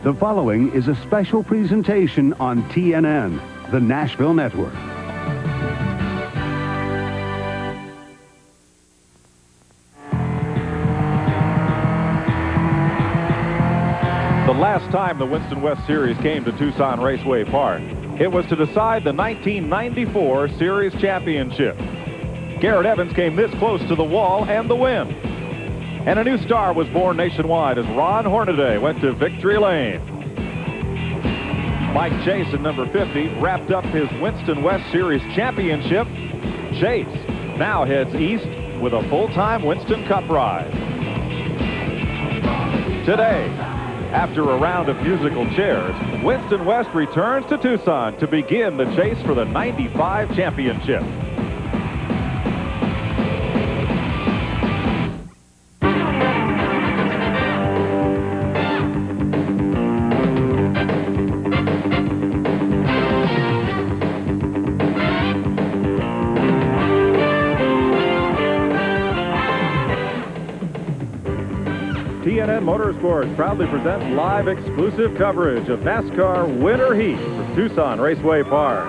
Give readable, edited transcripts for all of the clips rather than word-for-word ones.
The following is a special presentation on TNN, the Nashville Network. The last time the Winston West Series came to Tucson Raceway Park, it was to decide the 1994 Series Championship. Garrett Evans came this close to the wall and the win. And a new star was born nationwide as Ron Hornaday went to victory lane. Mike Chase in number 50 wrapped up his Winston West Series Championship. Chase now heads east with a full-time Winston Cup ride. Today, after a round of musical chairs, Winston West returns to Tucson to begin the chase for the 95 championship. TNN Motorsports proudly presents live exclusive coverage of NASCAR Winter Heat from Tucson Raceway Park.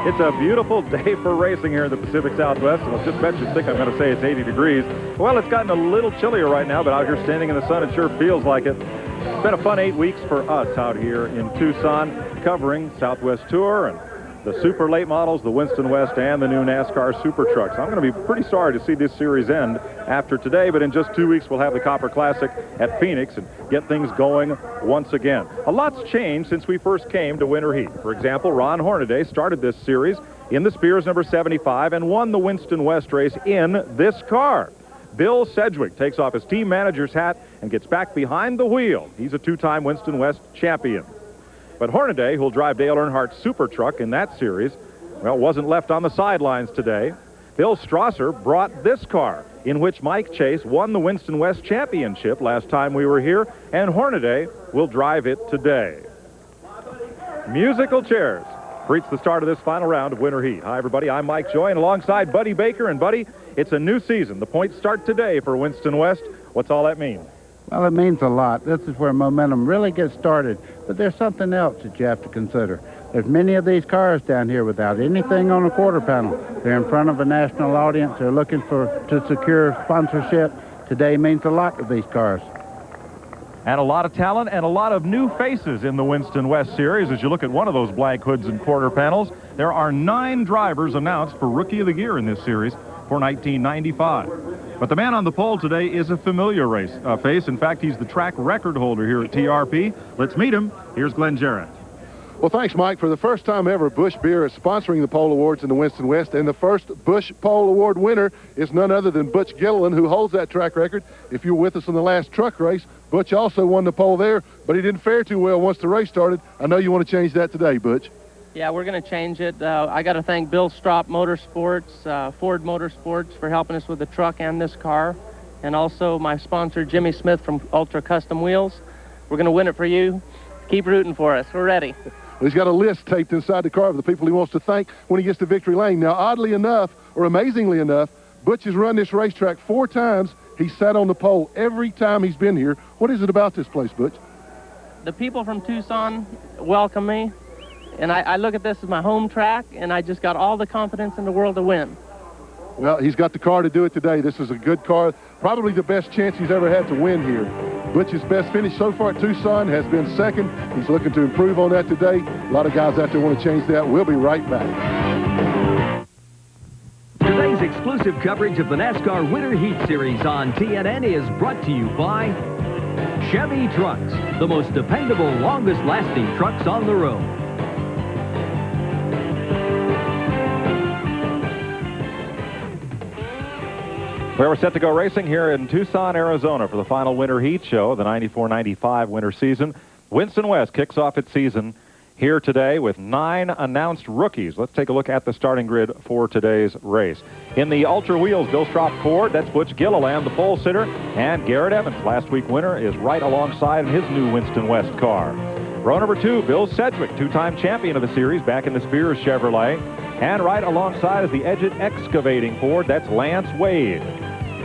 It's a beautiful day for racing here in the Pacific Southwest, and I'll just bet you think I'm going to say it's 80 degrees. Well, it's gotten a little chillier right now, but out here standing in the sun, it sure feels like it. It's been a fun 8 weeks for us out here in Tucson, covering Southwest Tour and the super late models, the Winston West, and the new NASCAR Super Trucks. I'm going to be pretty sorry to see this series end after today, but in just 2 weeks we'll have the Copper Classic at Phoenix and get things going once again. A lot's changed since we first came to Winter Heat. For example, Ron Hornaday started this series in the Spears number 75 and won the Winston West race in this car. Bill Sedgwick takes off his team manager's hat and gets back behind the wheel. He's a two-time Winston West champion. But Hornaday, who'll drive Dale Earnhardt's Super Truck in that series, well, wasn't left on the sidelines today. Bill Strasser brought this car, in which Mike Chase won the Winston West Championship last time we were here, and Hornaday will drive it today. Musical chairs greets the start of this final round of Winter Heat. Hi, everybody. I'm Mike Joy, and alongside Buddy Baker. And, Buddy, it's a new season. The points start today for Winston West. What's all that mean? Well, it means a lot. This is where momentum really gets started. But there's something else that you have to consider. There's many of these cars down here without anything on the quarter panel. They're in front of a national audience. They're looking to secure sponsorship. Today means a lot to these cars. And a lot of talent and a lot of new faces in the Winston West Series. As you look at one of those blank hoods and quarter panels, there are 9 drivers announced for Rookie of the Year in this series for 1995. But the man on the pole today is a familiar face. In fact, he's the track record holder here at TRP. Let's meet him. Here's Glenn Jarrett. Well, thanks, Mike. For the first time ever, Busch Beer is sponsoring the Pole Awards in the Winston West, and the first Busch Pole Award winner is none other than Butch Gilliland, who holds that track record. If you were with us in the last truck race, Butch also won the pole there, but he didn't fare too well once the race started. I know you want to change that today, Butch. Yeah, we're going to change it. I got to thank Bill Strop Motorsports, Ford Motorsports, for helping us with the truck and this car, and also my sponsor, Jimmy Smith from Ultra Custom Wheels. We're going to win it for you. Keep rooting for us. We're ready. Well, he's got a list taped inside the car of the people he wants to thank when he gets to victory lane. Now, oddly enough, or amazingly enough, Butch has run this racetrack 4 times. He's sat on the pole every time he's been here. What is it about this place, Butch? The people from Tucson welcome me. And I look at this as my home track, and I just got all the confidence in the world to win. Well, he's got the car to do it today. This is a good car, probably the best chance he's ever had to win here. Butch's best finish so far at Tucson has been second. He's looking to improve on that today. A lot of guys out there want to change that. We'll be right back. Today's exclusive coverage of the NASCAR Winter Heat Series on TNN is brought to you by Chevy Trucks, the most dependable, longest-lasting trucks on the road. Well, we're set to go racing here in Tucson, Arizona for the final Winter Heat show, the 94-95 winter season. Winston West kicks off its season here today with 9 announced rookies. Let's take a look at the starting grid for today's race. In the Ultra Wheels, Bill Strop Ford, that's Butch Gilliland, the pole sitter, and Garrett Evans, last week winner, is right alongside his new Winston West car. Row number 2, Bill Sedgwick, 2-time champion of the series back in the Spears Chevrolet. And right alongside is the Edgett Excavating Ford, that's Lance Wade.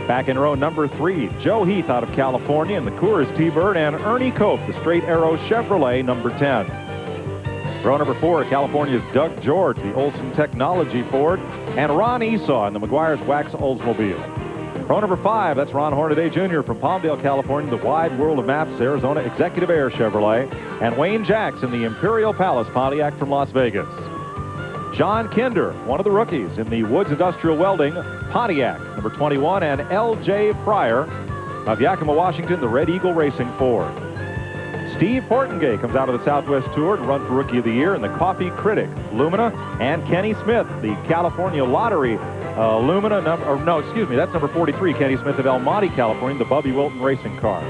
Back in row number 3, Joe Heath out of California in the Coors T-Bird, and Ernie Cope, the Straight Arrow Chevrolet, number 10. Row number 4, California's Doug George, the Olson Technology Ford, and Ron Esau in the McGuire's Wax Oldsmobile. Row number 5, that's Ron Hornaday Jr. from Palmdale, California, the Wide World of Maps Arizona Executive Air Chevrolet, and Wayne Jacks in the Imperial Palace Pontiac from Las Vegas. John Kinder, one of the rookies in the Woods Industrial Welding Pontiac, number 21, and L.J. Pryor of Yakima, Washington, the Red Eagle Racing Ford. Steve Portengay comes out of the Southwest Tour to run for Rookie of the Year in the Coffee Critic Lumina, and Kenny Smith, the California Lottery Lumina, that's number 43, Kenny Smith of El Monte, California, the Bubby Wilton racing car.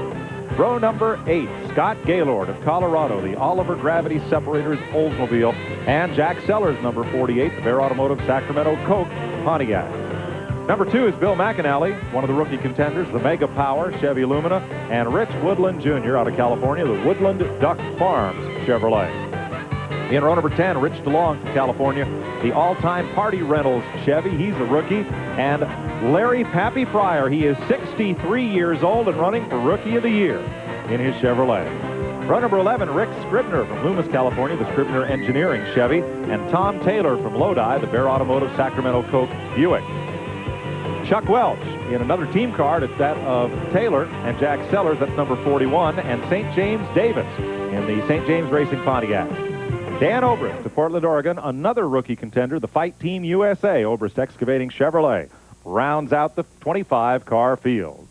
Row number 8, Scott Gaylord of Colorado, the Oliver Gravity Separators Oldsmobile, and Jack Sellers, number 48, the Bear Automotive Sacramento Coke Pontiac. Number 2 is Bill McAnally, one of the rookie contenders, the Mega Power Chevy Lumina, and Rich Woodland Jr. out of California, the Woodland Duck Farms Chevrolet. In row number 10, Rich DeLong from California, the All-Time Party Rentals Chevy. He's a rookie. And Larry Pappy Pryor, he is 63 years old and running for Rookie of the Year in his Chevrolet. Row number 11, Rick Scribner from Loomis, California, the Scribner Engineering Chevy, and Tom Taylor from Lodi, the Bear Automotive Sacramento Coke Buick. Chuck Welch in another team car, it's that of Taylor and Jack Sellers, that's number 41, and St. James Davis in the St. James Racing Pontiac. Dan Obrist of Portland, Oregon, another rookie contender, the Fight Team USA Obrist Excavating Chevrolet, rounds out the 25-car field.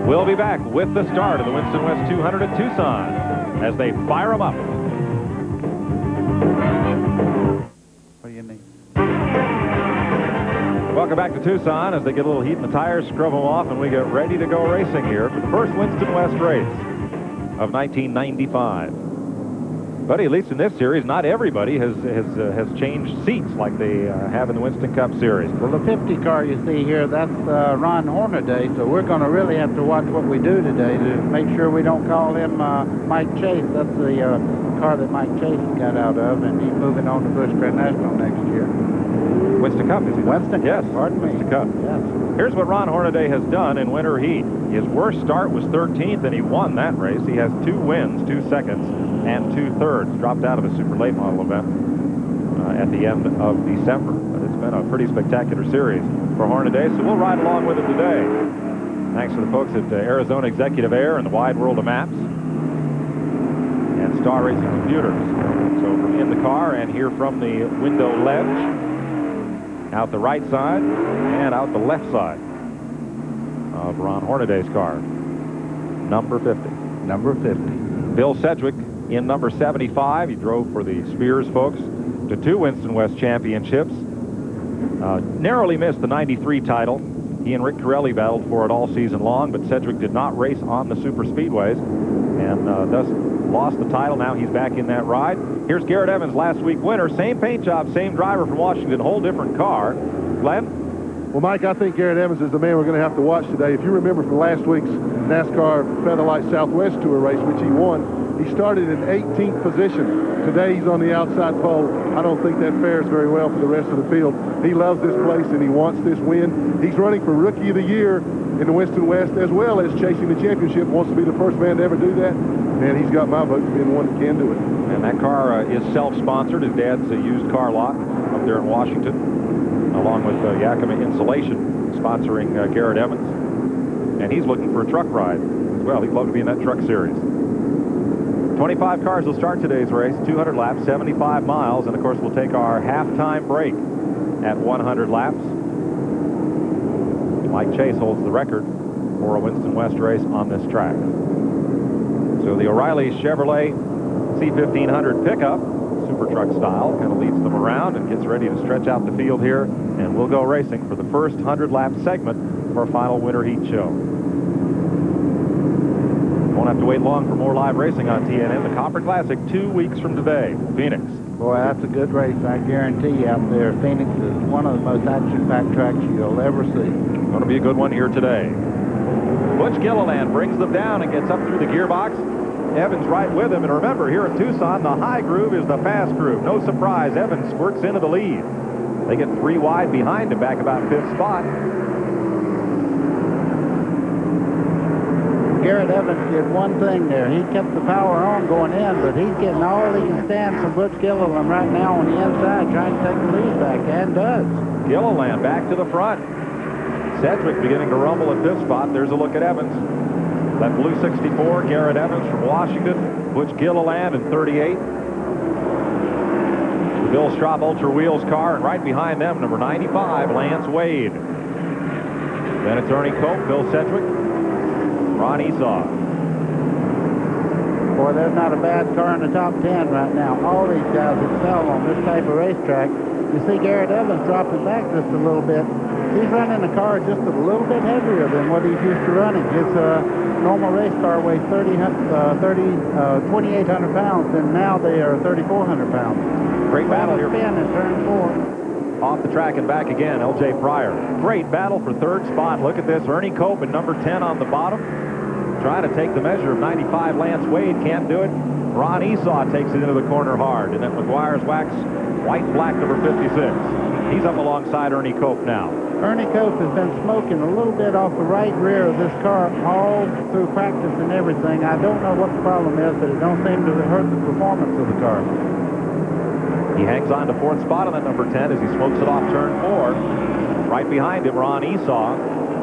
We'll be back with the start of the Winston West 200 at Tucson as they fire them up. What do you need? Welcome back to Tucson as they get a little heat in the tires, scrub them off, and we get ready to go racing here for the first Winston West race of 1995. But at least in this series, not everybody has changed seats like they have in the Winston Cup Series. Well, the 50 car you see here, that's Ron Hornaday, so we're going to really have to watch what we do today to make sure we don't call him Mike Chase. That's the car that Mike Chase got out of, and he's moving on to Busch Grand National next year. Winston Cup, is he? Winston? Yes. Pardon me. Winston Cup. Yes. Here's what Ron Hornaday has done in winter heat. His worst start was 13th, and he won that race. He has 2 wins, 2 seconds, and 2 thirds. Dropped out of a super late model event at the end of December. But it's been a pretty spectacular series for Hornaday, so we'll ride along with it today. Thanks to the folks at Arizona Executive Air and the Wide World of Maps and Star Racing Computers. So from in the car and here from the window ledge, out the right side and out the left side of Ron Hornaday's car, number 50. Number 50. Bill Sedgwick in number 75. He drove for the Spears folks to 2 Winston West championships. Narrowly missed the 93 title. He and Rick Corelli battled for it all season long, but Sedgwick did not race on the super speedways and thus lost the title. Now he's back in that ride. Here's Garrett Evans, last week winner. Same paint job, same driver from Washington, whole different car. Glenn? Well, Mike, I think Garrett Evans is the man we're going to have to watch today. If you remember from last week's NASCAR Featherlight Southwest Tour race, which he won, he started in 18th position. Today he's on the outside pole. I don't think that fares very well for the rest of the field. He loves this place and he wants this win. He's running for Rookie of the Year in the Winston West, as well as chasing the championship. Wants to be the first man to ever do that. And he's got my vote for being the one that can do it. And that car is self-sponsored. His dad's a used car lot up there in Washington, along with Yakima Insulation sponsoring Garrett Evans. And he's looking for a truck ride as well. He'd love to be in that truck series. 25 cars will start today's race, 200 laps, 75 miles, and of course we'll take our halftime break at 100 laps. Mike Chase holds the record for a Winston West race on this track. So the O'Reilly Chevrolet C1500 pickup, super truck style, kind of leads them around and gets ready to stretch out the field here, and we'll go racing for the first 100-lap segment of our final winter heat show. Won't have to wait long for more live racing on TNN. The Copper Classic 2 weeks from today, Phoenix. Boy, that's a good race, I guarantee you, out there. Phoenix is one of the most action-packed tracks you'll ever see. Going to be a good one here today. Butch Gilliland brings them down and gets up through the gearbox. Evans right with him. And remember, here at Tucson, the high groove is the fast groove. No surprise, Evans squirts into the lead. They get 3 wide behind him, back about 5th spot. Garrett Evans did one thing there. He kept the power on going in, but he's getting all he can stand from Butch Gilliland right now on the inside, trying to take the lead back, and does. Gilliland back to the front. Sedgwick beginning to rumble at 5th spot. There's a look at Evans. That blue 64, Garrett Evans from Washington. Butch Gilliland in 38. The Bill Straub Ultra Wheels car, and right behind them, number 95, Lance Wade. Then it's Ernie Cope, Bill Sedgwick, Ron Esau. Boy, there's not a bad car in the top 10 right now. All these guys excel on this type of racetrack. You see Garrett Evans dropping back just a little bit. He's running the car just a little bit heavier than what he's used to running. His normal race car weighs 2,800 pounds, and now they are 3,400 pounds. Great battle here. Spin in turn 4. Off the track and back again, L.J. Pryor. Great battle for 3rd spot. Look at this. Ernie Cope at number 10 on the bottom. Trying to take the measure of 95 Lance Wade. Can't do it. Ron Esau takes it into the corner hard. And then McGuire's wax white and black number 56. He's up alongside Ernie Cope now. Ernie Cope has been smoking a little bit off the right rear of this car all through practice and everything. I don't know what the problem is, but it don't seem to hurt the performance of the car. He hangs on to 4th spot on that number 10 as he smokes it off turn 4. Right behind him, Ron Esau.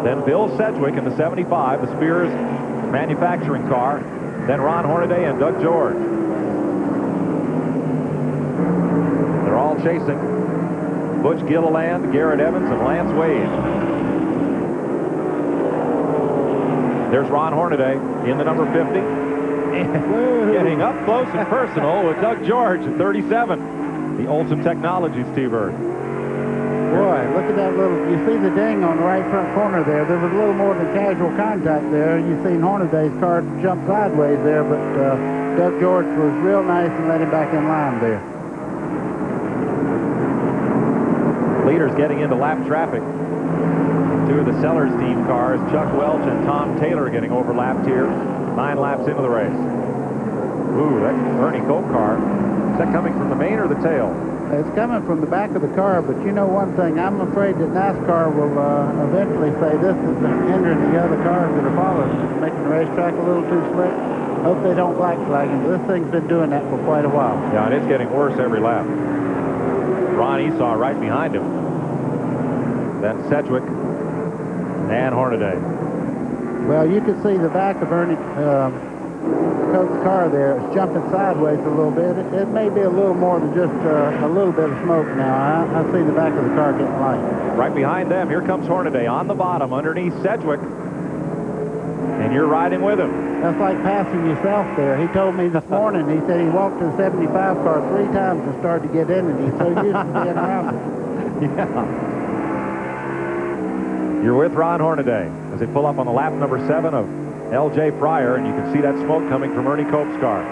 Then Bill Sedgwick in the 75, the Spears manufacturing car. Then Ron Hornaday and Doug George. They're all chasing Butch Gilliland, Garrett Evans, and Lance Wade. There's Ron Hornaday in the number 50. Getting up close and personal with Doug George at 37. The Olson Technologies T-Bird. Boy, look at that little, you see the ding on the right front corner there. There was a little more than casual contact there. You seen Hornaday's car jump sideways there, but Doug George was real nice and let him back in line there. Leaders getting into lap traffic. 2 of the Sellers team cars, Chuck Welch and Tom Taylor, getting overlapped here. 9 laps into the race. Ooh, that Ernie Cope car. Is that coming from the main or the tail? It's coming from the back of the car, but you know one thing, I'm afraid that NASCAR will eventually say this is hindering the other cars that are following, making the racetrack a little too slick. Hope they don't black flag him. This thing's been doing that for quite a while. Yeah, and it's getting worse every lap. Ron Esau right behind him. Then Sedgwick and Hornaday. Well, you can see the back of Ernie Cope's car there. It's jumping sideways a little bit. It may be a little more than just a little bit of smoke now. I see the back of the car getting light. Right behind them, here comes Hornaday on the bottom underneath Sedgwick. And you're riding with him. That's like passing yourself there. He told me this morning, he said he walked to the 75 car 3 times and started to get in it. He's so used to being around it. Yeah. You're with Ron Hornaday as they pull up on the lap number 7 of L.J. Pryor, and you can see that smoke coming from Ernie Cope's car.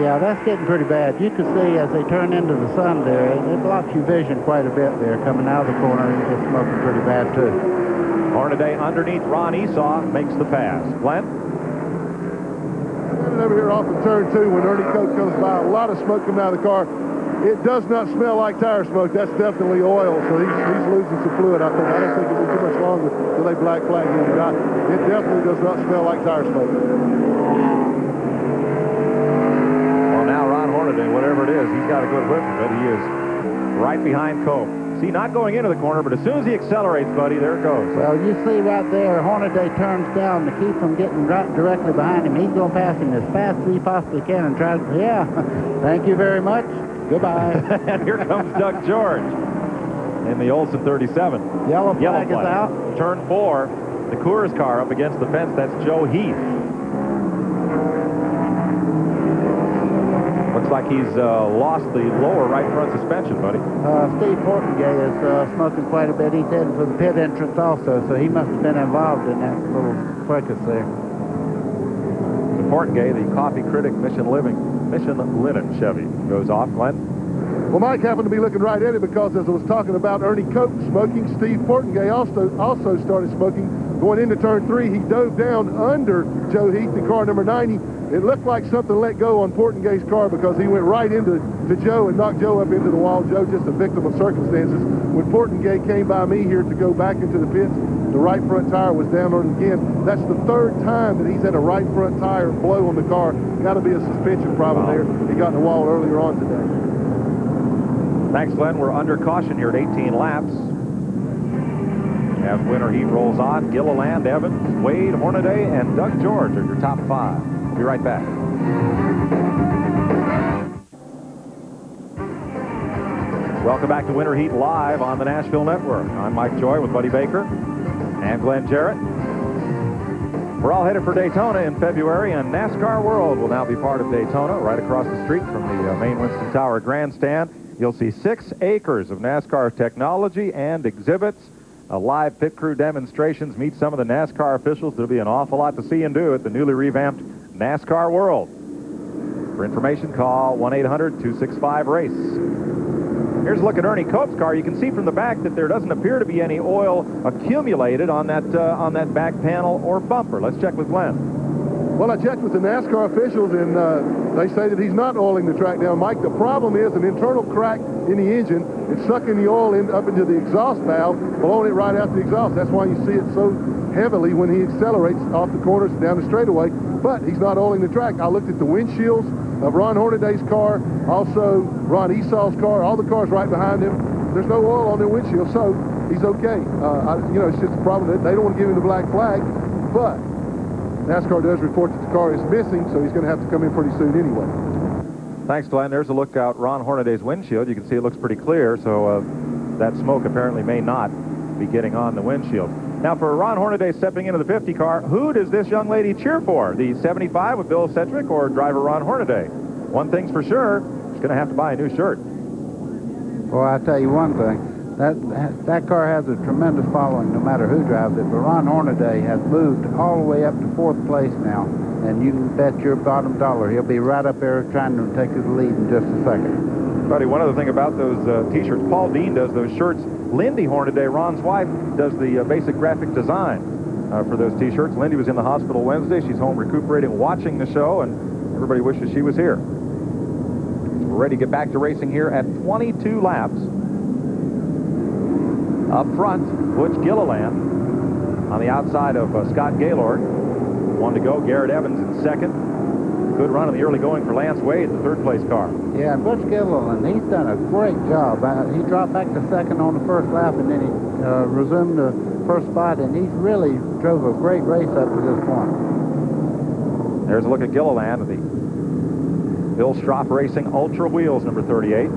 Yeah, that's getting pretty bad. You can see as they turn into the sun there, it blocks your vision quite a bit there. Coming out of the corner, it's smoking pretty bad, too. Hornaday underneath Ron Esau makes the pass. Glenn? Over here off of turn 2 when Ernie Cope comes by, a lot of smoke coming out of the car. It does not smell like tire smoke. That's definitely oil, so he's losing some fluid. I don't think it'll be too much longer till they black flag him. It definitely does not smell like tire smoke. Well, now Ron Hornaday, whatever it is, he's got a good whip of it. He is right behind Cope. See, not going into the corner, but as soon as he accelerates, buddy, there it goes. Well, you see right there, Hornaday turns down to keep from getting right directly behind him. He's going to pass him as fast as he possibly can and try to, yeah, thank you very much. Goodbye. And here comes Doug George in the Olson 37. Yellow flag is out. Turn 4, the Coors car up against the fence. That's Joe Heath. Looks like he's lost the lower right front suspension, buddy. Steve Portengay is smoking quite a bit. He's heading for the pit entrance also, so he must have been involved in that little fracas there. So Portengay, the coffee critic, Mission Linen Chevy, goes off. Glenn? Well, Mike happened to be looking right at it because as I was talking about Ernie Cope smoking, Steve Portengay also started smoking Going into turn 3, he dove down under Joe Heath in car number 90. It looked like something let go on Portengay's car because he went right into Joe and knocked Joe up into the wall. Joe just a victim of circumstances. When Portengay came by me here to go back into the pits, the right front tire was down on it again. That's the 3rd time that he's had a right front tire blow on the car. Got to be a suspension problem there. He got in the wall earlier on today. Thanks, Glenn. We're under caution here at 18 laps. As winter heat rolls on, Gilliland, Evans, Wade, Hornaday, and Doug George are your top 5. We'll be right back. Welcome back to Winter Heat Live on the Nashville Network. I'm Mike Joy with Buddy Baker and Glenn Jarrett. We're all headed for Daytona in February, and NASCAR World will now be part of Daytona, right across the street from the main Winston Tower grandstand. You'll see 6 acres of NASCAR technology and exhibits, live pit crew demonstrations, meet some of the NASCAR officials. There'll be an awful lot to see and do at the newly revamped NASCAR World. For information, call 1-800-265-RACE. Here's a look at Ernie Cope's car. You can see from the back that there doesn't appear to be any oil accumulated on that back panel or bumper. Let's check with Glenn. Well, I checked with the NASCAR officials, and they say that he's not oiling the track down. Mike, the problem is an internal crack in the engine. It's sucking the oil up into the exhaust valve, blowing it right out the exhaust. That's why you see it so heavily when he accelerates off the corners and down the straightaway. But he's not oiling the track. I looked at the windshields of Ron Hornaday's car, also Ron Esau's car, all the cars right behind him. There's no oil on their windshield, so he's okay. It's just a problem that they don't want to give him the black flag, but NASCAR does report that the car is missing, so he's going to have to come in pretty soon anyway. Thanks, Glenn. There's a look out Ron Hornaday's windshield. You can see it looks pretty clear, so that smoke apparently may not be getting on the windshield. Now, for Ron Hornaday stepping into the 50 car, who does this young lady cheer for? The 75 with Bill Sedgwick or driver Ron Hornaday? One thing's for sure, she's going to have to buy a new shirt. Well, I'll tell you one thing. That car has a tremendous following no matter who drives it, but Ron Hornaday has moved all the way up to 4th place now, and you can bet your bottom dollar he'll be right up there trying to take the lead in just a second. Buddy, one other thing about those T-shirts, Paul Dean does those shirts. Lindy Hornaday, Ron's wife, does the basic graphic design for those T-shirts. Lindy was in the hospital Wednesday. She's home recuperating, watching the show, and everybody wishes she was here. We're ready to get back to racing here at 22 laps. Up front, Butch Gilliland on the outside of Scott Gaylord. 1 to go. Garrett Evans in 2nd. Good run in the early going for Lance Wade, the 3rd place car. Yeah, Butch Gilliland, he's done a great job. He dropped back to 2nd on the 1st lap, and then he resumed the 1st spot, and he's really drove a great race up to this point. There's a look at Gilliland of the Bill Stropp Racing Ultra Wheels, number 38.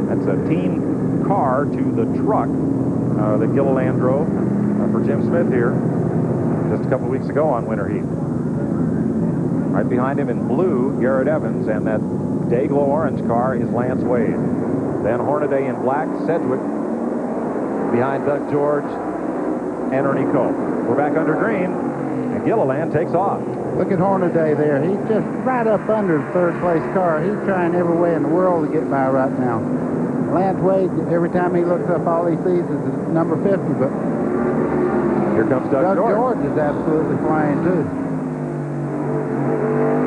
That's a team car to the truck that Gilliland drove for Jim Smith here just a couple weeks ago on Winter Heat. Right behind him in blue, Garrett Evans, and that day-glow orange car is Lance Wade. Then Hornaday in black, Sedgwick behind Doug George and Ernie Cope. We're back under green, and Gilliland takes off. Look at Hornaday there. He's just right up under the 3rd place car. He's trying every way in the world to get by right now. Lance Wade, every time he looks up, all he sees is number 50, but here comes Doug George is absolutely flying, too.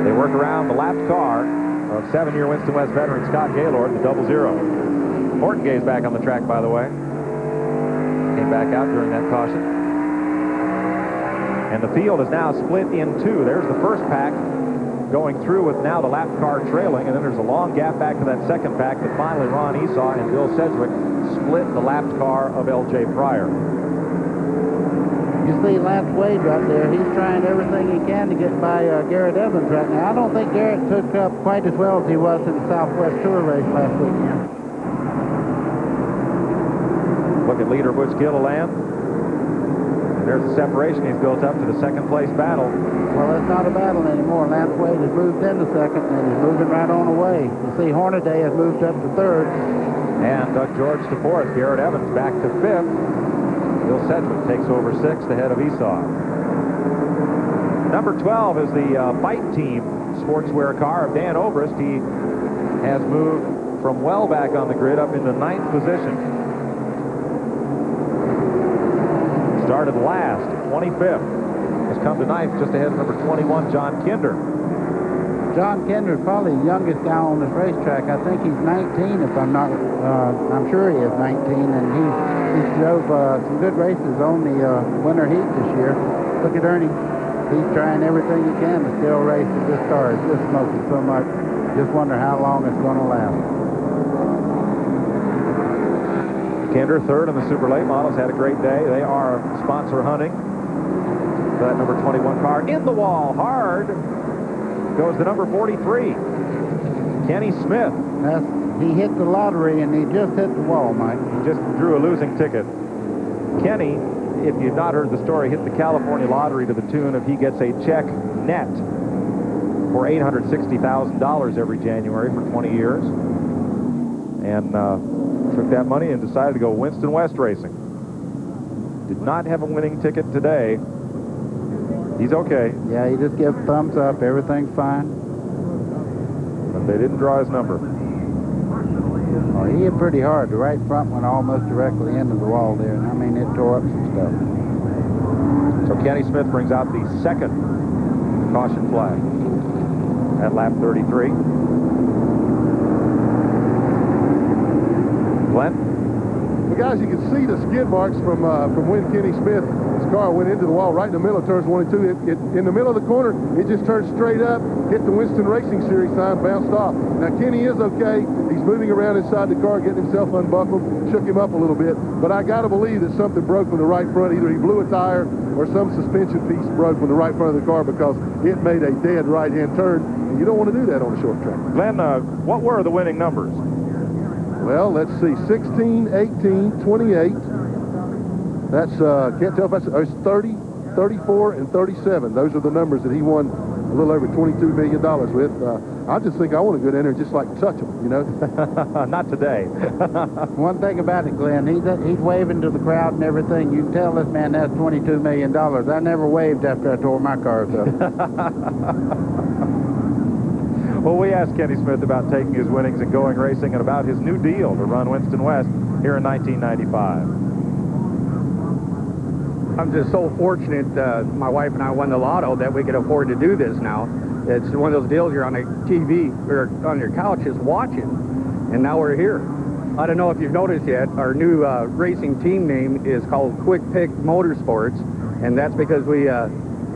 They work around the lapped car of 7-year Winston West veteran Scott Gaylord, the 00. Portengay's back on the track, by the way. Came back out during that caution. And the field is now split in 2. There's the first pack going through with now the lapped car trailing, and then there's a long gap back to that 2nd pack that finally Ron Esau and Bill Sedgwick split the lapped car of L.J. Pryor. You see Lance Wade right there. He's trying everything he can to get by Garrett Evans right now. I don't think Garrett took up quite as well as he was in the Southwest Tour race last weekend. Look at leader Butch Gilliland. And there's the separation he's built up to the 2nd place battle. Well, it's not a battle anymore. Lance Wade has moved into 2nd, and he's moving right on away. You see Hornaday has moved up to 3rd. And Doug George to 4th. Garrett Evans back to 5th. Bill Sedgwick takes over 6th ahead of Esau. Number 12 is the Fight Team sportswear car of Dan Obrist. He has moved from well back on the grid up into 9th position. started last, 25th. Has come to ninth, just ahead of number 21, John Kinder. John Kinder's probably the youngest guy on this racetrack. I think he's 19, if I'm not, I'm sure he is 19, and he drove some good races on the winter heat this year. Look at Ernie. He's trying everything he can to still race with this car. It's just smoking so much. Just wonder how long it's going to last. Kinder, third in the Super Late Models, had a great day. They are sponsor hunting. That number 21 car in the wall, hard. Goes the number 43, Kenny Smith. He hit the lottery, and he just hit the wall, Mike. He just drew a losing ticket. Kenny, if you've not heard the story, hit the California lottery to the tune of he gets a check net for $860,000 every January for 20 years. And took that money and decided to go Winston West racing. Did not have a winning ticket today. He's okay. Yeah, he just gives thumbs up. Everything's fine. But they didn't draw his number. Oh, he hit pretty hard. The right front went almost directly into the wall there. And I mean, it tore up some stuff. So Kenny Smith brings out the second caution flag at lap 33. Glenn? Well, guys, you can see the skid marks from when Kenny Smith, his car went into the wall right in the middle of turns 1 and 2. In the middle of the corner, it just turned straight up, hit the Winston Racing Series sign, bounced off. Now, Kenny is okay. He's moving around inside the car, getting himself unbuckled, shook him up a little bit. But I got to believe that something broke from the right front. Either he blew a tire or some suspension piece broke from the right front of the car because it made a dead right-hand turn. And you don't want to do that on a short track. Glenn, what were the winning numbers? Well, let's see, 16, 18, 28. That's, can't tell if that's 30, 34, and 37. Those are the numbers that he won a little over $22 million with. I just think I want to go down there and just like touch him, you know? Not today. One thing about it, Glenn, he's waving to the crowd and everything. You can tell this man has $22 million. I never waved after I tore my cars up. Well, we asked Kenny Smith about taking his winnings and going racing and about his new deal to run Winston West here in 1995. I'm just so fortunate my wife and I won the lotto that we could afford to do this now. It's one of those deals you're on a TV or on your couch just watching, and now we're here. I don't know if you've noticed yet, our new racing team name is called Quick Pick Motorsports, and that's because we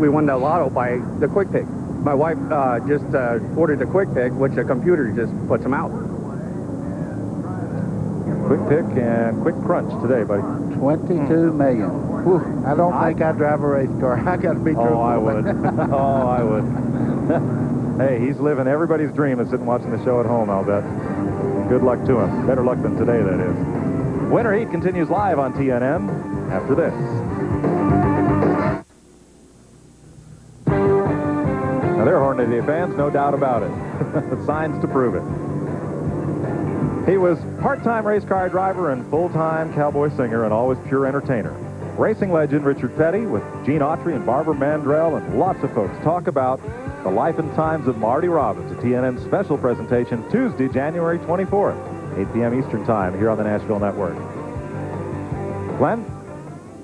won the lotto by the Quick Pick. My wife just ordered the Quick Pick, which the computer just puts them out. Quick Pick and Quick Crunch today, buddy. $22 million. Whew, I don't think I'd drive a race car. I got to be truthful. Oh, I would. Oh, I would. Hey, he's living everybody's dream of sitting watching the show at home, I'll bet. Good luck to him. Better luck than today, that is. Winter Heat continues live on TNN after this. Now, they're Hornady fans, no doubt about it. The signs to prove it. He was part-time race car driver and full-time cowboy singer and always pure entertainer. Racing legend Richard Petty with Gene Autry and Barbara Mandrell and lots of folks talk about the life and times of Marty Robbins, a TNN special presentation Tuesday, January 24th, 8 p.m. Eastern Time here on the Nashville Network. Glenn?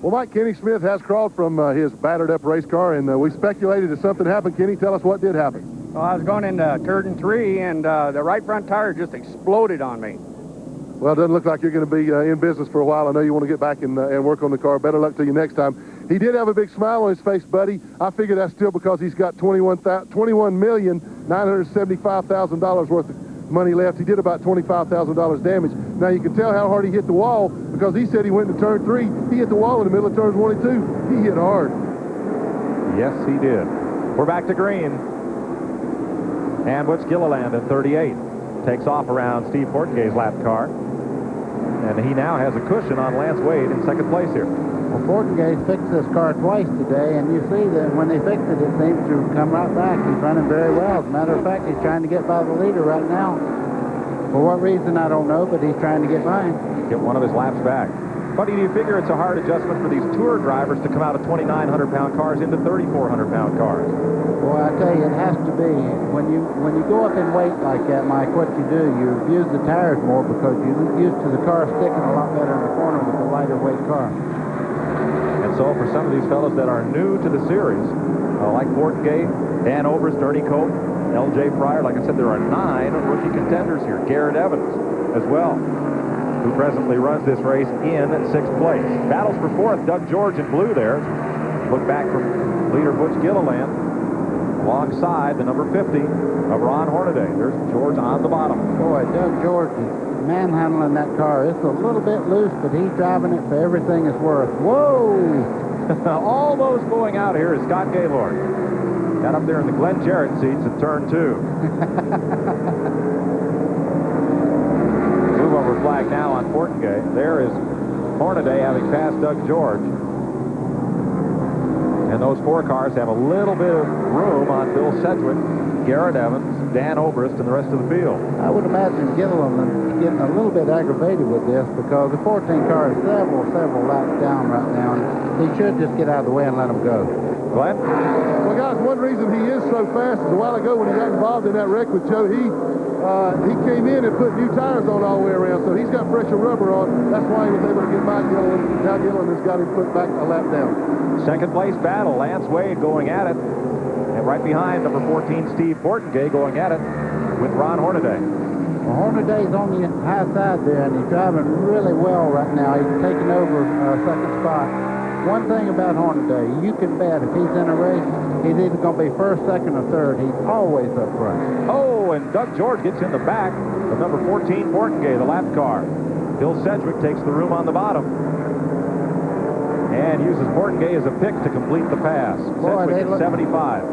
Well, Mike, Kenny Smith has crawled from his battered-up race car, and we speculated that something happened. Kenny, tell us what did happen. Well, I was going into turn 3, and the right front tire just exploded on me. Well, it doesn't look like you're going to be in business for a while. I know you want to get back and work on the car. Better luck to you next time. He did have a big smile on his face, buddy. I figure that's still because he's got $21,975,000 worth of money left. He did about $25,000 damage. Now, you can tell how hard he hit the wall because he said he went into turn 3. He hit the wall in the middle of turns 1 and 2. He hit hard. Yes, he did. We're back to green. And Butch Gilliland at 38 takes off around Steve Portgay's lap car. And he now has a cushion on Lance Wade in second place here. Well, Portgay's fixed this car twice today, and you see that when they fixed it, it seems to come right back. He's running very well. As a matter of fact, he's trying to get by the leader right now. For what reason, I don't know, but he's trying to get by him. Get one of his laps back. Buddy, do you figure it's a hard adjustment for these tour drivers to come out of 2,900-pound cars into 3,400-pound cars? Well, I tell you, it has to be. When you go up in weight like that, Mike, what you do, you use the tires more because you're used to the car sticking a lot better in the corner with a lighter weight car. And So for some of these fellows that are new to the series, like Fortengay, Dan Oberst, Ernie Cope, L.J. Pryor, like I said, there are 9 rookie contenders here. Garrett Evans as well, who presently runs this race in 6th place. Battles for 4th, Doug George in blue there. Look back from leader Butch Gilliland alongside the number 50 of Ron Hornaday. There's George on the bottom. Boy, Doug George is manhandling that car. It's a little bit loose, but he's driving it for everything it's worth. Whoa! Almost going out here is Scott Gaylord. Got up there in the Glenn Jarrett seats in turn 2. Move over flag now on Fortengay. There is Hornaday having passed Doug George. And those 4 cars have a little bit of room on Bill Sedgwick, Garrett Evans, Dan Oberst, and the rest of the field. I would imagine Gilliland is getting a little bit aggravated with this because the 14 car is several laps down right now, and he should just get out of the way and let him go. Glenn? Well, guys, one reason he is so fast is a while ago when he got involved in that wreck with Joe, he came in and put new tires on all the way around, so he's got fresher rubber on. That's why he was able to get by Gilliland. Now Gilliland has got him put back a lap down. 2nd place battle, Lance Wade going at it. And right behind number 14, Steve Fortengay going at it with Ron Hornaday. Well, Hornaday's on the high side there, and he's driving really well right now. He's taking over 2nd spot. One thing about Hornaday, you can bet if he's in a race, he's either going to be 1st, 2nd, or 3rd. He's always up front. Oh, and Doug George gets in the back of number 14, Fortengay, the lap car. Bill Sedgwick takes the room on the bottom and uses Fortengay as a pick to complete the pass. Boy, Sedgwick at 75.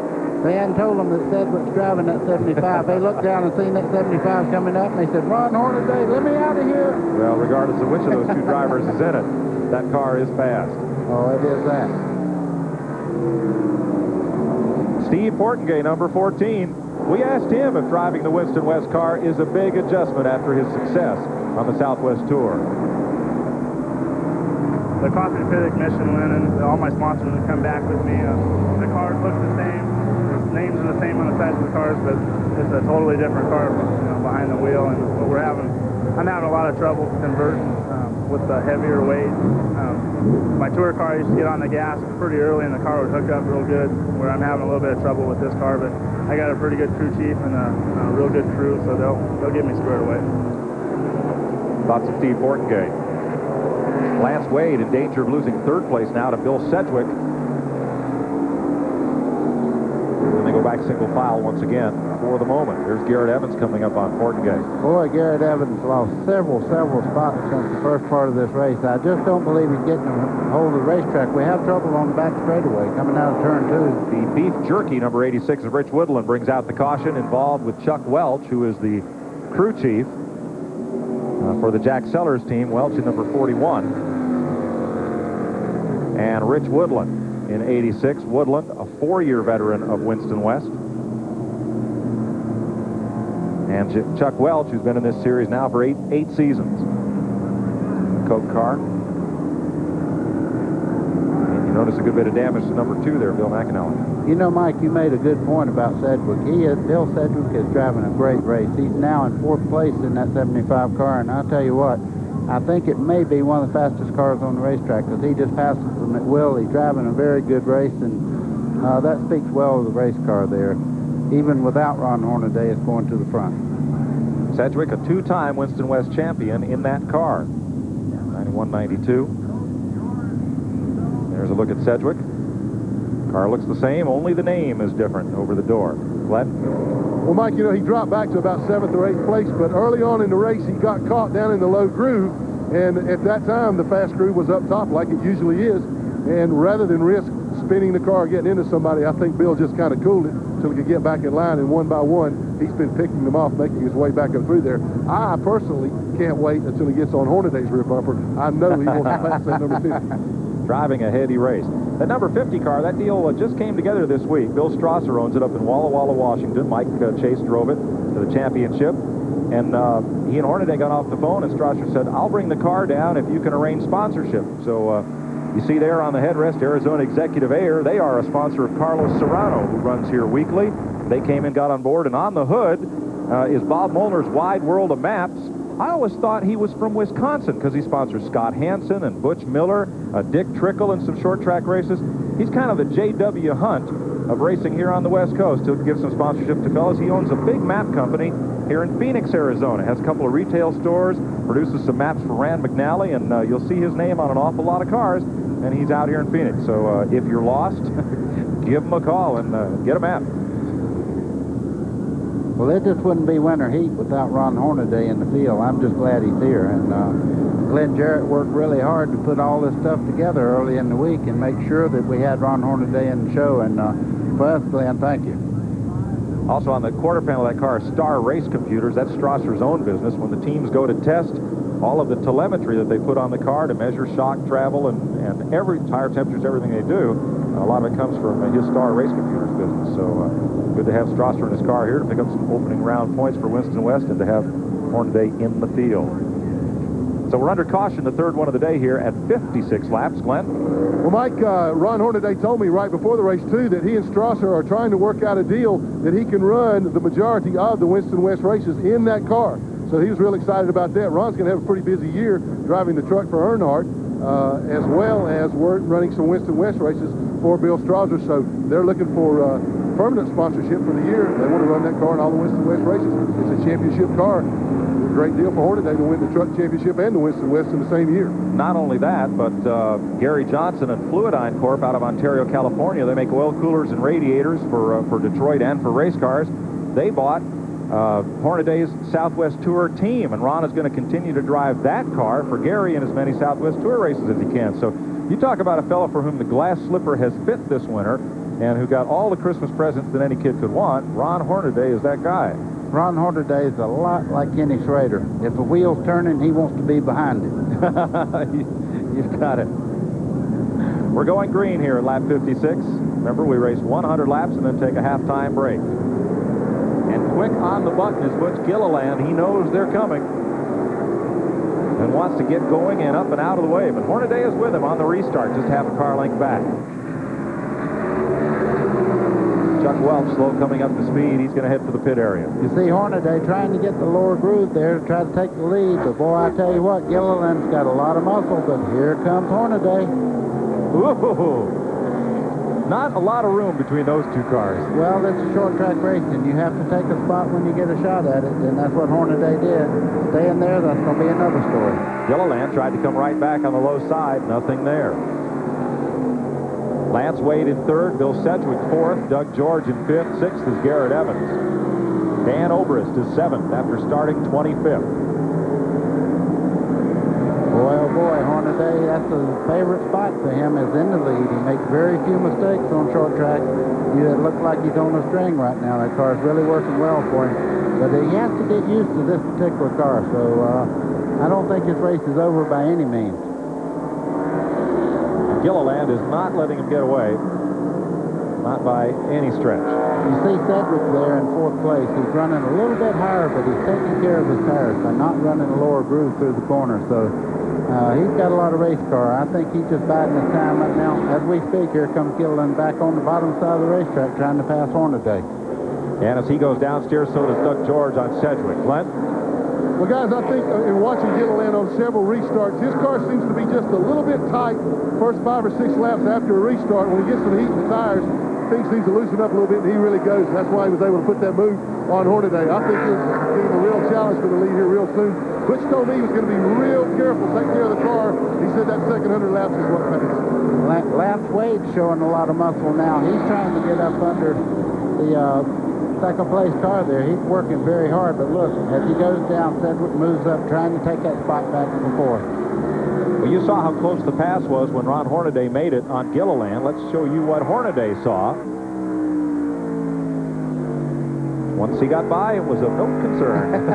They hadn't told them that Sedgwick's driving that 75. They looked down and seen that 75 coming up, and they said, "Ron Hornaday, let me out of here." Well, regardless of which of those 2 drivers is in it, that car is fast. Oh, it is that. Steve Fortengay, number 14. We asked him if driving the Winston West car is a big adjustment after his success on the Southwest Tour. The coffee pit ignition went, and all my sponsors would come back with me. The cars look the same. The names are the same on the sides of the cars, but it's a totally different car, behind the wheel. And what I'm having a lot of trouble converting with the heavier weight. My tour car used to get on the gas pretty early, and the car would hook up real good. Where I'm having a little bit of trouble with this car, but I got a pretty good crew chief and a real good crew, so they'll get me squared away. Thoughts of Steve Fortengay. Lance Wade in danger of losing 3rd place now to Bill Sedgwick. And they go back single file once again for the moment. There's Garrett Evans coming up on Fortengay. Boy, Garrett Evans lost several spots since the first part of this race. I just don't believe he's getting a hold of the racetrack. We have trouble on the back straightaway coming out of turn 2. The Beef Jerky, number 86 of Rich Woodland, brings out the caution involved with Chuck Welch, who is the crew chief for the Jack Sellers team. Welch in number 41. And Rich Woodland in 86. Woodland, a 4-year veteran of Winston West. And Chuck Welch, who's been in this series now for eight seasons. Coke car. And you notice a good bit of damage to number 2 there, Bill McAnally. You know, Mike, you made a good point about Sedgwick. Bill Sedgwick is driving a great race. He's now in 4th place in that 75 car, and I'll tell you what, I think it may be one of the fastest cars on the racetrack because he just passes them at will. He's driving a very good race, and that speaks well of the race car there. Even without Ron Hornaday, it's going to the front. Sedgwick, a 2-time Winston West champion in that car. 91-92. There's a look at Sedgwick. Car looks the same, only the name is different over the door. Glenn? Well, Mike, he dropped back to about 7th or 8th place, but early on in the race, he got caught down in the low groove, and at that time, the fast groove was up top like it usually is, and rather than risk spinning the car, getting into somebody, I think Bill just kind of cooled it until he could get back in line, and one by one, he's been picking them off, making his way back up through there. I personally can't wait until he gets on Hornaday's rear bumper. I know he won't pass that number 50. Driving a heady race. The number 50 car, that deal just came together this week. Bill Strasser owns it up in Walla Walla, Washington. Mike Chase drove it to the championship. And he and Hornaday got off the phone, and Strasser said, "I'll bring the car down if you can arrange sponsorship." So you see there on the headrest, Arizona Executive Air. They are a sponsor of Carlos Serrano, who runs here weekly. They came and got on board, and on the hood is Bob Molnar's Wide World of Maps. I always thought he was from Wisconsin because he sponsors Scott Hansen and Butch Miller, Dick Trickle in some short track races. He's kind of the J.W. Hunt of racing here on the West Coast. He'll give some sponsorship to fellas. He owns a big map company here in Phoenix, Arizona. Has a couple of retail stores, produces some maps for Rand McNally, and you'll see his name on an awful lot of cars, and he's out here in Phoenix. So if you're lost, give him a call and get a map. Well, it just wouldn't be winter heat without Ron Hornaday in the field. I'm just glad he's here. And Glenn Jarrett worked really hard to put all this stuff together early in the week and make sure that we had Ron Hornaday in the show. And for us, Glenn, thank you. Also on the quarter panel of that car, Star Race Computers. That's Strasser's own business. When the teams go to test, all of the telemetry that they put on the car to measure shock travel and every tire temperatures, everything they do, a lot of it comes from his Star Race Computers business. So good to have Strasser in his car here to pick up some opening round points for Winston West and to have Hornaday in the field. So we're under caution, the third one of the day here at 56 laps. Glenn? Well, Mike, Ron Hornaday told me right before the race, too, that he and Strasser are trying to work out a deal that he can run the majority of the Winston West races in that car. So he was real excited about that. Ron's going to have a pretty busy year driving the truck for Earnhardt, as well as running some Winston West races for Bill Strasser. So they're looking for permanent sponsorship for the year. They want to run that car in all the Winston West races. It's a championship car. A great deal for Hornaday to win the truck championship and the Winston West in the same year. Not only that, but Gary Johnson and Fluidine Corp out of Ontario, California, they make oil coolers and radiators for Detroit and for race cars. They bought Hornaday's Southwest Tour team, and Ron is going to continue to drive that car for Gary in as many Southwest Tour races as he can. So you talk about a fellow for whom the glass slipper has fit this winter and who got all the Christmas presents that any kid could want. Ron Hornaday is that guy. Ron Hornaday is a lot like Kenny Schrader. If the wheel's turning, he wants to be behind it. You've got it. We're going green here at lap 56. Remember, we race 100 laps and then take a halftime break. And quick on the button is Butch Gilliland. He knows they're coming and wants to get going and up and out of the way. But Hornaday is with him on the restart, just half a car length back. Chuck Welch slow coming up to speed. He's going to head for the pit area. You see Hornaday trying to get the lower groove there to try to take the lead. But boy, I tell you what, Gilliland's got a lot of muscle, but here comes Hornaday. Ooh. Not a lot of room between those two cars. Well, it's a short track race, and you have to take a spot when you get a shot at it, and that's what Hornaday did. Staying there, that's going to be another story. Gilliland tried to come right back on the low side. Nothing there. Lance Wade in third, Bill Sedgwick fourth, Doug George in fifth, sixth is Garrett Evans. Dan Obrist is seventh after starting 25th. Boy, oh boy, Hornaday, that's a favorite spot for him, is in the lead. He makes very few mistakes on short track. It looks like he's on a string right now. That car's really working well for him. But he has to get used to this particular car, so I don't think his race is over by any means. Gilliland is not letting him get away. Not by any stretch. You see Sedgwick there in fourth place. He's running a little bit higher, but he's taking care of his tires by not running a lower groove through the corner. So he's got a lot of race car. I think he's just biding his time right now. As we speak, here comes Gilliland back on the bottom side of the racetrack trying to pass Hornaday. And as he goes downstairs, so does Doug George on Sedgwick. Glenn? Well, guys, I think in watching Gilliland on several restarts, his car seems to be just a little bit tight first 5 or 6 laps after a restart. When he gets some heat in the tires, things seem to loosen up a little bit, and he really goes. And that's why he was able to put that move on Hornaday. I think he'll give him a real challenge for the lead here real soon. Butch told me he was going to be real careful, take care of the car. He said that second 100 laps is what matters. Lance Wade's showing a lot of muscle now. He's trying to get up under the second place car there. He's working very hard, but look, as he goes down, Sedgwick moves up, trying to take that spot back to the fourth. Well, you saw how close the pass was when Ron Hornaday made it on Gilliland. Let's show you what Hornaday saw. Once he got by, it was of no concern.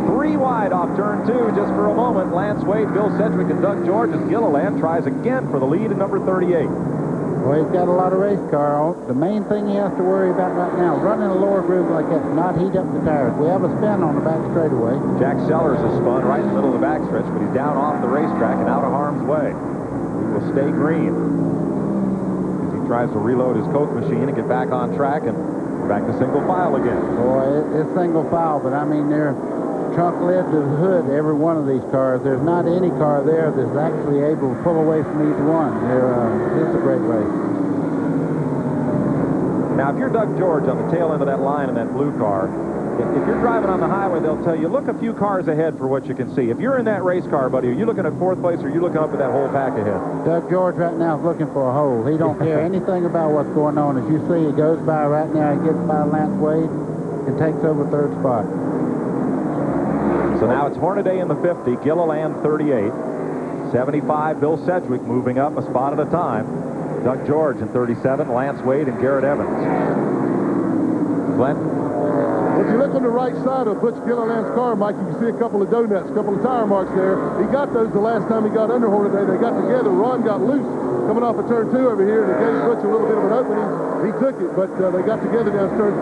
3 wide off turn 2 just for a moment. Lance Wade, Bill Sedgwick, and Doug George as Gilliland tries again for the lead in number 38. Well, he's got a lot of race car on. The main thing he has to worry about right now, running a lower groove like that, not heat up the tires. We have a spin on the back straightaway. Jack Sellers has spun right in the middle of the backstretch, but he's down off the racetrack and out of harm's way. He will stay green. As he tries to reload his Coke machine and get back on track and back to single file again. Boy, it's single file, but I mean, they're trunk lid to the hood, every one of these cars. There's not any car there that's actually able to pull away from each one. It's a great race. Now, if you're Doug George on the tail end of that line in that blue car, if you're driving on the highway, they'll tell you, look a few cars ahead for what you can see. If you're in that race car, buddy, are you looking at 4th place or are you looking up at that whole pack ahead? Doug George right now is looking for a hole. He don't care anything about what's going on. As you see, he goes by right now. He gets by Lance Wade and takes over 3rd spot. So now it's Hornaday in the 50, Gilliland 38, 75, Bill Sedgwick moving up a spot at a time. Doug George in 37, Lance Wade and Garrett Evans. Glenn? If you look on the right side of Butch Gilliland's car, Mike, you can see a couple of donuts, a couple of tire marks there. He got those the last time he got under Hornaday. They got together. Ron got loose coming off of turn 2 over here, and it gave Butch a little bit of an opening. He took it, but they got together down turns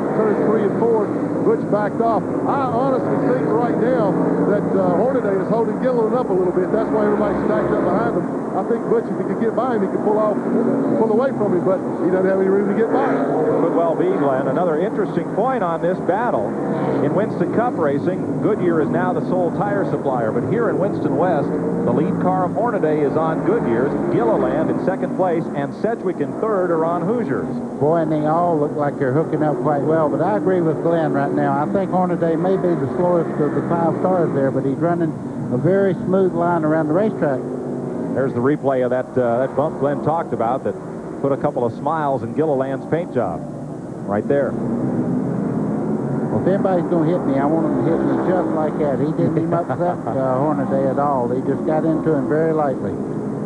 3 and 4. Butch backed off. I honestly think right now that Hornaday is holding Gilliland up a little bit. That's why everybody's stacked up behind him. I think Butch, if he could get by him, he could pull away from him, but he doesn't have any room to get by him. Could well be, Glenn. Another interesting point on this battle. In Winston Cup racing, Goodyear is now the sole tire supplier, but here in Winston West, the lead car of Hornaday is on Goodyear's. Gilliland in 2nd place, and Sedgwick in 3rd are on Hoosier's. Boy, and they all look like they're hooking up quite well, but I agree with Glenn right now. I think Hornaday may be the slowest of the 5 stars there, but he's running a very smooth line around the racetrack. There's the replay of that bump Glenn talked about that put a couple of smiles in Gilliland's paint job. Right there. Well, if anybody's going to hit me, I want him to hit me just like that. He didn't even upset Hornaday at all. He just got into him very lightly.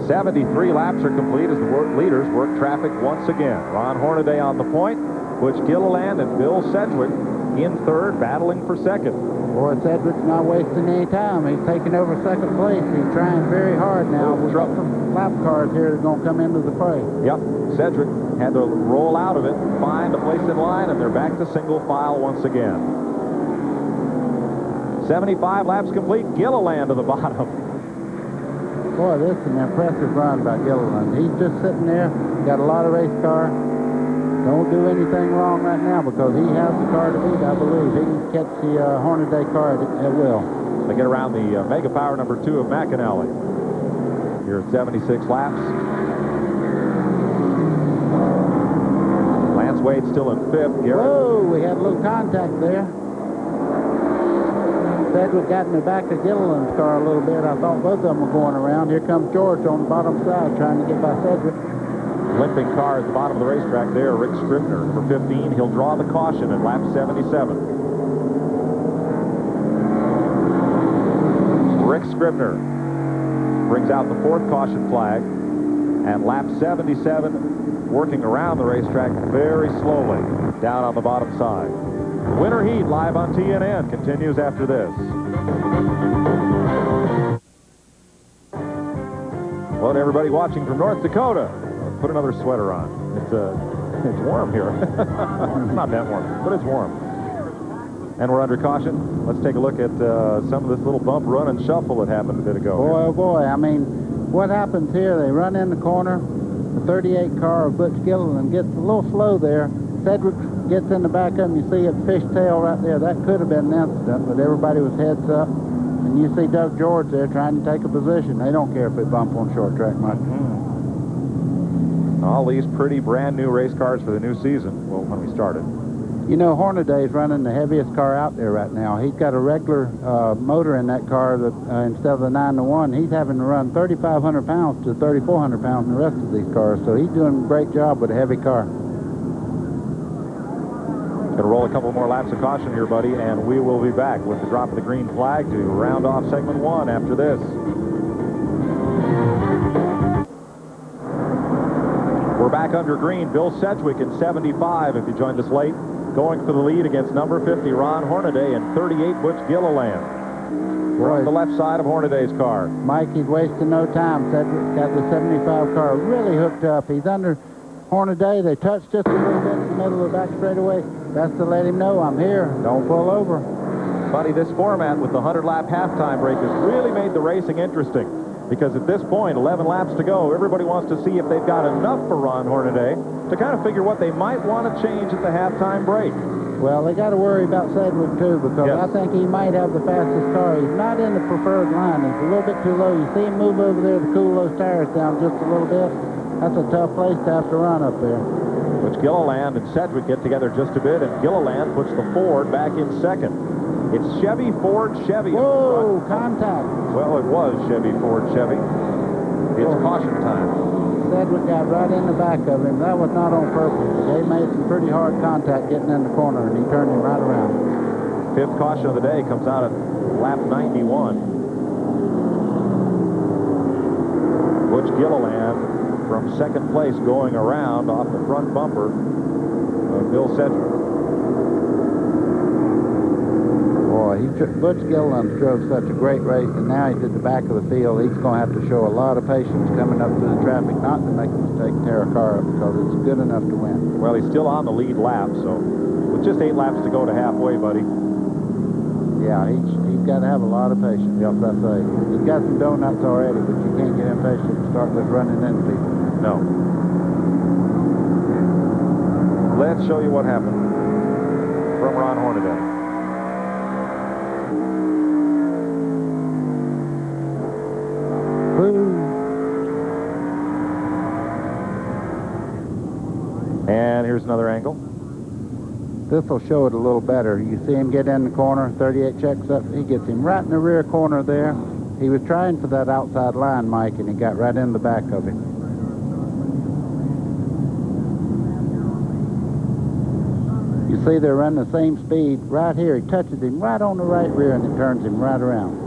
73 laps are complete as the leaders work traffic once again. Ron Hornaday on the point, Butch Gilliland and Bill Sedgwick in 3rd, battling for 2nd. Boy, Sedgwick's not wasting any time. He's taking over 2nd place. He's trying very hard now. We've got some lap cars here that are going to come into the fray. Yep, Sedgwick had to roll out of it, find a place in line, and they're back to single file once again. 75 laps complete, Gilliland to the bottom. Boy, this is an impressive run by Gilliland. He's just sitting there, got a lot of race car. Don't do anything wrong right now because he has the car to beat, I believe. He can catch the Hornaday car at will. They get around the Mega Power number 2 of McAnally. Here at 76 laps. Lance Wade still in 5th. Garrett. Whoa, we had a little contact there. Sedgwick got in the back of Gilliland's car a little bit. I thought both of them were going around. Here comes George on the bottom side trying to get by Sedgwick. Limping car at the bottom of the racetrack there, Rick Scribner for 15. He'll draw the caution at lap 77. Rick Scribner brings out the 4th caution flag, and lap 77 working around the racetrack very slowly down on the bottom side. Winter Heat live on TNN continues after this. Hello to everybody watching from North Dakota. Put another sweater on. It's warm here. It's not that warm, but it's warm. And we're under caution. Let's take a look at some of this little bump, run, and shuffle that happened a bit ago. Boy, oh boy. I mean, what happens here? They run in the corner. The 38 car of Butch Gilliland gets a little slow there. Sedgwick gets in the back of him. You see a fishtail right there. That could have been an incident, but everybody was heads up. And you see Doug George there trying to take a position. They don't care if they bump on short track much. All these pretty brand new race cars for the new season. Well, when we started. You know, Hornaday's running the heaviest car out there right now. He's got a regular motor in that car that instead of the 9-to-1, he's having to run 3,500 pounds to 3,400 pounds in the rest of these cars. So he's doing a great job with a heavy car. Going to roll a couple more laps of caution here, buddy, and we will be back with the drop of the green flag to round off segment 1 after this. We're back under green. Bill Sedgwick in 75, if you joined us late, going for the lead against number 50, Ron Hornaday, and 38, Butch Gilliland. We're on the left side of Hornaday's car. Mike, he's wasting no time. Sedgwick's got the 75 car really hooked up. He's under Hornaday. They touched just a little bit in the middle of the back straightaway. That's to let him know I'm here. Don't pull over. Buddy, this format with the 100-lap halftime break has really made the racing interesting. because at this point, 11 laps to go, everybody wants to see if they've got enough for Ron Hornaday to kind of figure what they might want to change at the halftime break. Well, they got to worry about Sedgwick, too, because Yes. I think he might have the fastest car. He's not in the preferred line. He's a little bit too low. You see him move over there to cool those tires down just a little bit. That's a tough place to have to run up there. Which Gilliland and Sedgwick get together just a bit, and Gilliland puts the Ford back in second. It's Chevy, Ford, Chevy. Whoa, contact. Well, it was Chevy, Ford, Chevy. It's caution time. Sedgwick got right in the back of him. That was not on purpose. They made some pretty hard contact getting in the corner, and he turned him right around. Fifth caution of the day comes out at lap 91. Butch Gilliland from second place going around off the front bumper of Bill Sedgwick. Boy, Butch Gilliland drove such a great race, and now he's at the back of the field. He's going to have to show a lot of patience coming up through the traffic, not to make a mistake and tear a car up, because it's good enough to win. Well, he's still on the lead lap, so with just 8 laps to go to halfway, buddy. Yeah, he's got to have a lot of patience, yes, I say. He's got some donuts already, but you can't get impatient and start just running into people. No. Let's show you what happened from Ron Hornaday. And here's another angle. This will show it a little better. You see him get in the corner, 38 checks up. He gets him right in the rear corner there. He was trying for that outside line, Mike, and he got right in the back of him. You see they're running the same speed right here. He touches him right on the right rear, and it turns him right around.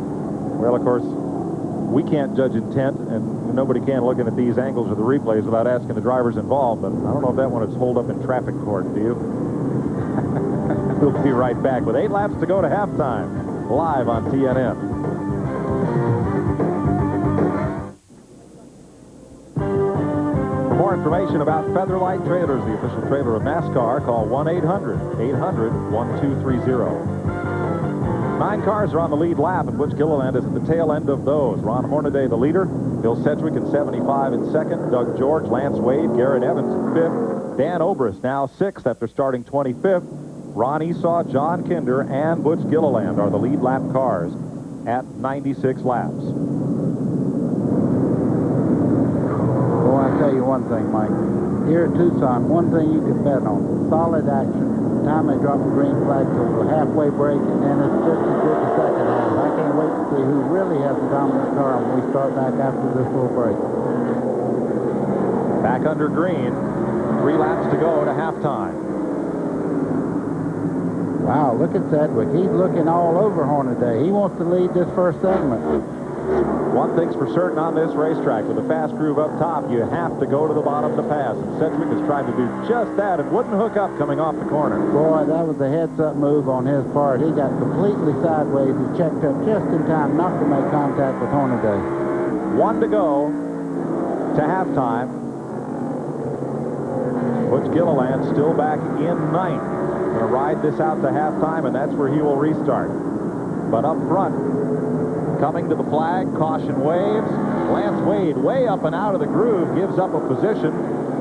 Well, of course, we can't judge intent, and nobody can looking at these angles or the replays without asking the drivers involved, but I don't know if that one is holed up in traffic court, do you? We'll be right back with 8 laps to go to halftime, live on TNN. For more information about Featherlight Trailers, the official trailer of NASCAR, call 1-800-800-1230. 9 cars are on the lead lap, and Butch Gilliland is at the tail end of those. Ron Hornaday, the leader. Bill Sedgwick in 75 in second. Doug George, Lance Wade, Garrett Evans in fifth. Dan Obrist now 6th after starting 25th. Ron Esau, John Kinder, and Butch Gilliland are the lead lap cars at 96 laps. Well, I'll tell you one thing, Mike. Here at Tucson, one thing you can bet on, solid action. The time they drop the green flag till the halfway break, and then it's just as good the second half. I can't wait to see who really has the dominant car when we start back after this little break. Back under green, 3 laps to go to halftime. Wow, look at Sedgwick. He's looking all over Hornaday. He wants to lead this first segment. One thing's for certain on this racetrack, with a fast groove up top, you have to go to the bottom to pass. And Sedgwick has tried to do just that. It wouldn't hook up coming off the corner. Boy, that was a heads-up move on his part. He got completely sideways. He checked up just in time not to make contact with Hornaday. 1 to go to halftime. Butch Gilliland still back in 9th. Going to ride this out to halftime, and that's where he will restart. But up front, coming to the flag, caution waves. Lance Wade way up and out of the groove, gives up a position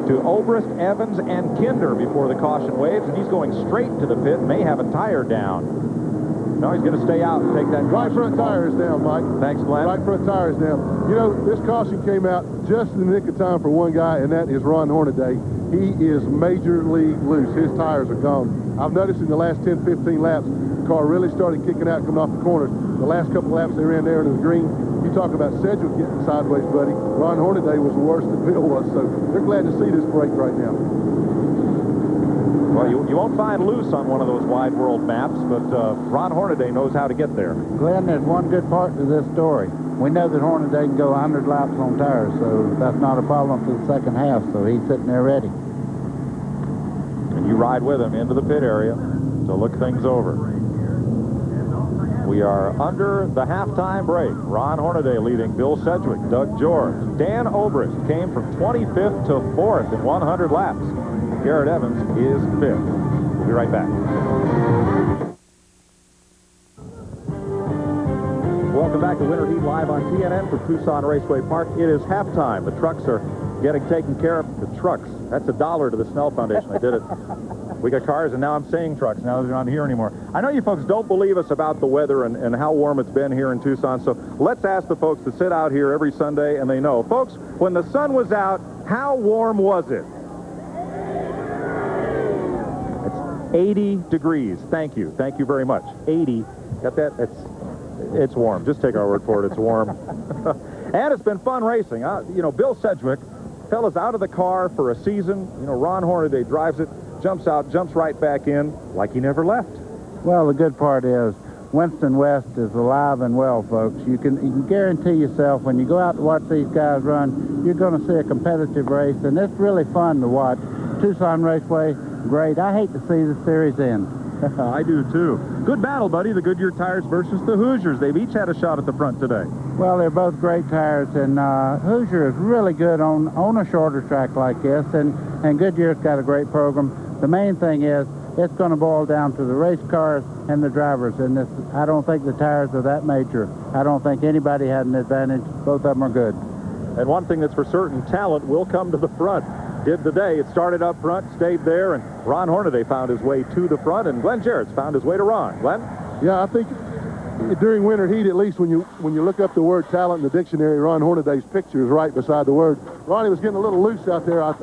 to Obrist, Evans, and Kinder before the caution waves, and he's going straight to the pit, may have a tire down. No, he's going to stay out and take that Right front caution. tire is down, Mike. Thanks, Glenn. Right front tire is down. You know, this caution came out just in the nick of time for one guy, and that is Ron Hornaday. He is major league loose. His tires are gone. I've noticed in the last 10, 15 laps, the car really started kicking out coming off the corners. The last couple laps they ran there into the green. You talk about Sedgwick getting sideways, buddy. Ron Hornaday was worse than Bill was, so they're glad to see this break right now. Well, you won't find loose on one of those wide world maps, but Ron Hornaday knows how to get there. Glenn, there's one good part to this story. We know that Hornaday can go 100 laps on tires, so that's not a problem for the second half, so he's sitting there ready. And you ride with him into the pit area to look things over. We are under the halftime break. Ron Hornaday leading Bill Sedgwick, Doug George. Dan Obrist came from 25th to 4th in 100 laps. Garrett Evans is 5th. We'll be right back. Welcome back to Winter Heat live on TNN from Tucson Raceway Park. It is halftime. The trucks are getting taken care of. The trucks. That's $1 to the Snell Foundation. I did it. We got cars, and now I'm saying trucks. Now they're not here anymore. I know you folks don't believe us about the weather and how warm it's been here in Tucson, so let's ask the folks that sit out here every Sunday, and they know. Folks, when the sun was out, how warm was it? It's 80 degrees. Thank you. Thank you very much. 80. Got that? It's warm. Just take our word for it. It's warm. And it's been fun racing. You know, Bill Sedgwick, fella's out of the car for a season. You know, Ron Hornaday drives it, jumps out, jumps right back in like he never left. Well, the good part is Winston West is alive and well, folks. You can guarantee yourself when you go out to watch these guys run, you're going to see a competitive race, and it's really fun to watch. Tucson Raceway, great. I hate to see the series end. I do, too. Good battle, buddy, the Goodyear tires versus the Hoosiers. They've each had a shot at the front today. Well, they're both great tires, and Hoosier is really good on a shorter track like this, and Goodyear's got a great program. The main thing is it's going to boil down to the race cars and the drivers, and I don't think the tires are that major. I don't think anybody had an advantage. Both of them are good. And one thing that's for certain, talent will come to the front. Did today. It started up front, stayed there, and Ron Hornaday found his way to the front, and Glenn Jarrett's found his way to Ron. Glenn? Yeah, I think during Winter Heat, at least when you look up the word talent in the dictionary, Ron Hornaday's picture is right beside the word. Ronnie was getting a little loose out there. I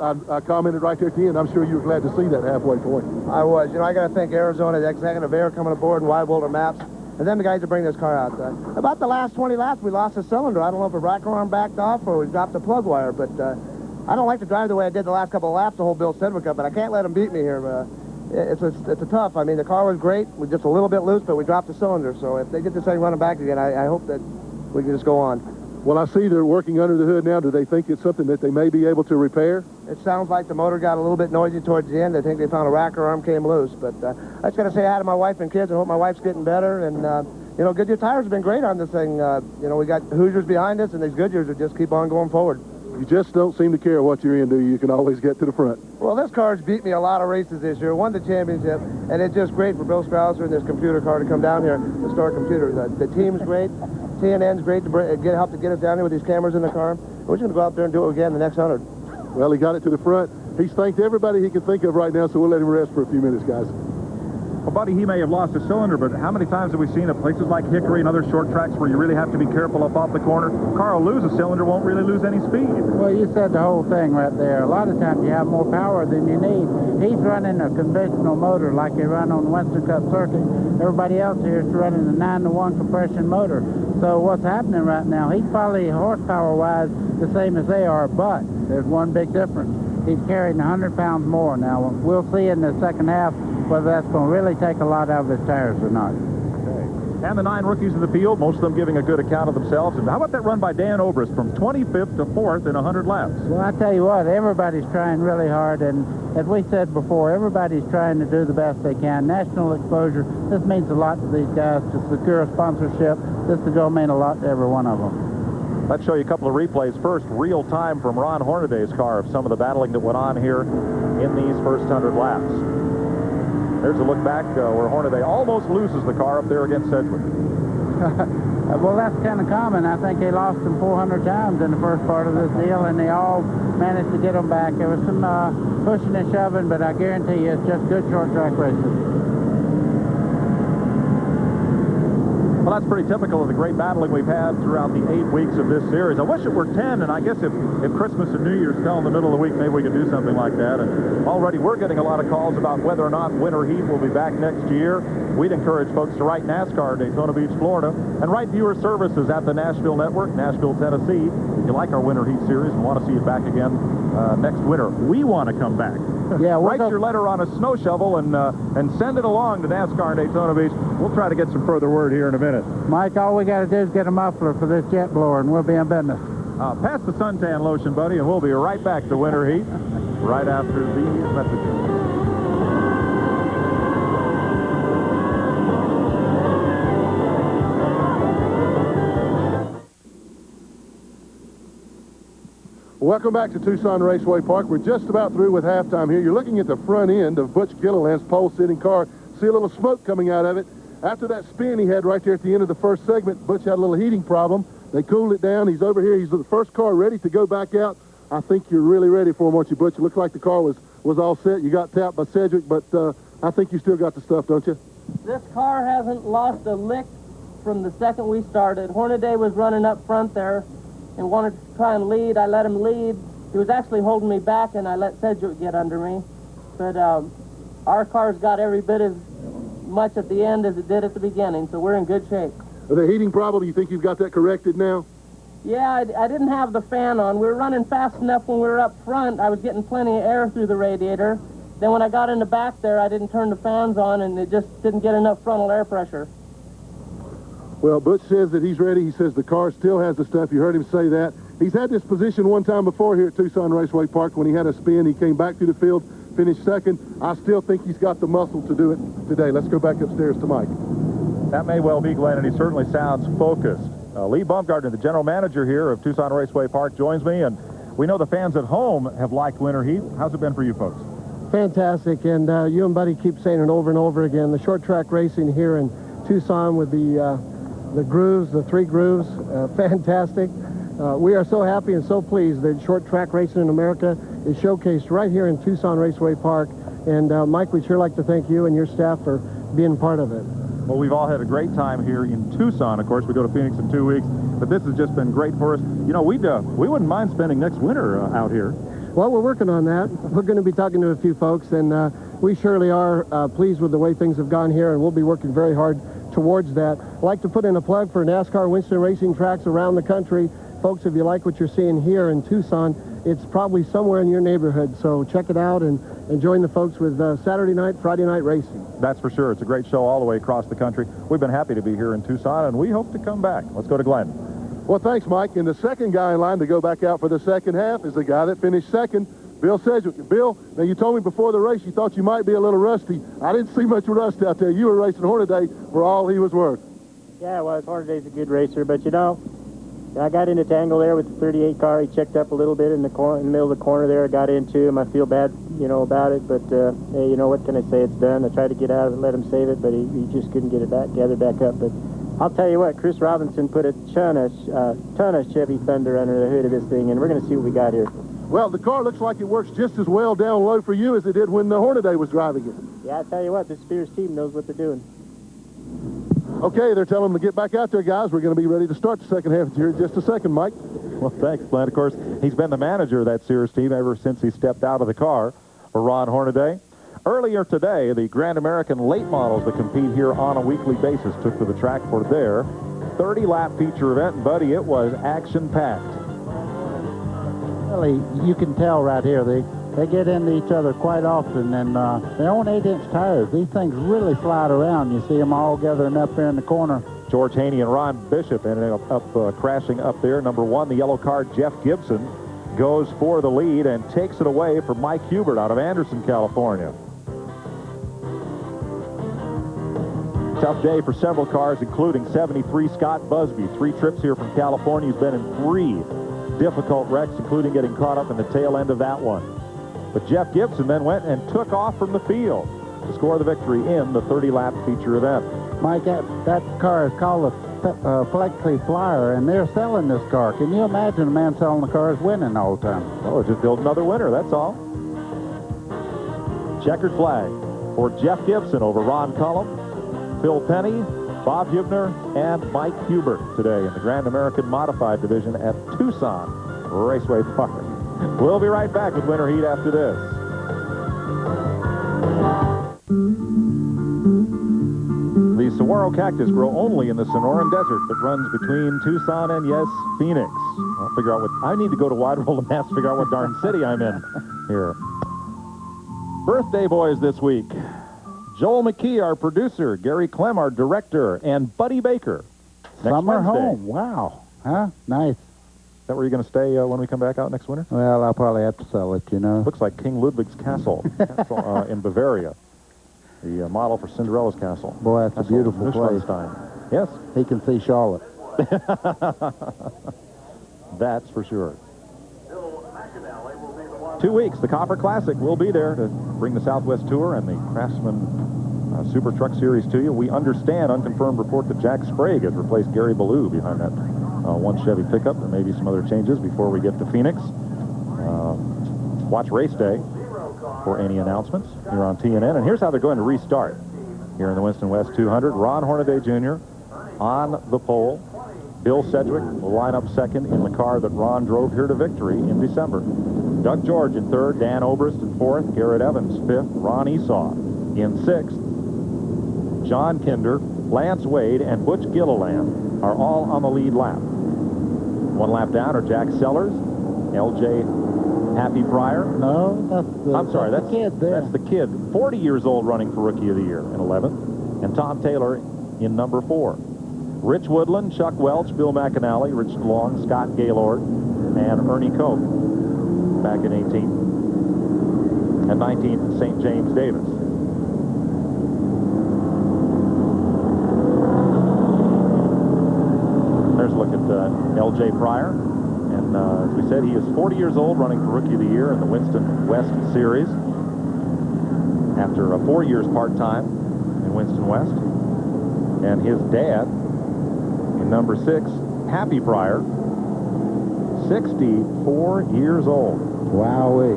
commented right there at the end. I'm sure you were glad to see that halfway point. I was. You know, I got to thank Arizona, the executive air coming aboard and Wide Boulder Maps, and then the guys that bring this car out. About the last 20 laps, we lost a cylinder. I don't know if a rocker arm backed off or we dropped the plug wire, but I don't like to drive the way I did the last couple of laps to hold Bill Sedgwick up, but I can't let him beat me here. It's a tough. I mean, the car was great. We're just a little bit loose, but we dropped the cylinder. So if they get this thing running back again, I hope that we can just go on. Well, I see they're working under the hood now. Do they think it's something that they may be able to repair? It sounds like the motor got a little bit noisy towards the end. I think they found a rocker arm came loose. But I just got to say hi to my wife and kids. I hope my wife's getting better. And, you know, Goodyear tires have been great on this thing. You know, we got Hoosiers behind us, and these Goodyears will just keep on going forward. You just don't seem to care what you're in, do you? You can always get to the front. Well, this car's beat me a lot of races this year, won the championship, and it's just great for Bill Strausser and this computer car to come down here, the Star Computer. The team's great. TNN's great to help to get us down here with these cameras in the car. We're just going to go out there and do it again the next 100. Well, he got it to the front. He's thanked everybody he can think of right now, so we'll let him rest for a few minutes, guys. Well, buddy, he may have lost a cylinder, but how many times have we seen at places like Hickory and other short tracks where you really have to be careful up off the corner? Car will lose a cylinder, won't really lose any speed. Well, you said the whole thing right there. A lot of times you have more power than you need. He's running a conventional motor like they run on the Winston Cup circuit. Everybody else here is running a 9-to-1 compression motor. So what's happening right now, he's probably horsepower-wise the same as they are, but there's one big difference. He's carrying 100 pounds more. Now, we'll see in the second half whether that's going to really take a lot out of his tires or not. Okay. And the 9 rookies in the field, most of them giving a good account of themselves. And how about that run by Dan Obrist from 25th to 4th in 100 laps? Well, I tell you what, everybody's trying really hard, and as we said before, everybody's trying to do the best they can. National exposure, this means a lot to these guys to secure a sponsorship. This is going to mean a lot to every one of them. Let's show you a couple of replays. First, real time from Ron Hornaday's car of some of the battling that went on here in these first 100 laps. There's a look back where Hornaday almost loses the car up there against Sedgwick. Well, that's kind of common. I think they lost him 400 times in the first part of this deal, and they all managed to get him back. There was some pushing and shoving, but I guarantee you it's just good short track racing. Well, that's pretty typical of the great battling we've had throughout the 8 weeks of this series. I wish it were 10, and I guess if Christmas and New Year's fell in the middle of the week, maybe we could do something like that. And already we're getting a lot of calls about whether or not Winter Heat will be back next year. We'd encourage folks to write NASCAR, Daytona Beach, Florida, and write viewer services at the Nashville Network, Nashville, Tennessee. If you like our Winter Heat series and want to see it back again next winter, we want to come back. Yeah, write your letter on a snow shovel and send it along to NASCAR Daytona Beach. We'll try to get some further word here in a minute. Mike, all we got to do is get a muffler for this jet blower, and we'll be in business. Pass the suntan lotion, buddy, and we'll be right back to Winter Heat right after these messages. Welcome back to Tucson Raceway Park. We're just about through with halftime here. You're looking at the front end of Butch Gilliland's pole-sitting car. See a little smoke coming out of it. After that spin he had right there at the end of the first segment, Butch had a little heating problem. They cooled it down. He's over here. He's the first car ready to go back out. I think you're really ready for him, aren't you, Butch? It looks like the car was all set. You got tapped by Cedric, but I think you still got the stuff, don't you? This car hasn't lost a lick from the second we started. Hornaday was running up front there and wanted to try and lead. I let him lead. He was actually holding me back, and I let Cedric get under me. But our car's got every bit as much at the end as it did at the beginning, so we're in good shape. The heating problem, you think you've got that corrected now? Yeah, I didn't have the fan on. We were running fast enough when we were up front. I was getting plenty of air through the radiator. Then when I got in the back there, I didn't turn the fans on, and it just didn't get enough frontal air pressure. Well, Butch says that he's ready. He says the car still has the stuff. You heard him say that. He's had this position one time before here at Tucson Raceway Park when he had a spin. He came back through the field, finished second. I still think he's got the muscle to do it today. Let's go back upstairs to Mike. That may well be, Glenn, and he certainly sounds focused. Lee Baumgartner, the general manager here of Tucson Raceway Park, joins me, and we know the fans at home have liked Winter Heat. How's it been for you folks? Fantastic, and you and Buddy keep saying it over and over again. The short track racing here in Tucson with the grooves, the 3 grooves, fantastic. We are so happy and so pleased that short track racing in America is showcased right here in Tucson Raceway Park. And Mike, we'd sure like to thank you and your staff for being part of it. Well, we've all had a great time here in Tucson. Of course, we go to Phoenix in 2 weeks, but this has just been great for us. You know, we wouldn't mind spending next winter out here. Well, we're working on that. We're going to be talking to a few folks, and we surely are pleased with the way things have gone here, and we'll be working very hard towards that. I'd like to put in a plug for NASCAR Winston racing tracks around the country. Folks, if you like what you're seeing here in Tucson, it's probably somewhere in your neighborhood, so check it out and join the folks with Saturday night, Friday night racing. That's for sure. It's a great show all the way across the country. We've been happy to be here in Tucson, and we hope to come back. Let's go to Glenn. Well, thanks, Mike. And the second guy in line to go back out for the second half is the guy that finished second, Bill Cedric. Bill, now you told me before the race you thought you might be a little rusty. I didn't see much rust out there. You were racing Hornaday for all he was worth. Yeah, well, Hornaday's a good racer, but you know, I got into tangle there with the 38 car. He checked up a little bit in the middle of the corner there. I got into him. I feel bad, you know, about it, but hey, you know, what can I say? It's done. I tried to get out of it and let him save it, but he just couldn't get it back, gathered back up. But I'll tell you what, Chris Robinson put a ton of Chevy Thunder under the hood of this thing, and we're going to see what we got here. Well, the car looks like it works just as well down low for you as it did when the Hornaday was driving it. Yeah, I tell you what, this Spears team knows what they're doing. Okay, they're telling them to get back out there, guys. We're going to be ready to start the second half here in just a second, Mike. Well, thanks, Glenn. Of course, he's been the manager of that Sears team ever since he stepped out of the car for Ron Hornaday. Earlier today, the Grand American late models that compete here on a weekly basis took to the track for their 30-lap feature event. And, buddy, it was action-packed. Really, you can tell right here, they get into each other quite often, and they're on 8-inch tires. These things really slide around. You see them all gathering up there in the corner. George Haney and Ron Bishop ended up crashing up there. Number 1, the yellow car, Jeff Gibson, goes for the lead and takes it away from Mike Hubert out of Anderson, California. Tough day for several cars, including 73 Scott Busby. 3 trips here from California. He's been in 3 difficult wrecks, including getting caught up in the tail end of that one. But Jeff Gibson then went and took off from the field to score the victory in the 30-lap feature event. Mike, that car is called a Flexi Flyer, and they're selling this car. Can you imagine a man selling the cars winning all the time? Oh, just build another winner, that's all. Checkered flag for Jeff Gibson over Ron Cullum, Phil Penny, Bob Hubner, and Mike Hubert today in the Grand American Modified Division at Tucson Raceway Park. We'll be right back with Winter Heat after this. The saguaro cactus grow only in the Sonoran Desert that runs between Tucson and, yes, Phoenix. I'll figure out what... I need to go to Wide World of Maps to figure out what darn city I'm in here. Birthday boys this week. Joel McKee, our producer, Gary Clem, our director, and Buddy Baker. Summer Wednesday. home. Wow. Huh? Nice. Is that where you're going to stay when we come back out next winter? Well, I'll probably have to sell it, you know. Looks like King Ludwig's castle in Bavaria. The model for Cinderella's castle. Boy, that's a beautiful place. Yes. He can see Charlotte. That's for sure. 2 weeks, the Copper Classic will be there to bring the Southwest Tour and the Craftsman Super Truck Series to you. We understand, unconfirmed report, that Jack Sprague has replaced Gary Ballou behind that one Chevy pickup. There may be some other changes before we get to Phoenix. Watch race day for any announcements here on TNN. And here's how they're going to restart here in the Winston West 200. Ron Hornaday Jr. on the pole. Bill Sedgwick will line up second in the car that Ron drove here to victory in December. Doug George in third, Dan Oberst in fourth, Garrett Evans fifth, Ron Esau in sixth. John Kinder, Lance Wade, and Butch Gilliland are all on the lead lap. One lap down are Jack Sellers, LJ Happy Pryor. No, that's the kid there. That's the kid, 40 years old, running for Rookie of the Year in 11th. And Tom Taylor in number 4. Rich Woodland, Chuck Welch, Bill McAnally, Richard Long, Scott Gaylord, and Ernie Cope back in 18th. And 19th, St. James Davis. There's a look at L.J. Pryor. And as we said, he is 40 years old, running for Rookie of the Year in the Winston West Series after 4 years part-time in Winston West. And his dad, in number 6, Happy Pryor, 64 years old. Wowee.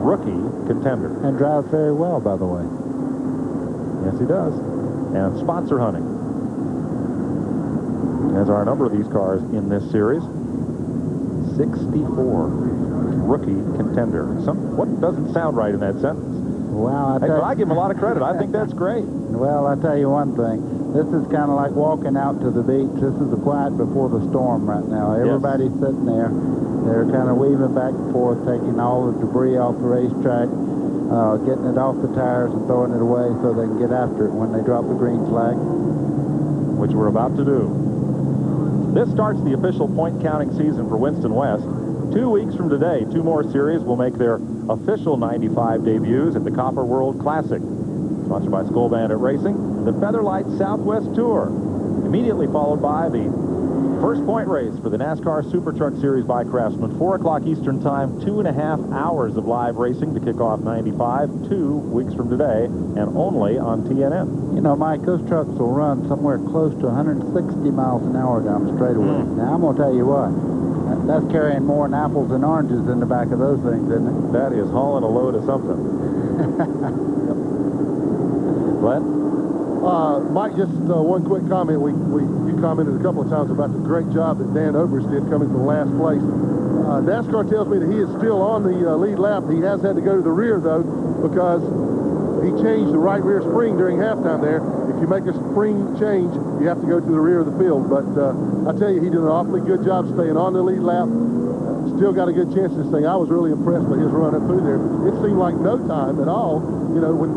Rookie contender. And drives very well, by the way. Yes, he does. And sponsor hunting, as are a number of these cars in this series. 64 rookie contender. What doesn't sound right in that sentence? Well, I give him a lot of credit. I think that's great. Well, I tell you one thing. This is kind of like walking out to the beach. This is the quiet before the storm right now. Everybody's sitting there. They're kind of weaving back and forth, taking all the debris off the racetrack, getting it off the tires and throwing it away so they can get after it when they drop the green flag. Which we're about to do. This starts the official point counting season for Winston West. 2 weeks from today, 2 more series will make their official 95 debuts at the Copper World Classic. Sponsored by Skull Bandit Racing, the Featherlight Southwest Tour. Immediately followed by the first point race for the NASCAR Super Truck Series by Craftsman. 4 o'clock Eastern Time, 2.5 hours of live racing to kick off 95, 2 weeks from today, and only on TNN. You know, Mike, those trucks will run somewhere close to 160 miles an hour down the straightaway. Now, I'm going to tell you what. That's carrying more than apples and oranges in the back of those things, isn't it? That is hauling a load of something. Glenn? Mike, just one quick comment. You commented a couple of times about the great job that Dan Oberst did coming from last place. NASCAR tells me that he is still on the lead lap. He has had to go to the rear, though, because he changed the right rear spring during halftime there. If you make a spring change, you have to go to the rear of the field. But I tell you, he did an awfully good job staying on the lead lap. Still got a good chance in this thing. I was really impressed by his run up through there. It seemed like no time at all. You know, when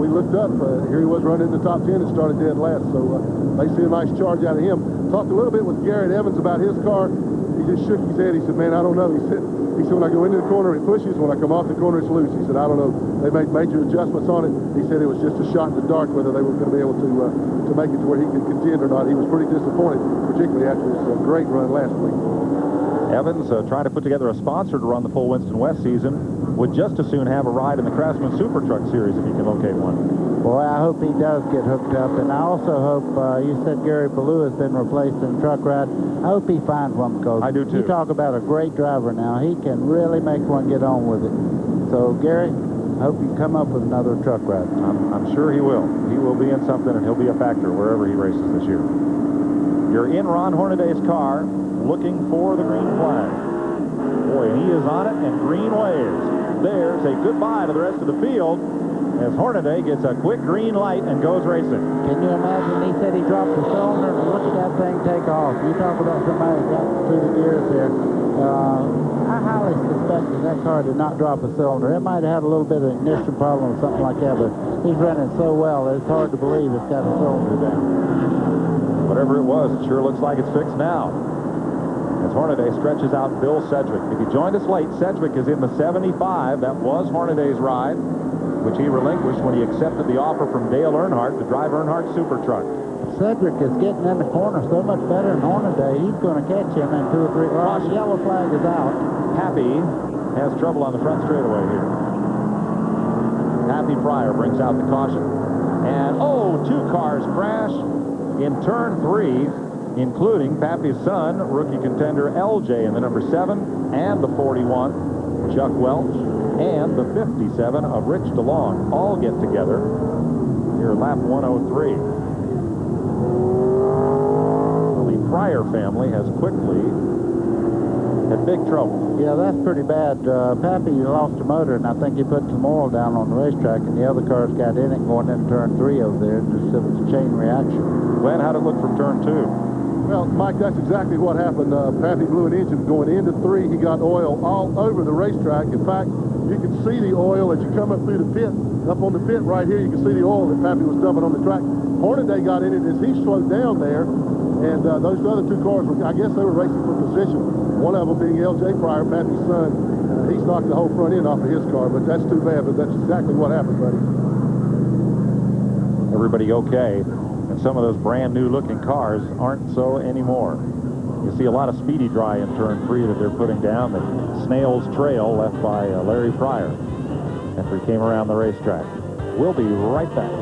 we looked up, here he was running in the top 10 and started dead last. So they see a nice charge out of him. Talked a little bit with Garrett Evans about his car. He just shook his head. He said, man, I don't know. He said, when I go into the corner, it pushes. When I come off the corner, it's loose. He said, I don't know. They made major adjustments on it. He said it was just a shot in the dark whether they were going to be able to make it to where he could contend or not. He was pretty disappointed, particularly after his great run last week. Evans trying to put together a sponsor to run the full Winston West season. Would just as soon have a ride in the Craftsman Super Truck Series if he can locate one. Boy, I hope he does get hooked up. And I also hope, you said Gary Ballou has been replaced in truck ride. I hope he finds one, because I do too. You talk about a great driver now. He can really make one get on with it. So, Gary, I hope you come up with another truck ride. I'm sure he will. He will be in something, and he'll be a factor wherever he races this year. You're in Ron Hornaday's car, looking for the green flag. Boy, he is on it, and green waves. There's a goodbye to the rest of the field as Hornaday gets a quick green light and goes racing. Can you imagine? He said he dropped the cylinder, and look at that thing take off. You talk about somebody who got through the gears here. I highly suspect that car did not drop a cylinder. It might have had a little bit of ignition problem or something like that, but he's running so well that it's hard to believe it's got a cylinder down. Whatever it was, it sure looks like it's fixed now. As Hornaday stretches out Bill Sedgwick. If you joined us late, Sedgwick is in the 75. That was Hornaday's ride, which he relinquished when he accepted the offer from Dale Earnhardt to drive Earnhardt's Super Truck. Cedric is getting in the corner so much better than Hornaday. He's going to catch him in 2 or 3 laps. The yellow flag is out. Happy has trouble on the front straightaway here. Happy Pryor brings out the caution. And, oh, 2 cars crash in turn 3, including Pappy's son, rookie contender LJ in the number 7, and the 41, Chuck Welch, and the 57 of Rich DeLong all get together here at lap 103. Well, the Pryor family has quickly had big trouble. Yeah, that's pretty bad. Pappy lost a motor, and I think he put some oil down on the racetrack, and the other cars got in it going into turn 3 over there. Just it was a chain reaction. Glenn, how'd it look from turn 2? Well, Mike, that's exactly what happened. Pappy blew an engine going into 3. He got oil all over the racetrack. In fact, you can see the oil as you come up through the pit. Up on the pit right here, you can see the oil that Pappy was dumping on the track. Hornaday got in it as he slowed down there, and those other 2 cars, I guess they were racing for position. One of them being LJ Pryor, Pappy's son. He's knocked the whole front end off of his car, but that's too bad, but that's exactly what happened, buddy. Everybody okay? And some of those brand new looking cars aren't so anymore. You see a lot of speedy dry in turn 3 that they're putting down, the snail's trail left by Larry Pryor after he came around the racetrack. We'll be right back.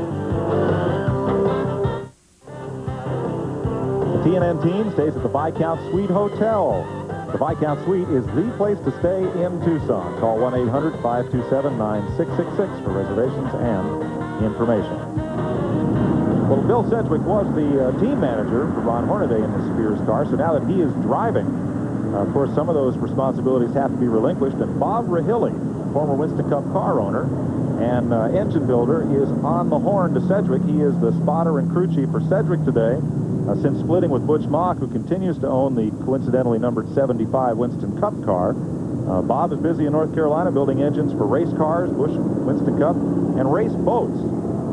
The TNN team stays at the Viscount Suite Hotel. The Viscount Suite is the place to stay in Tucson. Call 1-800-527-9666 for reservations and information. Well, Bill Sedgwick was the team manager for Ron Hornaday in the Spears car, so now that he is driving, of course, some of those responsibilities have to be relinquished, and Bob Rahilly, former Winston Cup car owner and engine builder, is on the horn to Sedgwick. He is the spotter and crew chief for Sedgwick today, since splitting with Butch Mock, who continues to own the coincidentally numbered 75 Winston Cup car. Bob is busy in North Carolina building engines for race cars, Busch Winston Cup, and race boats.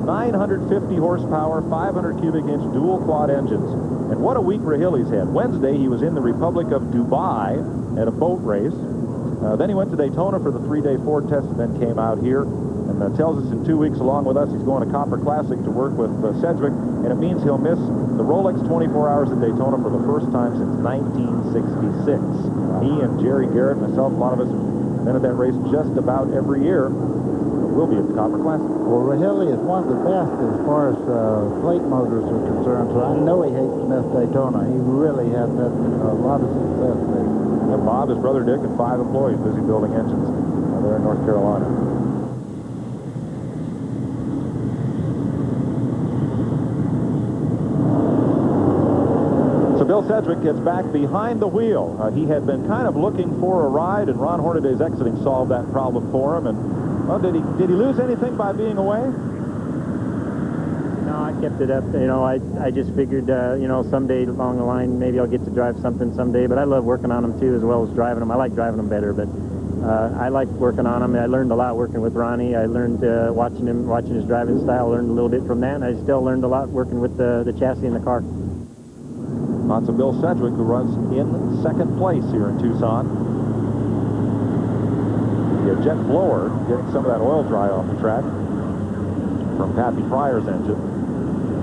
950 horsepower, 500 cubic inch dual quad engines. And what a week Rahilly's had. Wednesday, he was in the Republic of Dubai at a boat race. Then he went to Daytona for the 3-day Ford test and then came out here. And tells us in 2 weeks along with us he's going to Copper Classic to work with Sedgwick. And it means he'll miss the Rolex 24 Hours at Daytona for the first time since 1966. He and Jerry Garrett, myself, a lot of us have been at that race just about every year. We'll be at the Copper Classic. Well, Rahilly is one of the best as far as plate motors are concerned, so I know he hates to miss Daytona. He really has had a lot of success there. And Bob, his brother Dick, and 5 employees busy building engines there in North Carolina. So Bill Sedgwick gets back behind the wheel. He had been kind of looking for a ride, and Ron Hornaday's exiting solved that problem for him. And well, did he lose anything by being away? No, I kept it up. You know, I just figured, you know, someday along the line, maybe I'll get to drive something someday. But I love working on them, too, as well as driving them. I like driving them better, but I like working on them. I learned a lot working with Ronnie. I learned watching his driving style, learned a little bit from that. And I still learned a lot working with the chassis and the car. Lots of Bill Sedgwick, who runs in 2nd place here in Tucson. The jet blower getting some of that oil dry off the track from Pappy Pryor's engine.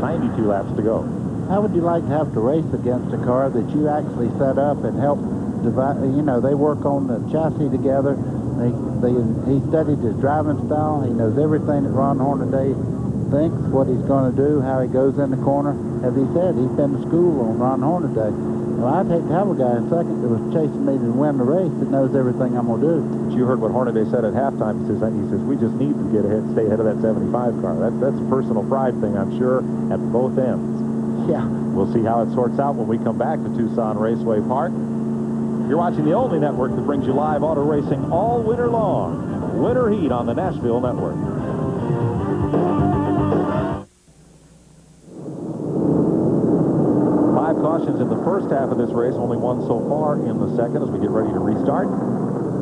92 laps to go. How would you like to have to race against a car that you actually set up and help divide? You know, they work on the chassis together. He studied his driving style. He knows everything that Ron Hornaday thinks, what he's going to do, how he goes in the corner. As he said, he's been to school on Ron Hornaday. Well, I'd hate to have a guy in 2nd that was chasing me to win the race that knows everything I'm going to do. But you heard what Hornaday said at halftime. He says, we just need to get ahead, stay ahead of that 75 car. That's a personal pride thing, I'm sure, at both ends. Yeah. We'll see how it sorts out when we come back to Tucson Raceway Park. You're watching the only network that brings you live auto racing all winter long. Winter Heat on the Nashville Network. Cautions in the first half of this race, only one so far in the second as we get ready to restart.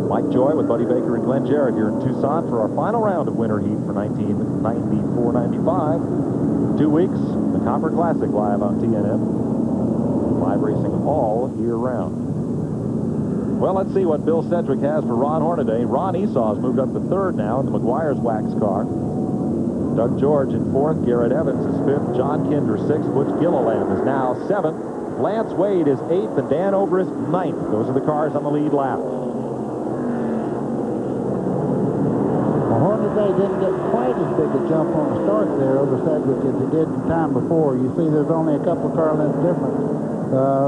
Mike Joy with Buddy Baker and Glenn Jarrett here in Tucson for our final round of Winter Heat for 1994-95. 2 weeks, the Copper Classic live on TNN. Live racing all year round. Well, let's see what Bill Sedgwick has for Ron Hornaday. Ron Esau has moved up to 3rd now in the McGuire's wax car. Doug George in 4th, Garrett Evans is 5th, John Kinder 6th, Butch Gilliland is now 7th, Lance Wade is 8th, and Dan Ober is 9th. Those are the cars on the lead lap. Well, Hornaday didn't get quite as big a jump on the start there over Sedgwick as he did the time before. You see there's only a couple of car lengths difference.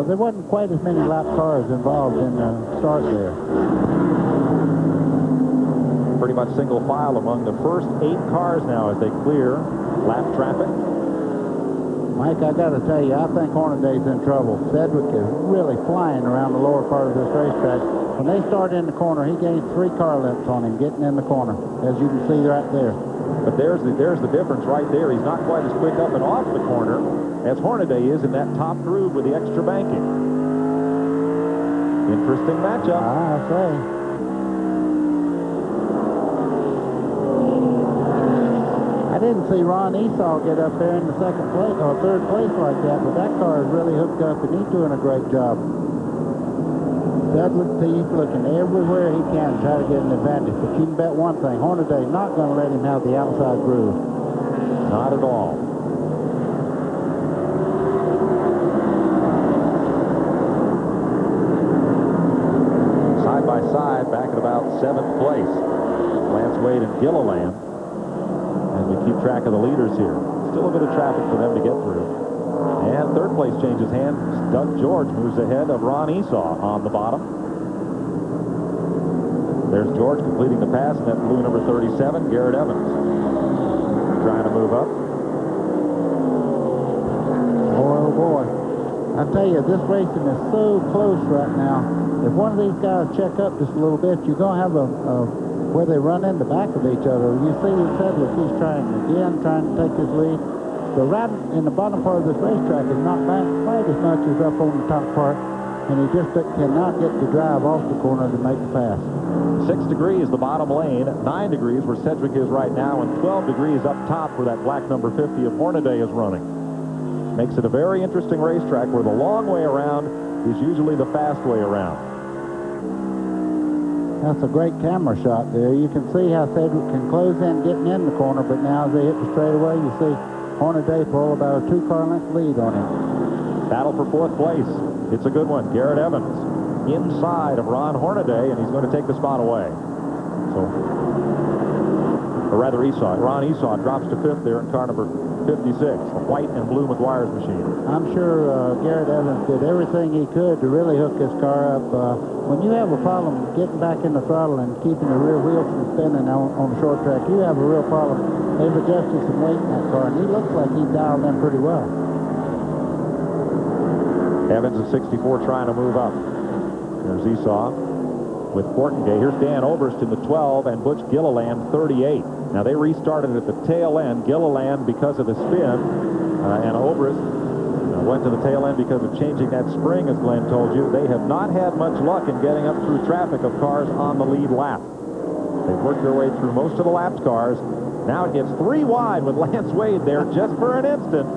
There wasn't quite as many lap cars involved in the start there. Pretty much single file among the first 8 cars now as they clear lap traffic. Mike, I got to tell you, I think Hornaday's in trouble. Sedgwick is really flying around the lower part of this racetrack. When they start in the corner, he gained 3 car lengths on him getting in the corner, as you can see right there. But there's the difference right there. He's not quite as quick up and off the corner as Hornaday is in that top groove with the extra banking. Interesting matchup. I say. I didn't see Ron Esau get up there in the second place or third place like that, but that car is really hooked up and he's doing a great job. Sedgwick, he's looking everywhere he can to try to get an advantage, but you can bet one thing, Hornaday's not going to let him have the outside groove. Not at all. Side by side, back at about 7th place. Lance Wade and Gilliland. And we keep track of the leaders here. Still a bit of traffic for them to get through. And third place changes hands. Doug George moves ahead of Ron Esau on the bottom. There's George completing the pass, and that blue number 37, Garrett Evans, trying to move up. Boy, oh boy. I tell you, this racing is so close right now. If one of these guys check up just a little bit, you're going to have where they run in the back of each other. You see Sedgwick, he's trying to take his lead. The right in the bottom part of this racetrack is not back quite as much as up on the top part, and he just cannot get the drive off the corner to make the pass. 6 degrees the bottom lane, 9 degrees where Sedgwick is right now, and 12 degrees up top where that black number 50 of Hornaday is running. Makes it a very interesting racetrack where the long way around is usually the fast way around. That's a great camera shot there. You can see how Sedgwick can close in getting in the corner, but now as they hit the straightaway, you see Hornaday pull about a 2-car length lead on him. Battle for 4th place. It's a good one. Garrett Evans inside of Ron Hornaday, and he's going to take the spot away. So, or rather Ron Esau drops to 5th there in car number 56, the white and blue McGuire's machine. I'm sure Garrett Evans did everything he could to really hook his car up. When you have a problem getting back in the throttle and keeping the rear wheels from spinning on the short track, you have a real problem. They've adjusted some weight in that car, and he looks like he's dialed in pretty well. Evans at 64 trying to move up. There's Esau with Portengay. Here's Dan Oberst in the 12 and Butch Gilliland 38. Now they restarted at the tail end. Gilliland because of the spin, and Oberst went to the tail end because of changing that spring, as Glenn told you. They have not had much luck in getting up through traffic of cars on the lead lap. They've worked their way through most of the lapped cars. Now it gets 3 wide with Lance Wade there just for an instant.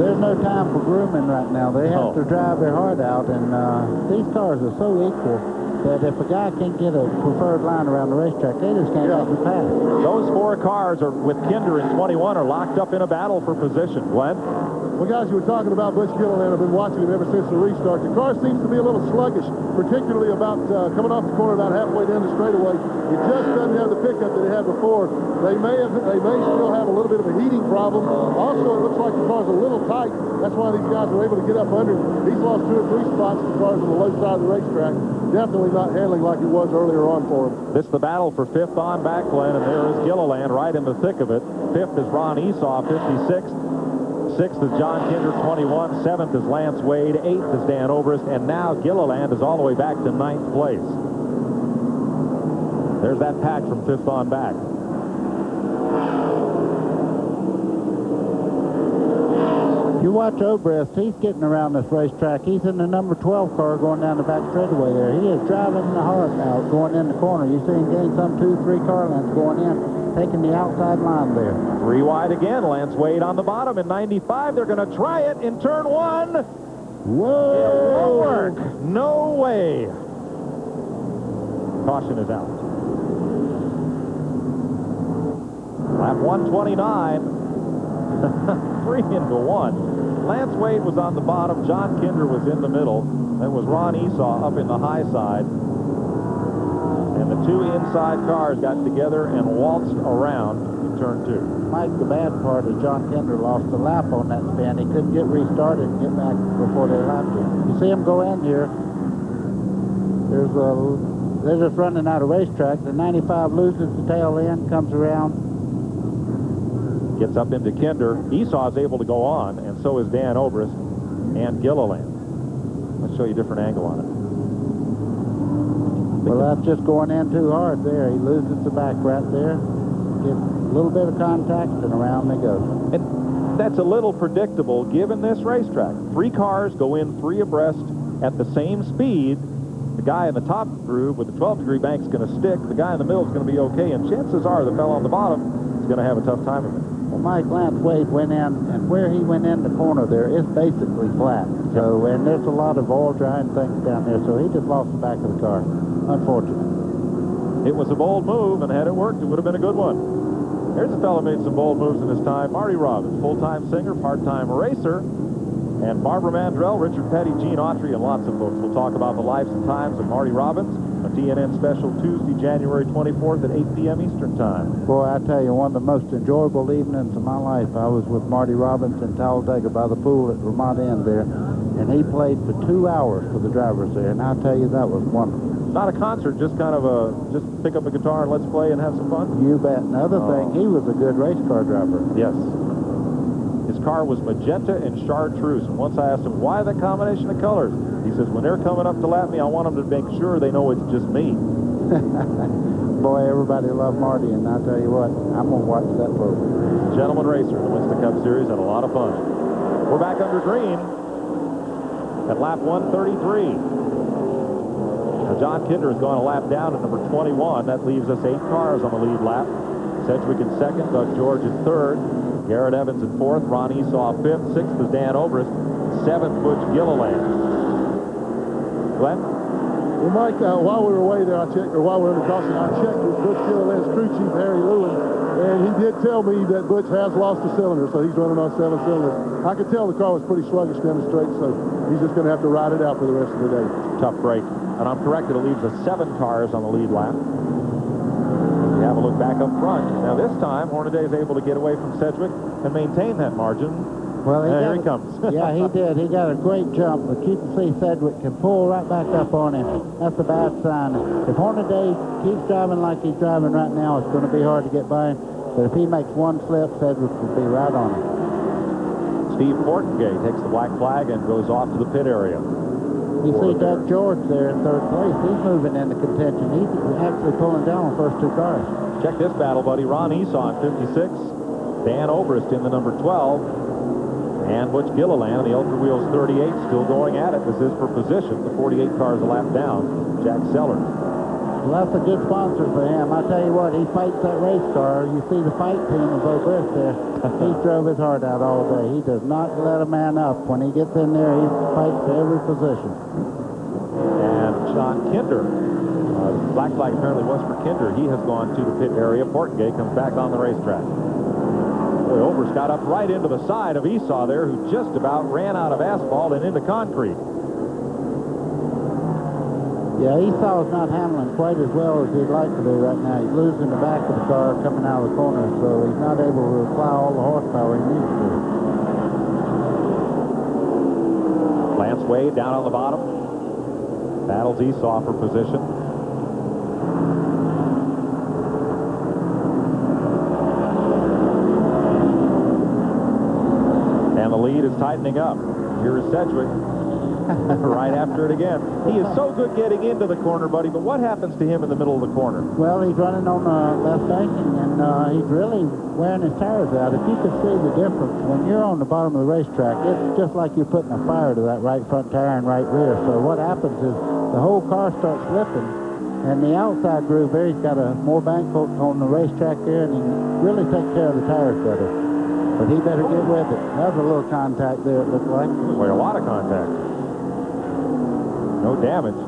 There's no time for grooming right now. They have to drive their heart out, and these cars are so equal that if a guy can't get a preferred line around the racetrack, they just can't make the pass. Those 4 cars are with Kinder in 21 are locked up in a battle for position. Glenn? Well, guys, you were talking about Butch Gilliland. I've been watching him ever since the restart. The car seems to be a little sluggish, particularly about coming off the corner about halfway down the straightaway. It just doesn't have the pickup that it had before. They may still have a little bit of a heating problem. Also, it looks like the car's a little tight. That's why these guys are able to get up under. He's lost 2 or 3 spots. The car's on the low side of the racetrack. Definitely not handling like it was earlier on for him. This is the battle for 5th on back, Glenn, and there is Gilliland right in the thick of it. 5th is Ron Esau, 56th. 6th is John Kinder, 21. 7th is Lance Wade. 8th is Dan Oberst. And now Gilliland is all the way back to 9th place. There's that patch from 5th on back. You watch Obrist, he's getting around this racetrack. He's in the number 12 car going down the back straightaway there. He is driving the heart out going in the corner. You see him gain some 2-3 car lengths going in, taking the outside line there. 3 wide again. Lance Wade on the bottom in 95. They're going to try it in turn 1. Whoa! It won't work. No way. Caution is out. Lap 129. 3 into 1. Lance Wade was on the bottom. John Kinder was in the middle. Then was Ron Esau up in the high side. And the two inside cars got together and waltzed around in turn 2. Mike, the bad part is John Kinder lost the lap on that spin. He couldn't get restarted and get back before they lapped him. You see him go in here. They're just running out of racetrack. The 95 loses the tail end, comes around. Gets up into Kinder. Esau is able to go on, and so is Dan Obrist and Gilliland. Let's show you a different angle on it. Well, that's just going in too hard there. He loses the back right there. Gets a little bit of contact, and around they go. And that's a little predictable given this racetrack. 3 cars go in 3 abreast at the same speed. The guy in the top groove with the 12-degree bank is going to stick. The guy in the middle is going to be okay, and chances are the fellow on the bottom is going to have a tough time of it. Well, Mike Lance Wade went in, and where he went in the corner there is basically flat. So, and there's a lot of oil drying things down there, so he just lost the back of the car. Unfortunate. It was a bold move, and had it worked, it would have been a good one. There's a fellow who made some bold moves in his time, Marty Robbins, full-time singer, part-time racer, and Barbara Mandrell, Richard Petty, Gene Autry, and lots of folks will talk about the lives and times of Marty Robbins, a TNN special Tuesday, January 24th at 8 p.m. Eastern Time. Boy, I tell you, one of the most enjoyable evenings of my life, I was with Marty Robbins in Talladega by the pool at Vermont End there, and he played for 2 hours for the drivers there, and I tell you, that was wonderful. Not a concert, just kind of just pick up a guitar and let's play and have some fun? You bet. Another thing, he was a good race car driver. Yes. His car was magenta and chartreuse, and once I asked him, why that combination of colors? He says, when they're coming up to lap me, I want them to make sure they know it's just me. Boy, everybody loved Marty, and I'll tell you what, I'm going to watch that program. Gentleman racer in the Winston Cup Series, had a lot of fun. We're back under green at lap 133. Now, John Kinder has gone a lap down at number 21. That leaves us 8 cars on the lead lap. Sedgwick in second, Doug George in third, Garrett Evans in fourth, Ron Esau fifth, sixth is Dan Obrist, seventh Butch Gilliland. Glenn? Well, Mike, while we were away there, while we were in the crossing, I checked with Butch Gilliland's crew chief, Harry Lewin, and he did tell me that Butch has lost a cylinder, so he's running on 7 cylinders. I could tell the car was pretty sluggish down the straight, so he's just going to have to ride it out for the rest of the day. Tough break. And I'm correct, it leaves us 7 cars on the lead lap. We have a look back up front. Now this time, Hornaday is able to get away from Sedgwick and maintain that margin. Well, here he comes. Yeah, he did. He got a great jump, but you can see Sedgwick can pull right back up on him. That's a bad sign. If Hornaday keeps driving like he's driving right now, it's going to be hard to get by him. But if he makes one slip, Sedgwick will be right on him. Steve Fortengay takes the black flag and goes off to the pit area. You see Doug George there in third place. He's moving into contention. He's actually pulling down the first 2 cars. Check this battle, buddy. Ron Esau in 56. Dan Obrist in the number 12. And Butch Gilliland in the Ultra Wheels 38 still going at it. This is for position. The 48 cars a lap down. Jack Sellers. Well, that's a good sponsor for him. I tell you what, he fights that race car. You see the fight team of Obrist there. He drove his heart out all day. He does not let a man up. When he gets in there, he fights for every position. And John Kinder. Black flag apparently was for Kinder. He has gone to the pit area. Portengay comes back on the racetrack. Boy, Obrist got up right into the side of Esau there, who just about ran out of asphalt and into concrete. Yeah, Esau's not handling quite as well as he'd like to do right now. He's losing the back of the car coming out of the corner, so he's not able to apply all the horsepower he needs to. Lance Wade down on the bottom. Battles Esau for position. And the lead is tightening up. Here is Sedgwick. Right after it again. He is so good getting into the corner, buddy, but what happens to him in the middle of the corner? Well, he's running on the left banking, and he's really wearing his tires out. If you could see the difference, when you're on the bottom of the racetrack, it's just like you're putting a fire to that right front tire and right rear. So what happens is the whole car starts slipping, and the outside groove there, he's got more bank on the racetrack there, and he really takes care of the tires better. But he better get with it. That was a little contact there, it looked like. Boy, a lot of contact. No damage.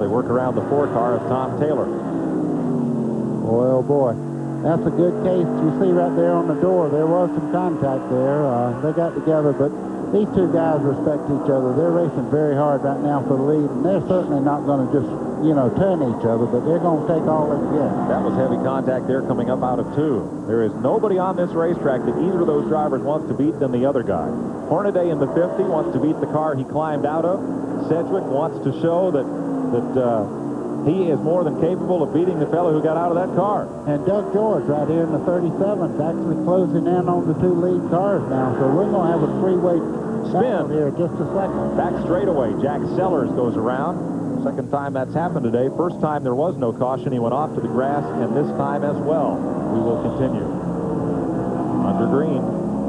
They work around the 4 car of Tom Taylor. Boy, oh boy. That's a good case. You see right there on the door, there was some contact there. They got together, but these 2 guys respect each other. They're racing very hard right now for the lead, and they're certainly not going to just you know, turn each other, but they're going to take all they can get. That was heavy contact there coming up out of 2. There is nobody on this racetrack that either of those drivers wants to beat than the other guy. Hornaday in the 50 wants to beat the car he climbed out of. Sedgwick wants to show that he is more than capable of beating the fellow who got out of that car. And Doug George right here in the 37th actually closing in on the 2 lead cars now, so we're going to have a 3-way spin here in just a second. Back straightaway, Jack Sellers goes around. Second time that's happened today. First time there was no caution. He went off to the grass, and this time as well. We will continue. Under green.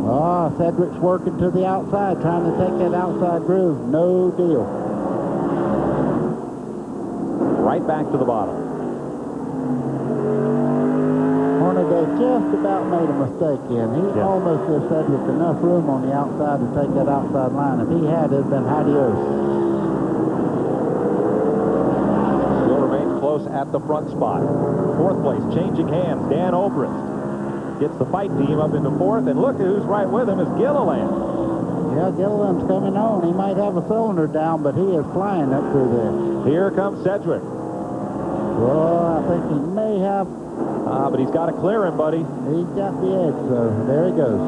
Oh, Sedgwick's working to the outside, trying to take that outside groove. No deal. Right back to the bottom. Hornaday just about made a mistake in. He almost gives Sedgwick enough room on the outside to take that outside line. If he had, it'd been adios. Still remains close at the front spot. 4th place, changing hands. Dan Obrist gets the fight team up into 4th, and look at who's right with him is Gilliland. Yeah, Gilliland's coming on. He might have a cylinder down, but he is flying up through there. Here comes Sedgwick. Well, I think he may have. But he's got to clear him, buddy. He's got the edge, so there he goes.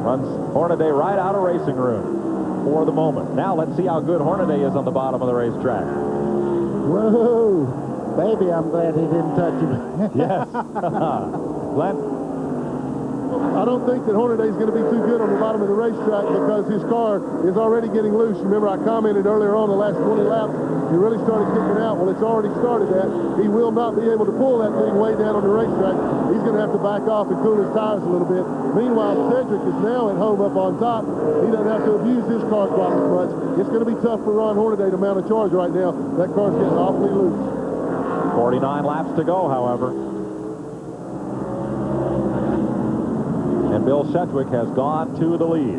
Runs Hornaday right out of racing room for the moment. Now let's see how good Hornaday is on the bottom of the racetrack. Whoa! Baby, I'm glad he didn't touch him. Yes. Glenn? I don't think that Hornaday's going to be too good on the bottom of the racetrack because his car is already getting loose. Remember, I commented earlier on the last 20 laps, he really started kicking out. Well, it's already started that. He will not be able to pull that thing way down on the racetrack. He's going to have to back off and cool his tires a little bit. Meanwhile, Sedgwick is now at home up on top. He doesn't have to abuse his car quite as much. It's going to be tough for Ron Hornaday to mount a charge right now. That car's getting awfully loose. 49 laps to go, however. And Bill Sedgwick has gone to the lead.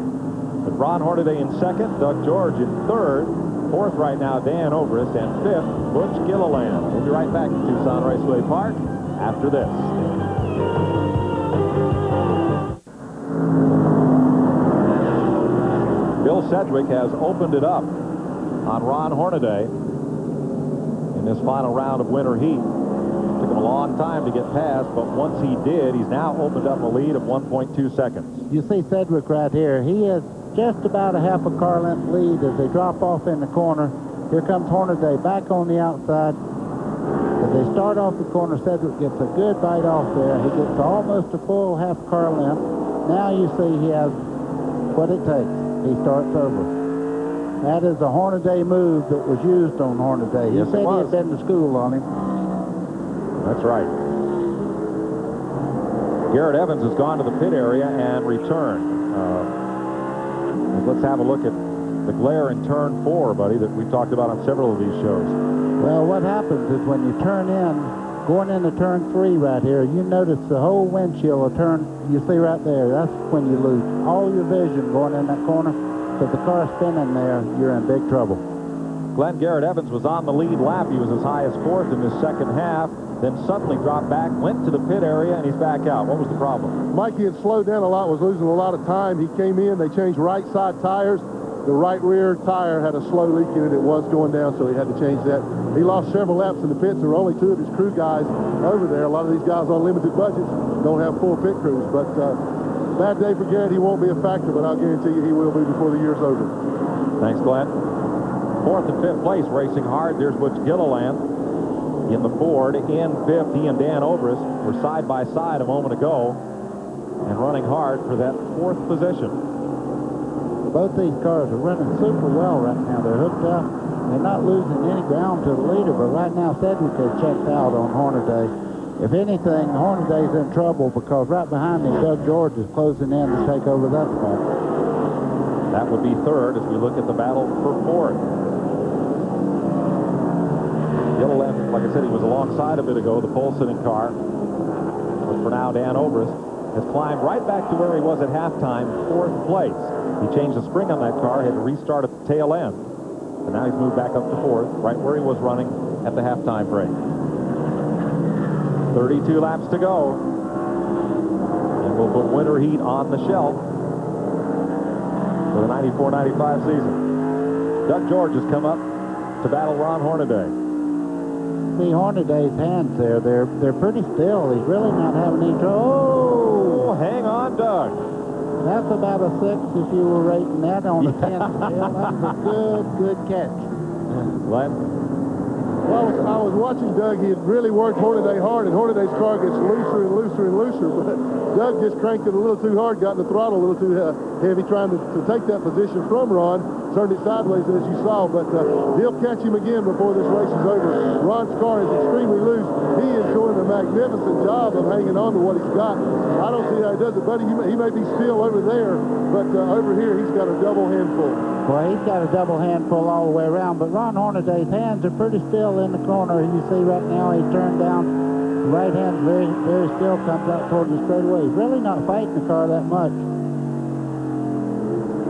With Ron Hornaday in 2nd, Doug George in 3rd, 4th right now Dan Obrist, and 5th Butch Gilliland. We'll be right back at Tucson Raceway Park after this. Bill Sedgwick has opened it up on Ron Hornaday in this final round of winter heat. Took him a long time to get past, but once he did, he's now opened up a lead of 1.2 seconds. You see Sedgwick right here. He is just about a half a car length lead as they drop off in the corner. Here comes Hornaday back on the outside. As they start off the corner, Sedgwick gets a good bite off there. He gets almost a full half car length. Now you see he has what it takes. He starts over. That is a Hornaday move that was used on Hornaday. He said he had been to school on him. That's right. Garrett Evans has gone to the pit area and returned. Let's have a look at the glare in turn 4, buddy, that we talked about on several of these shows. Well, what happens is when you turn in, going into turn 3 right here, you notice the whole windshield will turn, you see right there, that's when you lose all your vision going in that corner. So if the car's spinning there, you're in big trouble. Glenn Garrett Evans was on the lead lap. He was as high as 4th in the second half, then suddenly dropped back, went to the pit area, and he's back out. What was the problem? Mikey had slowed down a lot, was losing a lot of time. He came in, they changed right side tires. The right rear tire had a slow leak in it. It was going down, so he had to change that. He lost several laps in the pits. There were only 2 of his crew guys over there. A lot of these guys on limited budgets don't have full pit crews. But bad day for Garrett. He won't be a factor, but I'll guarantee you he will be before the year's over. Thanks, Glenn. 4th and 5th place, racing hard. There's Butch Gilliland in the Ford. In 5th, he and Dan Obrist were side by side a moment ago and running hard for that 4th position. Both these cars are running super well right now. They're hooked up. They're not losing any ground to the leader, but right now Sedgwick has checked out on Hornaday. If anything, Hornaday's in trouble because right behind him, Doug George is closing in to take over that spot. That would be 3rd as we look at the battle for 4th. Gilliland, like I said, he was alongside a bit ago, the pole-sitting car. But for now, Dan Obrist has climbed right back to where he was at halftime, 4th place. He changed the spring on that car, had to restart at the tail end. And now he's moved back up to 4th, right where he was running at the halftime break. 32 laps to go. And we'll put winter heat on the shelf for the 94-95 season. Doug George has come up to battle Ron Hornaday. See Hornaday's hands there. They're pretty still. He's really not having any trouble. Oh, hang on, Doug. That's about a 6 if you were rating that on a 10 scale. That was a good catch. Glenn? Well, I was watching Doug. He had really worked Hornaday hard, and Hornaday's car gets looser and looser and looser, but Doug just cranked it a little too hard, got in the throttle a little too heavy, trying to take that position from Ron, turned it sideways as you saw, but he'll catch him again before this race is over. Ron's car is extremely loose. He is doing a magnificent job of hanging on to what he's got. I don't see how he does it, buddy. He may be still over there, but over here he's got a double handful. Well, he's got a double handful all the way around, but Ron Hornaday's hands are pretty still in the corner. You see right now he's turned down. The right hand very, very still, comes out towards the straightaway. He's really not fighting the car that much.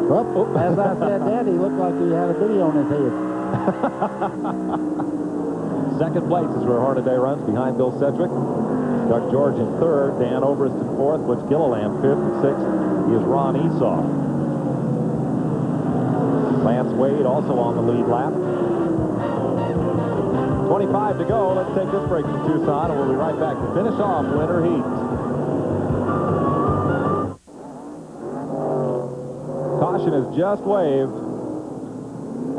Well, as I said that, he looked like he had a video on his head. Second place is where Hornaday runs behind Bill Sedgwick. Doug George in third, Dan Oberst in fourth, Butch Gilliland fifth, and sixth is Ron Esau. Lance Wade also on the lead lap. 25 to go. Let's take this break from Tucson, and we'll be right back to finish off Winter Heat. Caution is just waved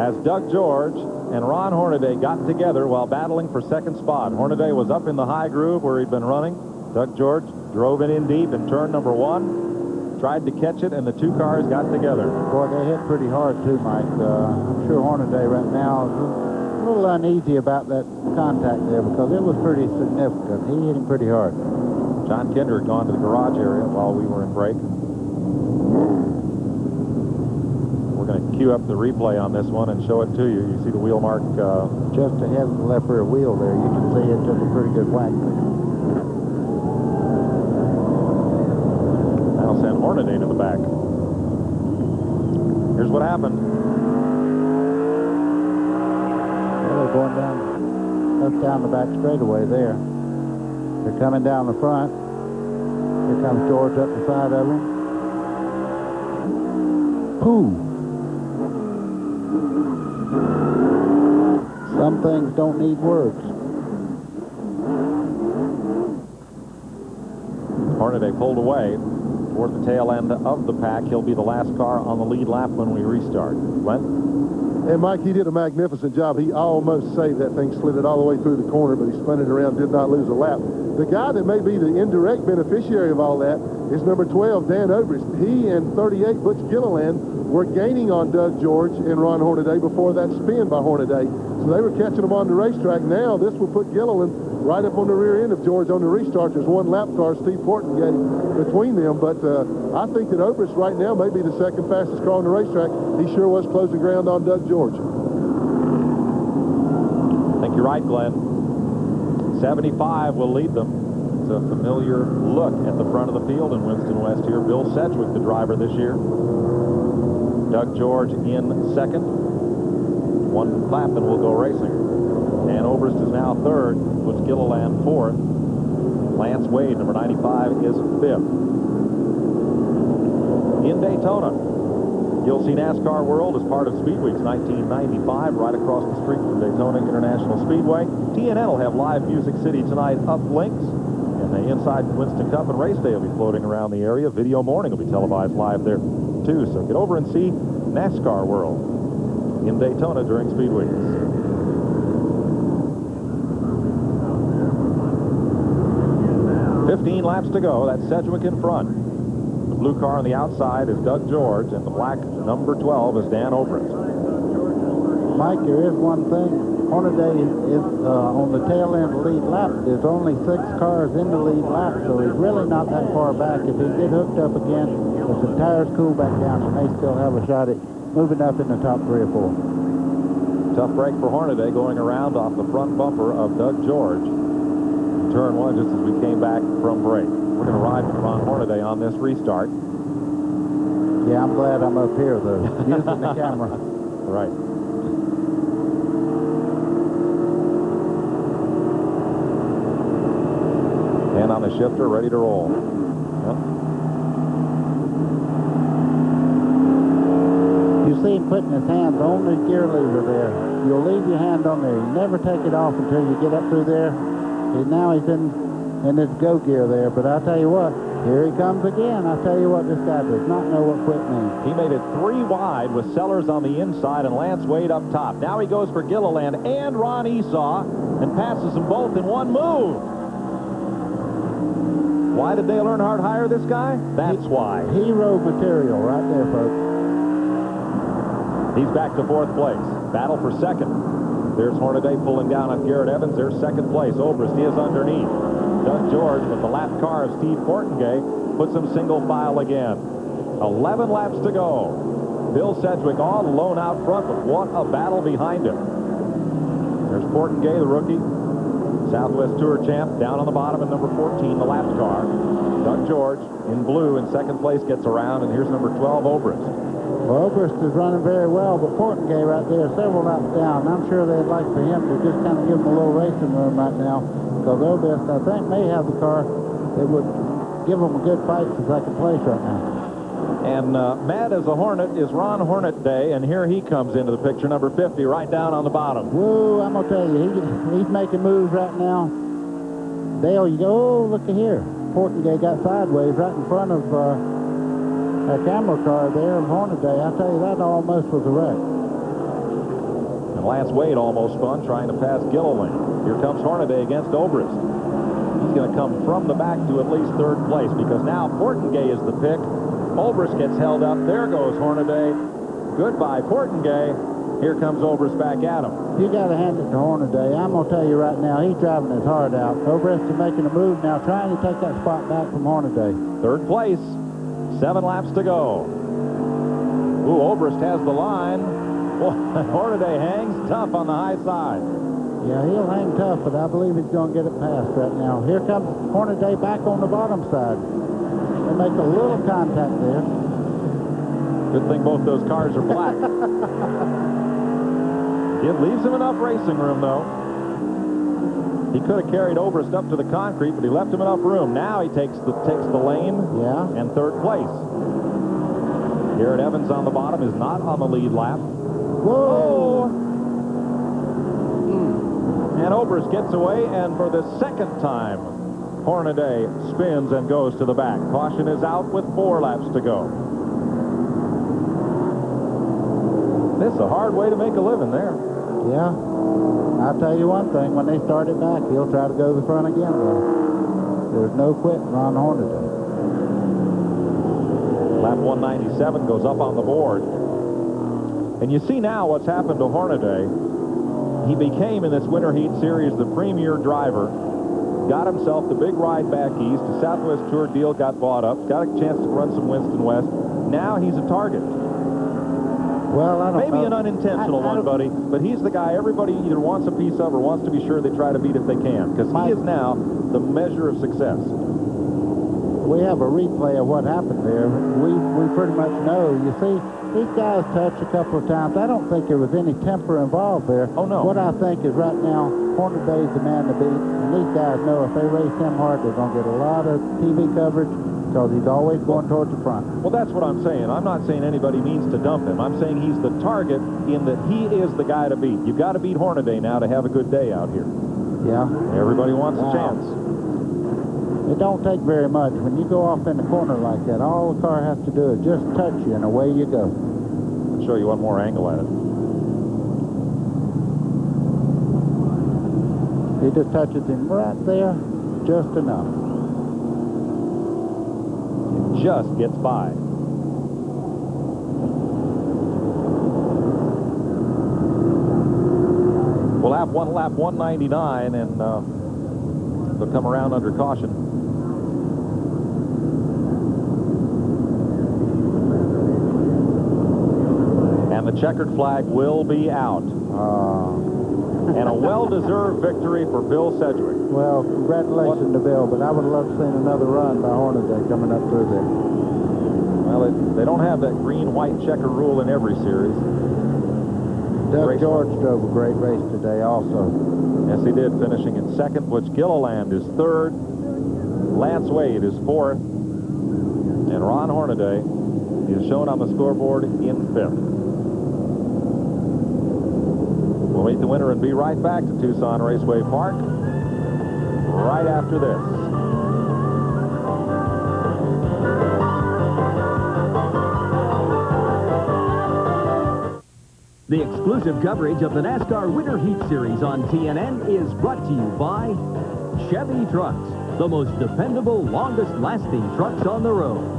as Doug George and Ron Hornaday got together while battling for second spot. Hornaday was up in the high groove where he'd been running. Doug George drove it in deep in turn number 1, tried to catch it, and the two cars got together. Boy, they hit pretty hard too, Mike. I'm sure Hornaday right now is a little uneasy about that contact there because it was pretty significant. He hit him pretty hard. John Kinder had gone to the garage area while we were in break. We're going to cue up the replay on this one and show it to you. You see the wheel mark just ahead of the left rear wheel there. You can see it took a pretty good whack there. That'll send Hornaday to the back. Here's what happened. They're going down, that's down the back straightaway there. They're coming down the front. Here comes George up the side of him. Pooh. Some things don't need words. Hornaday pulled away toward the tail end of the pack. He'll be the last car on the lead lap when we restart. Glenn? And Mike, he did a magnificent job. He almost saved that thing, slid it all the way through the corner, but he spun it around, did not lose a lap. The guy that may be the indirect beneficiary of all that is number 12, Dan Obrist. He and 38, Butch Gilliland, were gaining on Doug George and Ron Hornaday before that spin by Hornaday. So they were catching them on the racetrack. Now this will put Gilliland right up on the rear end of George on the restart. There's one lap car Steve Porton getting between them, but I think that Obrist right now may be the second fastest car on the racetrack. He sure was closing ground on Doug George. I think you're right, Glenn. 75 will lead them. It's a familiar look at the front of the field in Winston West here. Bill Sedgwick, the driver this year. Doug George in second. One lap and we'll go racing. Dan Obrist is now third. Butch Gilliland fourth. Lance Wade, number 95, is fifth. In Daytona, you'll see NASCAR World as part of Speedweek's 1995 right across the street from Daytona International Speedway. TNN will have live Music City tonight uplinks, and the Inside Winston Cup and Race Day will be floating around the area. Video Morning will be televised live there too, so get over and see NASCAR World in Daytona during Speedweeks. 15 laps to go. That's Sedgwick in front. The blue car on the outside is Doug George, and the black number 12 is Dan Obrist. Mike, there is one thing. Hornaday is on the tail end of the lead lap. There's only 6 cars in the lead lap, so he's really not that far back. If he get hooked up again, if the tires cool back down, he may still have a shot at moving up in the top 3 or 4. Tough break for Hornaday going around off the front bumper of Doug George. Turn 1 just as we came back from break. We're going to ride with Ron Hornaday on this restart. Yeah, I'm glad I'm up here, though, using the camera. Right. And on the shifter, ready to roll. Yep. You see him putting his hands on the gear lever there. You'll leave your hand on there. You never take it off until you get up through there. Now he's in his go gear there. But I'll tell you what, here he comes again. I'll tell you what, this guy does not know what quit means. He made it 3 wide with Sellers on the inside and Lance Wade up top. Now he goes for Gilliland and Ron Esau and passes them both in one move. Why did Dale Earnhardt hire this guy? That's why. Hero material right there, folks. He's back to 4th place. Battle for 2nd. There's Hornaday pulling down on Garrett Evans. There's 2nd place. Obrist is underneath. Doug George with the lap car of Steve Portengay puts him single file again. 11 laps to go. Bill Sedgwick all alone out front, but what a battle behind him. There's Portengay, the rookie. Southwest Tour champ down on the bottom in number 14, the lap car. Doug George in blue in 2nd place gets around, and here's number 12, Obrist. Well, Obrist is running very well, but Portengay right there, several laps down. I'm sure they'd like for him to just kind of give him a little racing room right now, because Obrist, I think, may have the car that would give him a good fight for 2nd place right now. And mad as a hornet is Ron Hornaday, and here he comes into the picture, number 50, right down on the bottom. Whoa, I'm going to tell you, he's making moves right now. Dale, you go, oh, look at here. Portengay got sideways right in front of a camera car there of Hornaday. I tell you, that almost was a wreck. And Lance Wade almost spun trying to pass Gilliland. Here comes Hornaday against Obrist. He's going to come from the back to at least 3rd place, because now Portengay is the pick. Obrist gets held up. There goes Hornaday. Goodbye, Portengay. Here comes Obrist back at him. You got to hand it to Hornaday. I'm going to tell you right now, he's driving his heart out. Obrist is making a move now, trying to take that spot back from Hornaday. 3rd place. 7 laps to go. Ooh, Obrist has the line. Hornaday hangs tough on the high side. Yeah, he'll hang tough, but I believe he's going to get it past right now. Here comes Hornaday back on the bottom side. They make a little contact there. Good thing both those cars are black. It leaves him enough racing room, though. He could have carried Obrist up to the concrete, but he left him enough room. Now he takes the lane. Yeah. And 3rd place. Garrett Evans on the bottom is not on the lead lap. Whoa! And Obrist gets away, and for the 2nd time, Hornaday spins and goes to the back. Caution is out with 4 laps to go. This is a hard way to make a living there. Yeah. I'll tell you one thing, when they start it back, he'll try to go to the front again, though. There's no quitting Ron Hornaday. Lap 197 goes up on the board. And you see now what's happened to Hornaday. He became, in this Winter Heat Series, the premier driver. Got himself the big ride back east. The Southwest Tour deal got bought up. Got a chance to run some Winston West. Now he's a target. Well, I don't Maybe know. an unintentional one, buddy, but he's the guy everybody either wants a piece of or wants to be sure they try to beat if they can, because he is now the measure of success. We have a replay of what happened there. We pretty much know. You see, these guys touched a couple of times. I don't think there was any temper involved there. Oh, no. What I think is right now, Hornaday's the man to beat, and these guys know if they race him hard, they're going to get a lot of TV coverage, because he's always going towards the front. Well, that's what I'm saying. I'm not saying anybody means to dump him. I'm saying he's the target in that he is the guy to beat. You've got to beat Hornaday now to have a good day out here. Yeah. Everybody wants a chance. It don't take very much. When you go off in the corner like that, all the car has to do is just touch you, and away you go. I'll show you one more angle at it. He just touches him right there, just enough. Just gets by. We'll have lap 199, and they'll come around under caution. And the checkered flag will be out. And a well-deserved victory for Bill Sedgwick. Well, congratulations to Bill, but I would have loved to seen another run by Hornaday coming up through there. Well, they don't have that green-white checker rule in every series. Doug George drove a great race today also. Yes, he did, finishing in 2nd. Butch Gilliland is 3rd. Lance Wade is 4th. And Ron Hornaday is shown on the scoreboard in 5th. We'll meet the winner and be right back to Tucson Raceway Park right after this. The exclusive coverage of the NASCAR Winter Heat Series on TNN is brought to you by Chevy Trucks, the most dependable, longest-lasting trucks on the road.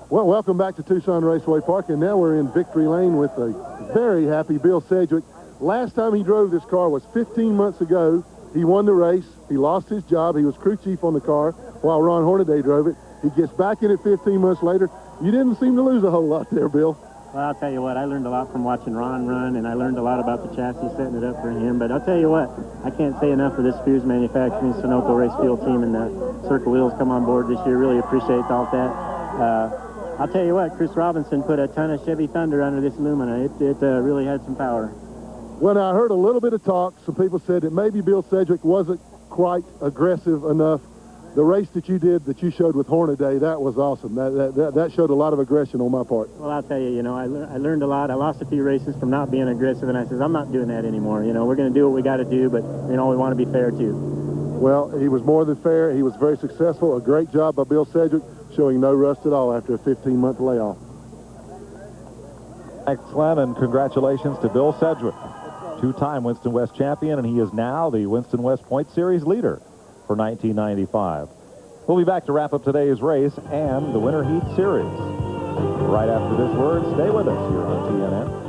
Well, welcome back to Tucson Raceway Park, and now we're in Victory Lane with a very happy Bill Sedgwick. Last time he drove this car was 15 months ago. He won the race. He lost his job. He was crew chief on the car while Ron Hornaday drove it. He gets back in it 15 months later. You didn't seem to lose a whole lot there, Bill. Well, I'll tell you what, I learned a lot from watching Ron run, and I learned a lot about the chassis, setting it up for him. But I'll tell you what, I can't say enough for this Spears Manufacturing Sunoco Race Fuel team and the Circle Wheels come on board this year. Really appreciate all that. I'll tell you what, Chris Robinson put a ton of Chevy Thunder under this Lumina. It really had some power. Well, now, I heard a little bit of talk. Some people said that maybe Bill Sedgwick wasn't quite aggressive enough. The race that you did, that you showed with Hornaday, that was awesome. That showed a lot of aggression on my part. Well, I'll tell you, I learned a lot. I lost a few races from not being aggressive, and I says, I'm not doing that anymore. We're going to do what we got to do, but, we want to be fair, too. Well, he was more than fair. He was very successful. A great job by Bill Sedgwick, showing no rust at all after a 15-month layoff. Thanks, Glenn, and congratulations to Bill Sedgwick, two-time Winston West champion, and he is now the Winston West Point Series leader for 1995. We'll be back to wrap up today's race and the Winter Heat Series. Right after this word, stay with us here on TNN.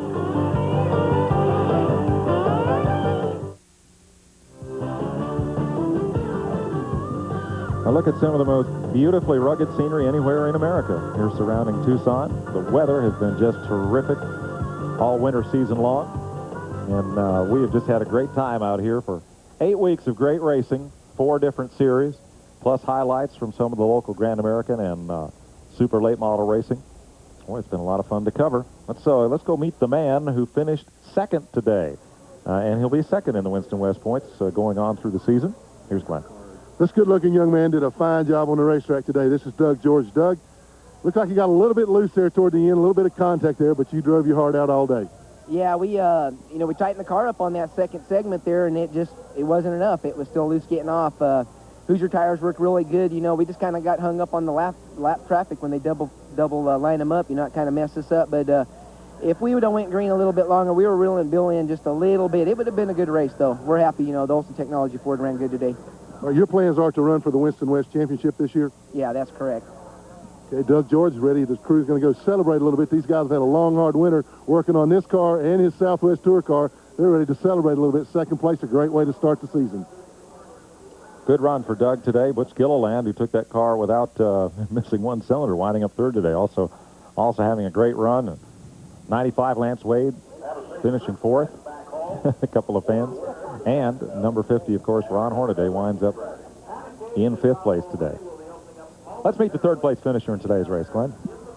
Now look at some of the most beautifully rugged scenery anywhere in America here surrounding Tucson. The weather has been just terrific all winter season long, and we have just had a great time out here for 8 weeks of great racing, 4 different series, plus highlights from some of the local Grand American and super late model racing. Boy, it's been a lot of fun to cover. Let's go meet the man who finished second today, and he'll be second in the Winston West points going on through the season. Here's Glenn. This good-looking young man did a fine job on the racetrack today. This is Doug George. Doug, looks like you got a little bit loose there toward the end, a little bit of contact there, but you drove your heart out all day. Yeah, we tightened the car up on that second segment there, and it wasn't enough. It was still loose getting off. Hoosier tires worked really good. We just kind of got hung up on the lap traffic when they double line them up. It kind of messed us up. But if we would have went green a little bit longer, we were reeling Bill in just a little bit. It would have been a good race, though. We're happy. The Olsen Technology Ford ran good today. Well, your plans are to run for the Winston West Championship this year? Yeah, that's correct. Okay, Doug George is ready. The crew's going to go celebrate a little bit. These guys have had a long, hard winter working on this car and his Southwest Tour car. They're ready to celebrate a little bit. Second place, a great way to start the season. Good run for Doug today. Butch Gilliland, who took that car without missing one cylinder, winding up third today. Also having a great run. 95, Lance Wade, finishing fourth. A couple of fans. And number 50, of course, Ron Hornaday winds up in 5th place today. Let's meet the third place finisher in today's race, Glenn.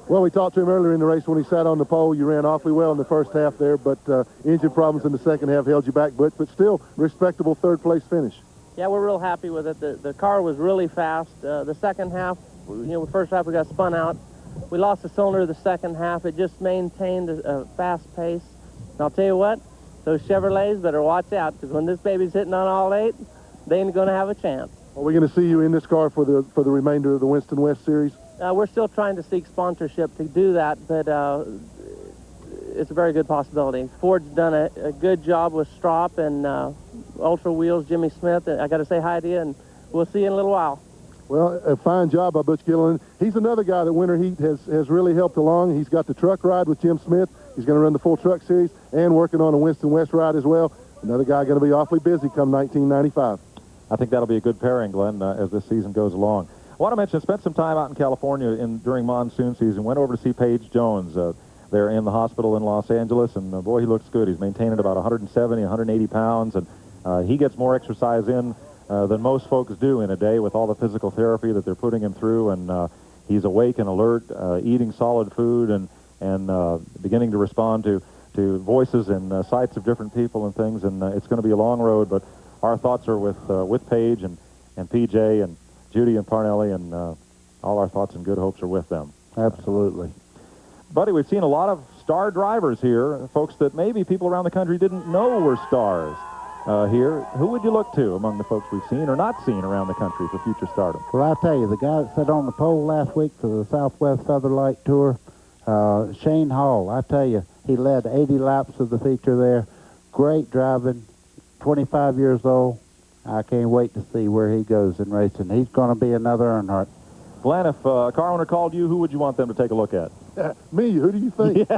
Well, we talked to him earlier in the race when he sat on the pole. You ran awfully well in the first half there, but engine problems in the second half held you back, but still respectable third place finish. Yeah, we're real happy with it. The car was really fast. The second half, the first half we got spun out. We lost a cylinder the second half. It just maintained a fast pace. And I'll tell you what, those Chevrolets better watch out, because when this baby's hitting on all 8, they ain't going to have a chance. Are we going to see you in this car for the remainder of the Winston West Series? We're still trying to seek sponsorship to do that, but it's a very good possibility. Ford's done a good job with Strop and Ultra Wheels, Jimmy Smith. I got to say hi to you, and we'll see you in a little while. Well, a fine job by Butch Gilliland. He's another guy that Winter Heat has really helped along. He's got the truck ride with Jim Smith. He's going to run the full truck series and working on a Winston West ride as well. Another guy going to be awfully busy come 1995. I think that'll be a good pairing, Glenn, as this season goes along. I want to mention, spent some time out in California during monsoon season. Went over to see Paige Jones. They're in the hospital in Los Angeles, and boy, he looks good. He's maintaining about 170, 180 pounds, and he gets more exercise in than most folks do in a day with all the physical therapy that they're putting him through, and he's awake and alert, eating solid food, and beginning to respond to voices and sights of different people and things, and it's going to be a long road, but our thoughts are with Paige and PJ and Judy and Parnelli, and all our thoughts and good hopes are with them. Absolutely. Buddy, we've seen a lot of star drivers here, folks that maybe people around the country didn't know were stars here. Who would you look to among the folks we've seen or not seen around the country for future stardom? Well, I'll tell you, the guy that sat on the pole last week for the Southwest Feather Light Tour, Shane Hall, I tell you, he led 80 laps of the feature there. Great driving, 25 years old. I can't wait to see where he goes in racing. He's going to be another Earnhardt. Glenn, if a car owner called you, who would you want them to take a look at? Me, who do you think? Yeah.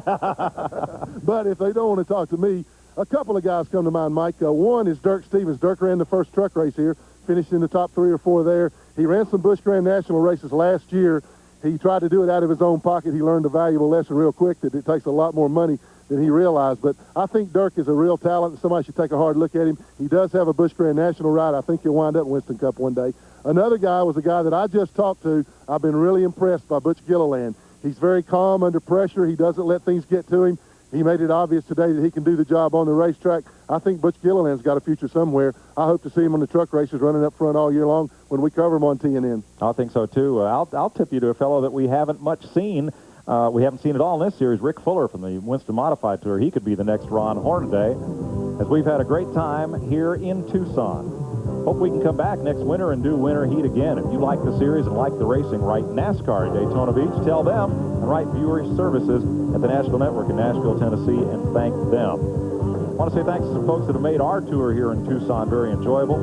But if they don't want to talk to me, a couple of guys come to mind, Mike. One is Dirk Stevens. Dirk ran the first truck race here, finished in the top 3 or 4 there. He ran some Busch Grand National races last year. He tried to do it out of his own pocket. He learned a valuable lesson real quick that it takes a lot more money than he realized. But I think Dirk is a real talent. Somebody should take a hard look at him. He does have a Busch Grand National ride. I think he'll wind up in Winston Cup one day. Another guy was a guy that I just talked to. I've been really impressed by Butch Gilliland. He's very calm under pressure. He doesn't let things get to him. He made it obvious today that he can do the job on the racetrack. I think Butch Gilliland's got a future somewhere. I hope to see him on the truck races running up front all year long when we cover him on TNN. I think so, too. I'll tip you to a fellow that we haven't much seen. We haven't seen it all in this series. Rick Fuller from the Winston Modified Tour. He could be the next Ron Hornaday, as we've had a great time here in Tucson. Hope we can come back next winter and do Winter Heat again. If you like the series and like the racing, write NASCAR at Daytona Beach. Tell them and write viewer services at the Nashville Network in Nashville, Tennessee, and thank them. I want to say thanks to some folks that have made our tour here in Tucson very enjoyable.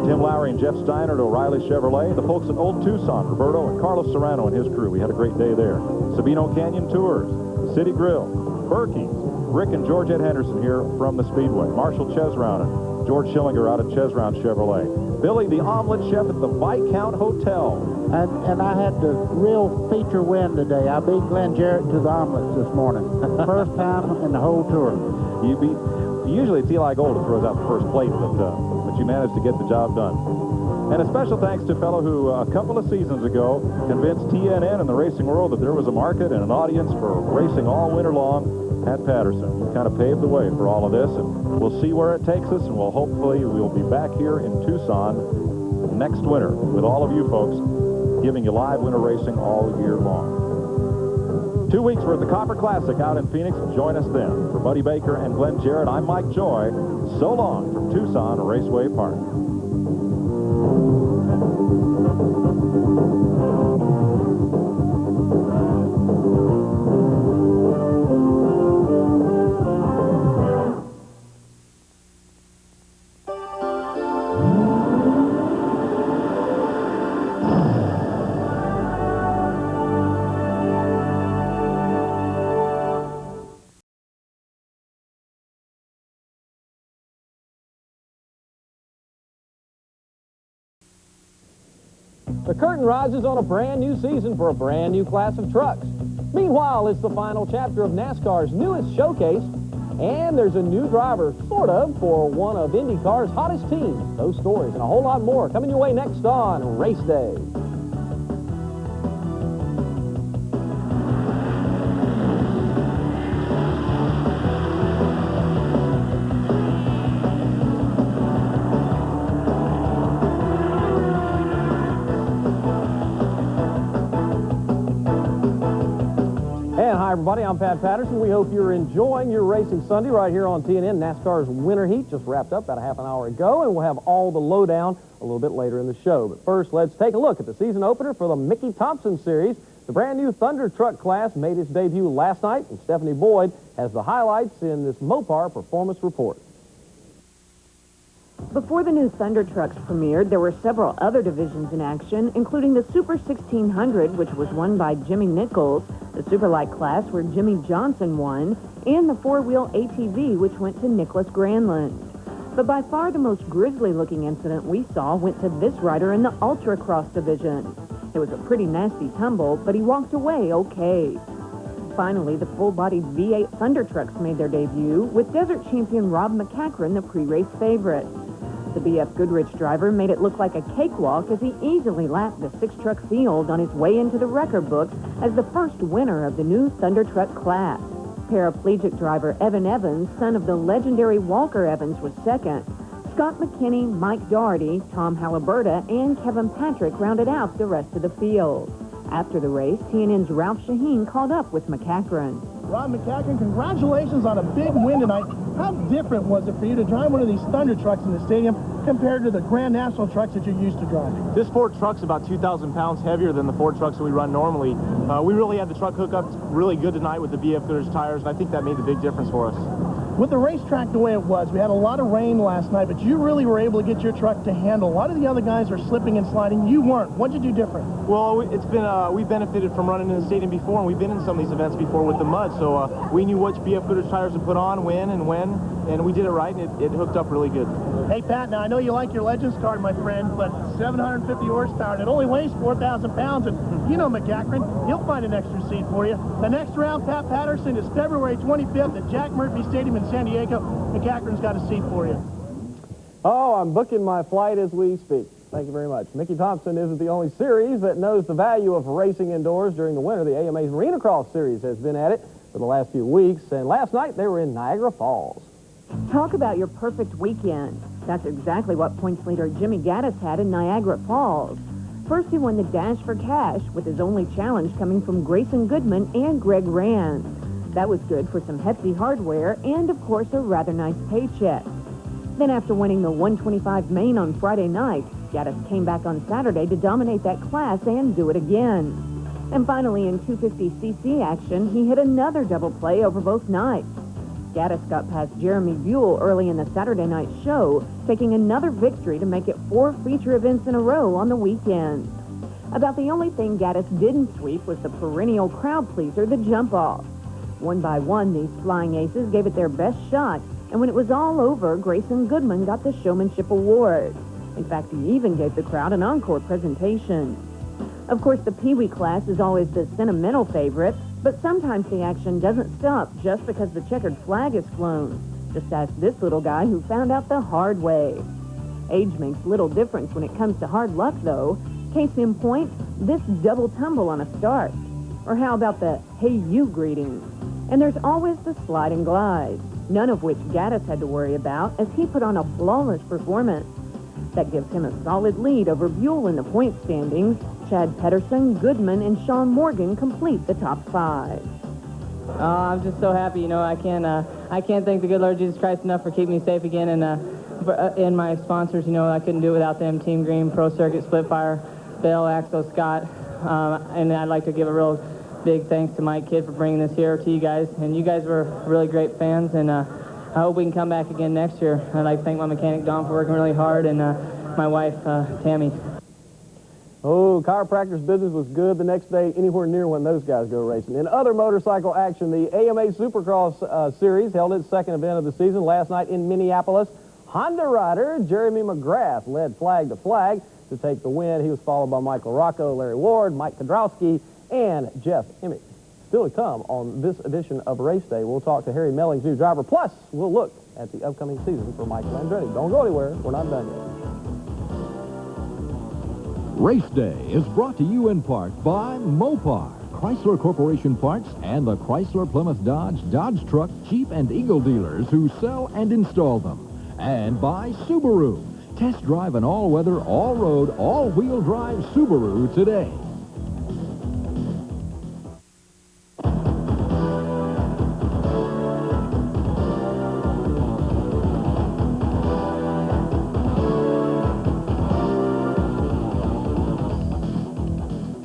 Tim Lowry and Jeff Steiner at O'Reilly Chevrolet. The folks at Old Tucson, Roberto and Carlos Serrano and his crew. We had a great day there. Sabino Canyon Tours, City Grill, Berkey's, Rick and Georgette Henderson here from the Speedway. Marshall Chesrown and George Schillinger out at Chesrown Chevrolet. Billy, the omelet chef at the Viscount Hotel. And I had the real feature win today. I beat Glenn Jarrett to the omelets this morning. First time in the whole tour. Usually it's Eli Gold who throws out the first plate, but you managed to get the job done. And a special thanks to a fellow who a couple of seasons ago convinced TNN and the racing world that there was a market and an audience for racing all winter long. Pat Patterson kind of paved the way for all of this, and we'll see where it takes us, and we'll be back here in Tucson next winter with all of you folks giving you live winter racing all year long. 2 weeks worth of Copper Classic out in Phoenix. Join us then. For Buddy Baker and Glenn Jarrett, I'm Mike Joy. So long from Tucson Raceway Park. The curtain rises on a brand new season for a brand new class of trucks. Meanwhile, it's the final chapter of NASCAR's newest showcase, and there's a new driver, sort of, for one of IndyCar's hottest teams. Those stories and a whole lot more coming your way next on Race Day. Hi, everybody. I'm Pat Patterson. We hope you're enjoying your racing Sunday right here on TNN. NASCAR's Winter Heat just wrapped up about a half an hour ago, and we'll have all the lowdown a little bit later in the show. But first, let's take a look at the season opener for the Mickey Thompson Series. The brand new Thunder Truck class made its debut last night, and Stephanie Boyd has the highlights in this Mopar Performance Report. Before the new Thunder Trucks premiered, there were several other divisions in action, including the Super 1600, which was won by Jimmy Nichols, the Superlight class, where Jimmy Johnson won, and the four-wheel ATV, which went to Nicholas Granlund. But by far the most grisly-looking incident we saw went to this rider in the Ultra Cross division. It was a pretty nasty tumble, but he walked away okay. Finally, the full-bodied V8 Thunder Trucks made their debut, with desert champion Rob McCachran the pre-race favorite. The BF Goodrich driver made it look like a cakewalk as he easily lapped the six-truck field on his way into the record books as the first winner of the new Thunder Truck class. Paraplegic driver Evan Evans, son of the legendary Walker Evans, was second. Scott McKinney, Mike Doherty, Tom Halliburta, and Kevin Patrick rounded out the rest of the field. After the race, TNN's Ralph Shaheen called up with McCachran. Rob McCachran, congratulations on a big win tonight. How different was it for you to drive one of these Thunder trucks in the stadium compared to the Grand National trucks that you're used to driving? This Ford truck's about 2,000 pounds heavier than the Ford trucks that we run normally. We really had the truck hook up really good tonight with the BF Goodrich tires, and I think that made the big difference for us. With the racetrack the way it was, we had a lot of rain last night, but you really were able to get your truck to handle. A lot of the other guys are slipping and sliding. You weren't. What'd you do different? Well, it's been we benefited from running in the stadium before, and we've been in some of these events before with the mud, so we knew which BF Goodrich tires to put on, when, and we did it right, and it hooked up really good. Hey, Pat, now I know you like your Legends card, my friend, but 750 horsepower, and it only weighs 4,000 pounds, and you know McCachran, he'll find an extra seat for you. The next round, Pat Patterson, is February 25th at Jack Murphy Stadium in San Diego. McCachran's got a seat for you. Oh, I'm booking my flight as we speak. Thank you very much. Mickey Thompson isn't the only series that knows the value of racing indoors during the winter. The AMA's Marina Cross Series has been at it for the last few weeks, and last night they were in Niagara Falls. Talk about your perfect weekend. That's exactly what points leader Jimmy Gaddis had in Niagara Falls. First, he won the Dash for Cash, with his only challenge coming from Grayson Goodman and Greg Rand. That was good for some hefty hardware and, of course, a rather nice paycheck. Then after winning the 125 main on Friday night, Gaddis came back on Saturday to dominate that class and do it again. And finally, in 250cc action, he hit another double play over both nights. Gaddis got past Jeremy Buell early in the Saturday night show, taking another victory to make it 4 feature events in a row on the weekend. About the only thing Gaddis didn't sweep was the perennial crowd pleaser, the jump-off. One by one, these flying aces gave it their best shot, and when it was all over, Grayson Goodman got the Showmanship Award. In fact, he even gave the crowd an encore presentation. Of course, the Pee Wee class is always the sentimental favorite, but sometimes the action doesn't stop just because the checkered flag is flown. Just ask this little guy who found out the hard way. Age makes little difference when it comes to hard luck, though. Case in point, this double tumble on a start. Or how about the hey you greetings? And there's always the slide and glide, none of which Gaddis had to worry about as he put on a flawless performance. That gives him a solid lead over Buell in the point standings. Chad Pedersen, Goodman, and Sean Morgan complete the top 5. I'm just so happy. You know, I can't thank the good Lord Jesus Christ enough for keeping me safe again, and my sponsors. You know, I couldn't do it without them. Team Green, Pro Circuit, Splitfire, Bell, Axo, Scott, and I'd like to give a real big thanks to Mike Kidd for bringing this here to you guys. And you guys were really great fans, and I hope we can come back again next year. I'd like to thank my mechanic Don for working really hard, and my wife Tammy. Oh, chiropractor's business was good the next day, anywhere near when those guys go racing. In other motorcycle action, the AMA Supercross Series held its second event of the season last night in Minneapolis. Honda rider Jeremy McGrath led flag to flag to take the win. He was followed by Michael Rocco, Larry Ward, Mike Kudrowski, and Jeff Emmett. Still to come on this edition of Race Day, we'll talk to Harry Melling's new driver. Plus, we'll look at the upcoming season for Mike Landretti. Don't go anywhere. We're not done yet. Race Day is brought to you in part by Mopar, Chrysler Corporation Parts, and the Chrysler Plymouth Dodge Truck, Jeep, and Eagle dealers who sell and install them. And by Subaru. Test drive an all-weather, all-road, all-wheel drive Subaru today.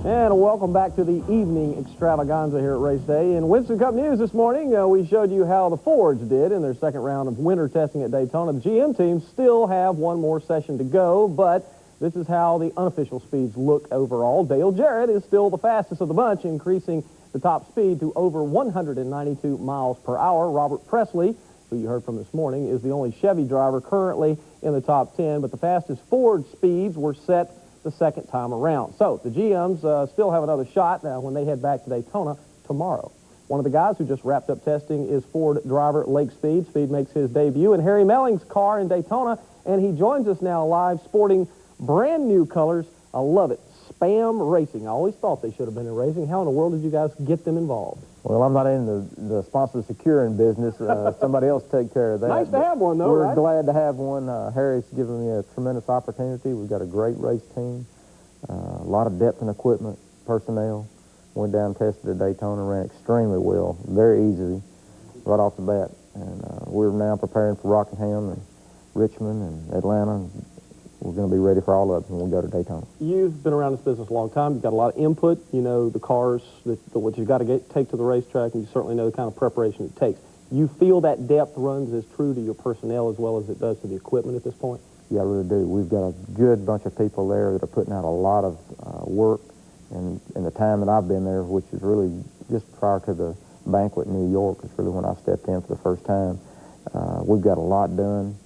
And welcome back to the evening extravaganza here at Race Day. In Winston Cup News this morning, we showed you how the Fords did in their second round of winter testing at Daytona. The GM teams still have one more session to go, but this is how the unofficial speeds look overall. Dale Jarrett is still the fastest of the bunch, increasing the top speed to over 192 miles per hour. Robert Presley, who you heard from this morning, is the only Chevy driver currently in the top 10, but the fastest Ford speeds were set the second time around. So the GMs still have another shot when they head back to Daytona tomorrow. One of the guys who just wrapped up testing is Ford driver Lake Speed. Speed makes his debut in Harry Melling's car in Daytona, and he joins us now live sporting brand new colors. I love it. Spam Racing. I always thought they should have been in racing. How in the world did you guys get them involved? Well, I'm not in the sponsor securing business. Somebody else take care of that. Nice to have one, though, We're right? glad to have one. Harry's given me a tremendous opportunity. We've got a great race team, a lot of depth in equipment, personnel. Went down and tested at Daytona, ran extremely well, very easy, right off the bat. And we're now preparing for Rockingham and Richmond and Atlanta. And we're going to be ready for all of them when we go to Daytona. You've been around this business a long time. You've got a lot of input. You know the cars, what you've got to take to the racetrack, and you certainly know the kind of preparation it takes. You feel that depth runs as true to your personnel as well as it does to the equipment at this point? Yeah, I really do. We've got a good bunch of people there that are putting out a lot of work. And in the time that I've been there, which is really just prior to the banquet in New York, is really when I stepped in for the first time. We've got a lot done,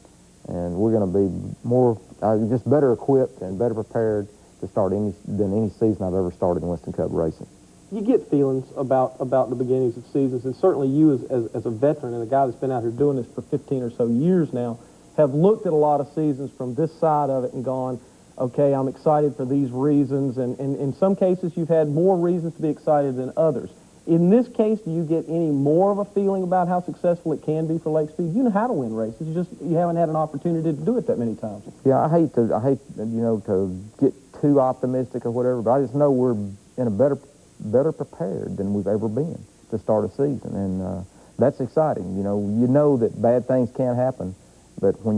and we're going to be more, just better equipped and better prepared to start than any season I've ever started in Winston Cup racing. You get feelings about the beginnings of seasons, and certainly you as a veteran and a guy that's been out here doing this for 15 or so years now, have looked at a lot of seasons from this side of it and gone, okay, I'm excited for these reasons, and in some cases you've had more reasons to be excited than others. In this case, do you get any more of a feeling about how successful it can be for Lake Speed? You know how to win races, you haven't had an opportunity to do it that many times. Yeah, I hate to get too optimistic or whatever, but I just know we're in a better prepared than we've ever been to start a season, and that's exciting. You know that bad things can happen, but when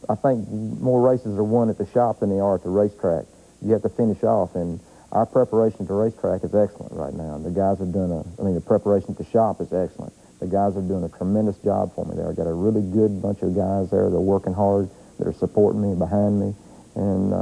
I think more races are won at the shop than they are at the racetrack. You have to finish off, and our preparation at the racetrack is excellent right now. The guys are doing the preparation at the shop is excellent. The guys are doing a tremendous job for me there. I've got a really good bunch of guys there that are working hard, that are supporting me, behind me, and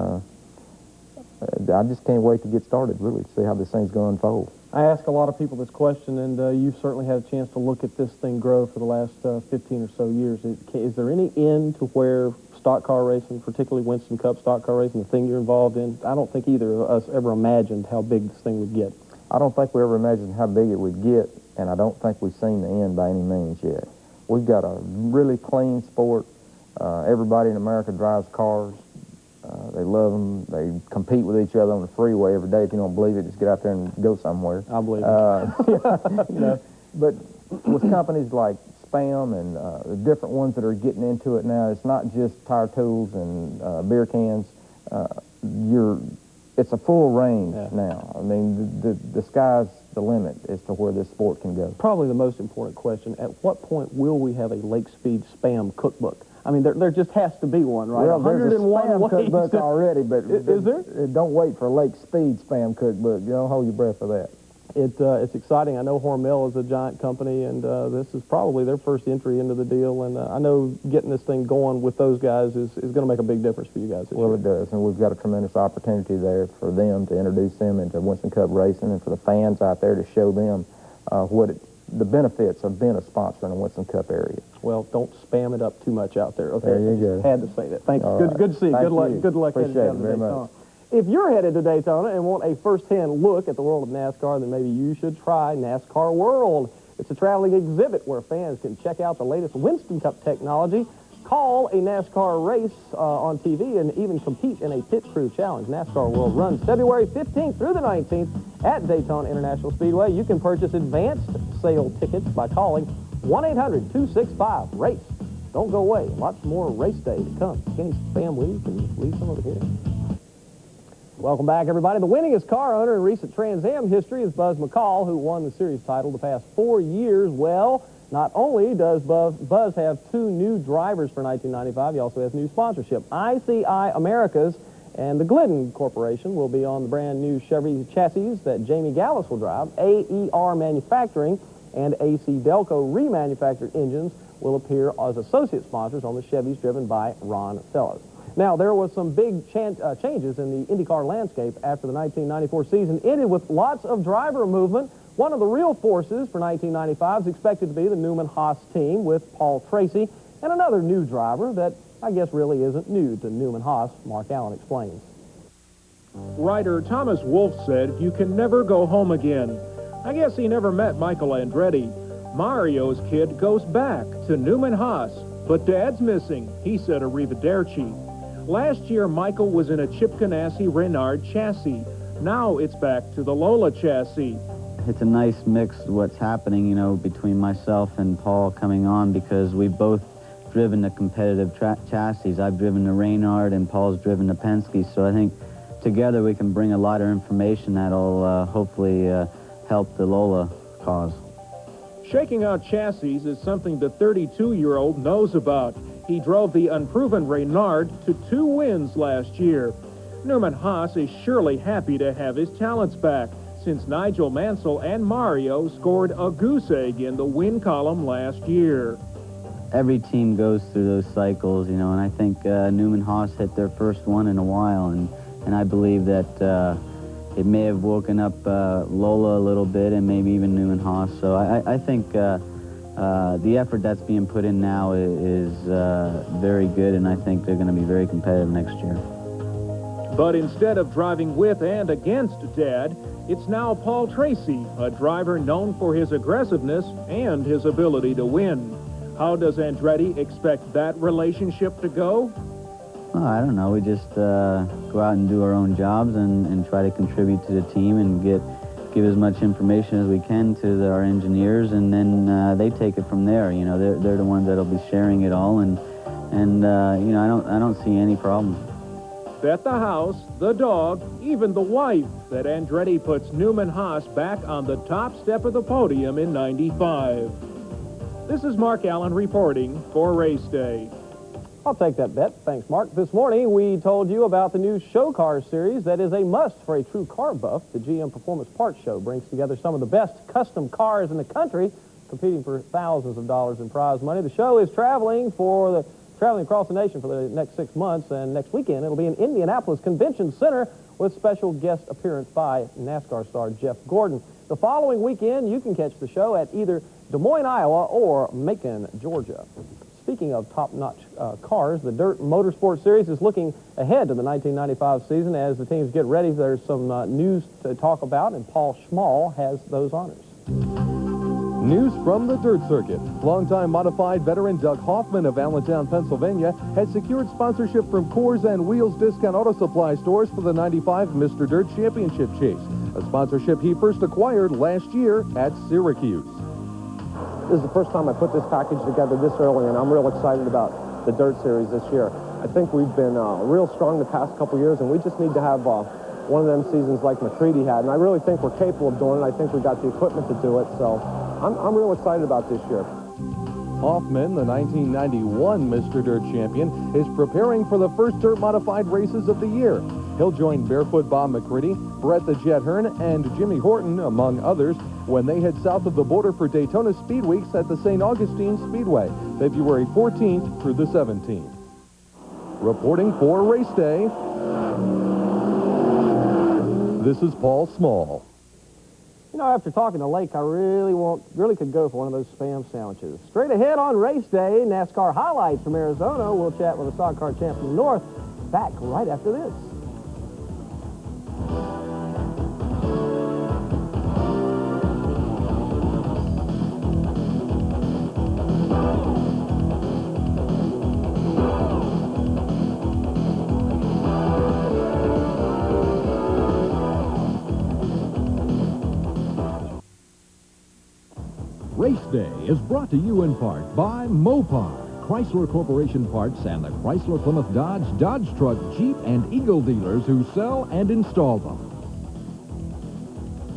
I just can't wait to get started, really, to see how this thing's going to unfold. I ask a lot of people this question, and you've certainly had a chance to look at this thing grow for the last 15 or so years. Is there any end to where stock car racing, particularly Winston Cup stock car racing, the thing you're involved in? I don't think either of us ever imagined how big this thing would get. I don't think we ever imagined how big it would get, and I don't think we've seen the end by any means yet. We've got a really clean sport. Everybody in America drives cars. They love them. They compete with each other on the freeway every day. If you don't believe it, just get out there and go somewhere. I believe it. But with companies like Spam and the different ones that are getting into it now, it's not just tire tools and beer cans. It's a full range now. I mean, the sky's the limit as to where this sport can go. Probably the most important question, at what point will we have a Lake Speed Spam cookbook? I mean, there just has to be one, right? Well, there's a Spam cookbook already, but is there? Don't wait for Lake Speed Spam cookbook. You don't hold your breath for that. It's exciting. I know Hormel is a giant company, and this is probably their first entry into the deal, and I know getting this thing going with those guys is going to make a big difference for you guys this year. Well, it does, and we've got a tremendous opportunity there for them to introduce them into Winston Cup racing, and for the fans out there to show them the benefits of being a sponsor in the Winston Cup area. Well, don't spam it up too much out there. Okay, there you go. Had to say that. Thanks. Right. Good to see you. Good luck. Good luck. Appreciate it very much. If you're headed to Daytona and want a first-hand look at the world of NASCAR, then maybe you should try NASCAR World. It's a traveling exhibit where fans can check out the latest Winston Cup technology, call a NASCAR race on TV, and even compete in a pit crew challenge. NASCAR World runs February 15th through the 19th at Daytona International Speedway. You can purchase advanced sale tickets by calling 1-800-265-RACE. Don't go away. Lots more race day to come. Kenny Spam with you. Can you leave some over here? Welcome back, everybody. The winningest car owner in recent Trans Am history is Buzz McCall, who won the series title the past 4 years. Well, not only does Buzz have 2 new drivers for 1995, he also has new sponsorship. ICI Americas and the Glidden Corporation will be on the brand new Chevy chassis that Jamie Gallus will drive. AER Manufacturing and AC Delco remanufactured engines will appear as associate sponsors on the Chevys driven by Ron Fellows. Now, there was some big changes in the IndyCar landscape after the 1994 season ended with lots of driver movement. One of the real forces for 1995 is expected to be the Newman-Haas team with Paul Tracy and another new driver that I guess really isn't new to Newman-Haas. Mark Allen explains. Writer Thomas Wolfe said, "You can never go home again." I guess he never met Michael Andretti. Mario's kid goes back to Newman-Haas, but Dad's missing, he said arrivederci. Last year, Michael was in a Chip Ganassi Reynard chassis. Now it's back to the Lola chassis. It's a nice mix of what's happening, you know, between myself and Paul coming on, because we've both driven the competitive chassis. I've driven the Reynard and Paul's driven the Penske, so I think together we can bring a lot of information that'll hopefully help the Lola cause. Shaking out chassis is something the 32-year-old knows about. He drove the unproven Reynard to 2 wins last year. Newman Haas is surely happy to have his talents back, since Nigel Mansell and Mario scored a goose egg in the win column last year. Every team goes through those cycles, you know, and I think Newman Haas hit their first one in a while, and I believe that it may have woken up Lola a little bit and maybe even Newman Haas. So I think the effort that's being put in now is very good, and I think they're going to be very competitive next year. But instead of driving with and against Dad, it's now Paul Tracy, a driver known for his aggressiveness and his ability to win. How does Andretti expect that relationship to go? Well, I don't know. We just go out and do our own jobs and try to contribute to the team and give as much information as we can to our engineers, and then they take it from there. You know, they're the ones that'll be sharing it all, and you know, I don't see any problem. Bet the house, the dog, even the wife that Andretti puts Newman Haas back on the top step of the podium in '95. This is Mark Allen reporting for Race Day. I'll take that bet. Thanks, Mark. This morning, we told you about the new Show Car series that is a must for a true car buff. The GM Performance Parts Show brings together some of the best custom cars in the country, competing for thousands of dollars in prize money. The show is traveling across the nation for the next 6 months, and next weekend it'll be in Indianapolis Convention Center with special guest appearance by NASCAR star Jeff Gordon. The following weekend, you can catch the show at either Des Moines, Iowa, or Macon, Georgia. Speaking of top-notch cars, the Dirt Motorsport Series is looking ahead to the 1995 season as the teams get ready. There's some news to talk about, and Paul Schmall has those honors. News from the dirt circuit. Longtime modified veteran Doug Hoffman of Allentown, Pennsylvania, has secured sponsorship from Coors and Wheels Discount Auto Supply stores for the 95 Mr. Dirt Championship Chase, a sponsorship he first acquired last year at Syracuse. This is the first time I put this package together this early, and I'm real excited about the Dirt Series this year. I think we've been real strong the past couple years, and we just need to have one of them seasons like McCready had, and I really think we're capable of doing it. I think we got the equipment to do it, so I'm real excited about this year. Hoffman, the 1991 Mr. Dirt champion, is preparing for the first dirt modified races of the year. He'll join Barefoot Bob McCready, Brett the Jet Hearn, and Jimmy Horton, among others, when they head south of the border for Daytona Speed Weeks at the St. Augustine Speedway, February 14th through the 17th. Reporting for Race Day, this is Paul Small. You know, after talking to Lake, I really could go for one of those Spam sandwiches. Straight ahead on Race Day, NASCAR highlights from Arizona. We'll chat with a stock car champ from the north. Back right after this. Race Day is brought to you in part by Mopar, Chrysler Corporation Parts, and the Chrysler Plymouth Dodge Truck, Jeep, and Eagle dealers who sell and install them.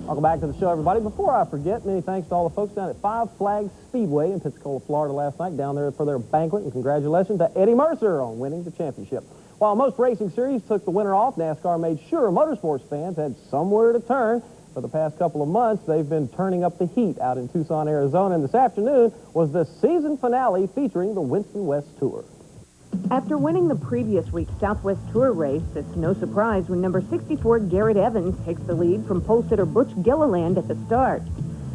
Welcome back to the show, everybody. Before I forget, many thanks to all the folks down at Five Flags Speedway in Pensacola, Florida last night, down there for their banquet, and congratulations to Eddie Mercer on winning the championship. While most racing series took the winter off, NASCAR made sure motorsports fans had somewhere to turn. For the past couple of months, they've been turning up the heat out in Tucson, Arizona, and this afternoon was the season finale featuring the Winston West Tour. After winning the previous week's Southwest Tour race, it's no surprise when number 64 Garrett Evans takes the lead from pole sitter Butch Gilliland at the start.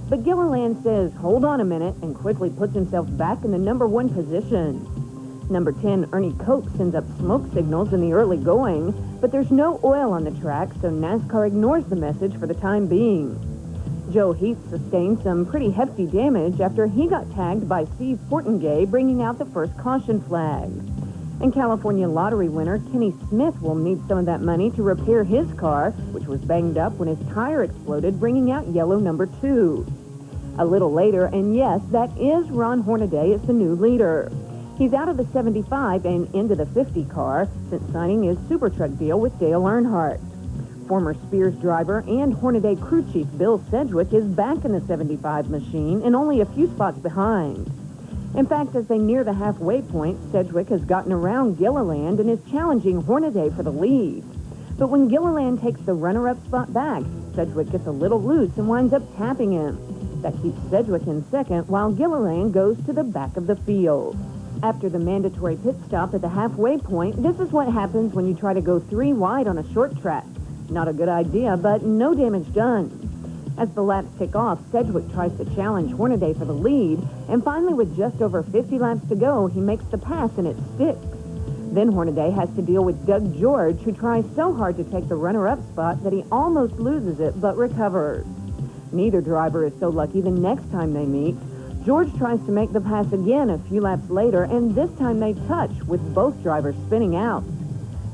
But Gilliland says, hold on a minute, and quickly puts himself back in the number 1 position. Number 10, Ernie Koch, sends up smoke signals in the early going, but there's no oil on the track, so NASCAR ignores the message for the time being. Joe Heath sustained some pretty hefty damage after he got tagged by Steve Portengay, bringing out the first caution flag. And California lottery winner Kenny Smith will need some of that money to repair his car, which was banged up when his tire exploded, bringing out yellow number 2. A little later, and yes, that is Ron Hornaday as the new leader. He's out of the 75 and into the 50 car since signing his Super Truck deal with Dale Earnhardt. Former Spears driver and Hornaday crew chief Bill Sedgwick is back in the 75 machine and only a few spots behind. In fact, as they near the halfway point, Sedgwick has gotten around Gilliland and is challenging Hornaday for the lead. But when Gilliland takes the runner-up spot back, Sedgwick gets a little loose and winds up tapping him. That keeps Sedgwick in second, while Gilliland goes to the back of the field. After the mandatory pit stop at the halfway point, this is what happens when you try to go 3 wide on a short track. Not a good idea, but no damage done. As the laps kick off, Sedgwick tries to challenge Hornaday for the lead, and finally with just over 50 laps to go, he makes the pass and it sticks. Then Hornaday has to deal with Doug George, who tries so hard to take the runner-up spot that he almost loses it, but recovers. Neither driver is so lucky the next time they meet. George tries to make the pass again a few laps later, and this time they touch, with both drivers spinning out.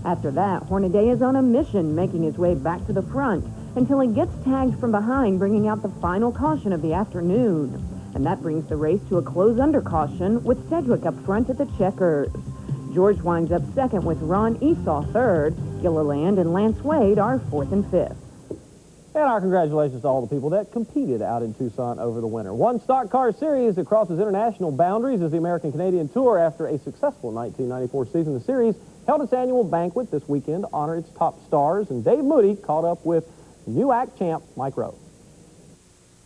After that, Hornaday is on a mission, making his way back to the front, until he gets tagged from behind, bringing out the final caution of the afternoon. And that brings the race to a close under caution, with Sedgwick up front at the checkers. George winds up second with Ron Esau third. Gilliland and Lance Wade are fourth and fifth. And our congratulations to all the people that competed out in Tucson over the winter. One stock car series that crosses international boundaries is the American Canadian Tour. After a successful 1994 season, the series held its annual banquet this weekend to honor its top stars, and Dave Moody caught up with new ACT champ Mike Rowe.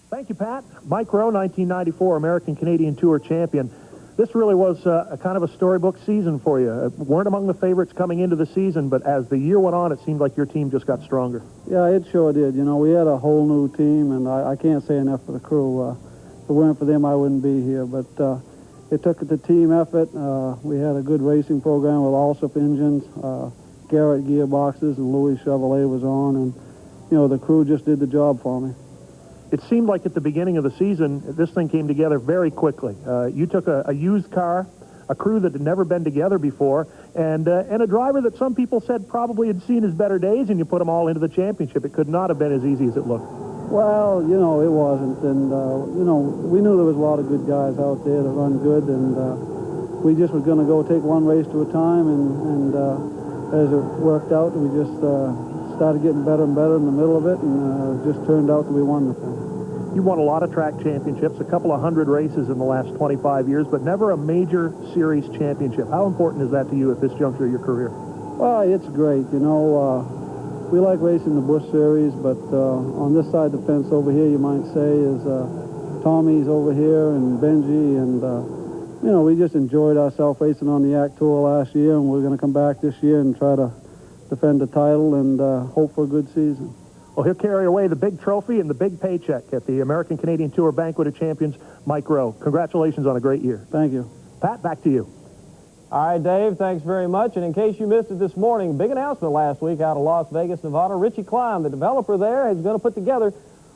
Thank you, Pat. Mike Rowe, 1994 American Canadian Tour champion. This really was a kind of a storybook season for you. Weren't among the favorites coming into the season, but as the year went on, it seemed like your team just got stronger. Yeah, it sure did. You know, we had a whole new team, and I can't say enough for the crew. If it weren't for them, I wouldn't be here. But it took the team effort. We had a good racing program with Allsup engines, Garrett gearboxes, and Louis Chevrolet was on, and, you know, the crew just did the job for me. It seemed like at the beginning of the season, this thing came together very quickly. You took a used car, a crew that had never been together before, and a driver that some people said probably had seen his better days, and you put them all into the championship. It could not have been as easy as it looked. Well, you know, it wasn't, and, you know, we knew there was a lot of good guys out there that run good, and we just were going to go take one race to a time, and as it worked out, we just started getting better and better in the middle of it, and it just turned out that we won the thing. You won a lot of track championships, a couple of hundred races in the last 25 years, but never a major series championship. How important is that to you at this juncture of your career? Well, it's great. You know, we like racing the Busch Series, but on this side of the fence over here, you might say, is Tommy's over here and Benji, and, you know, we just enjoyed ourselves racing on the ACT Tour last year, and we're going to come back this year and try to defend the title and hope for a good season. Well, he'll carry away the big trophy and the big paycheck at the American Canadian Tour Banquet of Champions, Mike Rowe. Congratulations on a great year. Thank you. Pat, back to you. All right, Dave, thanks very much. And in case you missed it this morning, big announcement last week out of Las Vegas, Nevada. Richie Klein, the developer there, is going to put together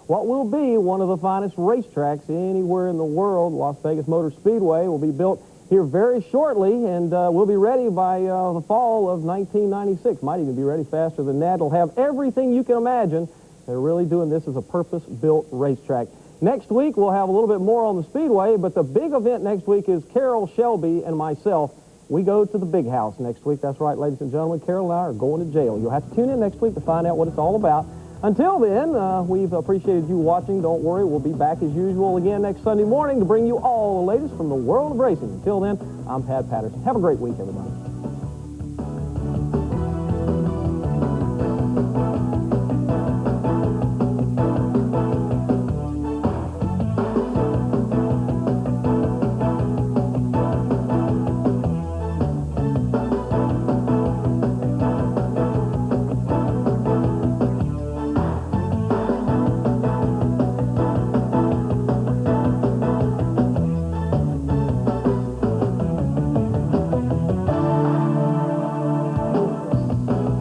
what will be one of the finest racetracks anywhere in the world. Las Vegas Motor Speedway will be built here very shortly, and we'll be ready by the fall of 1996. Might even be ready faster than that. It'll have everything you can imagine. They're really doing this as a purpose-built racetrack. Next week, we'll have a little bit more on the Speedway, but the big event next week is Carol Shelby and myself. We go to the big house next week. That's right, ladies and gentlemen. Carol and I are going to jail. You'll have to tune in next week to find out what it's all about. Until then, we've appreciated you watching. Don't worry, we'll be back as usual again next Sunday morning to bring you all the latest from the world of racing. Until then, I'm Pat Patterson. Have a great week, everybody.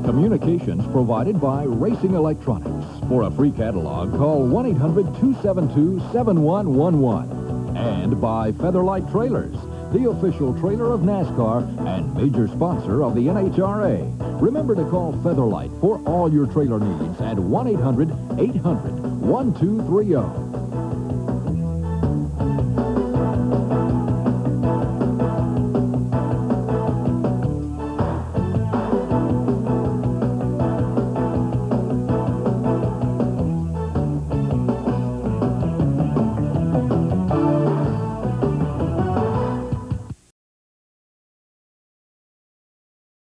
Communications provided by Racing Electronics. For a free catalog, call 1-800-272-7111. And by Featherlight Trailers, the official trailer of NASCAR and major sponsor of the NHRA. Remember to call Featherlight for all your trailer needs at 1-800-800-1230.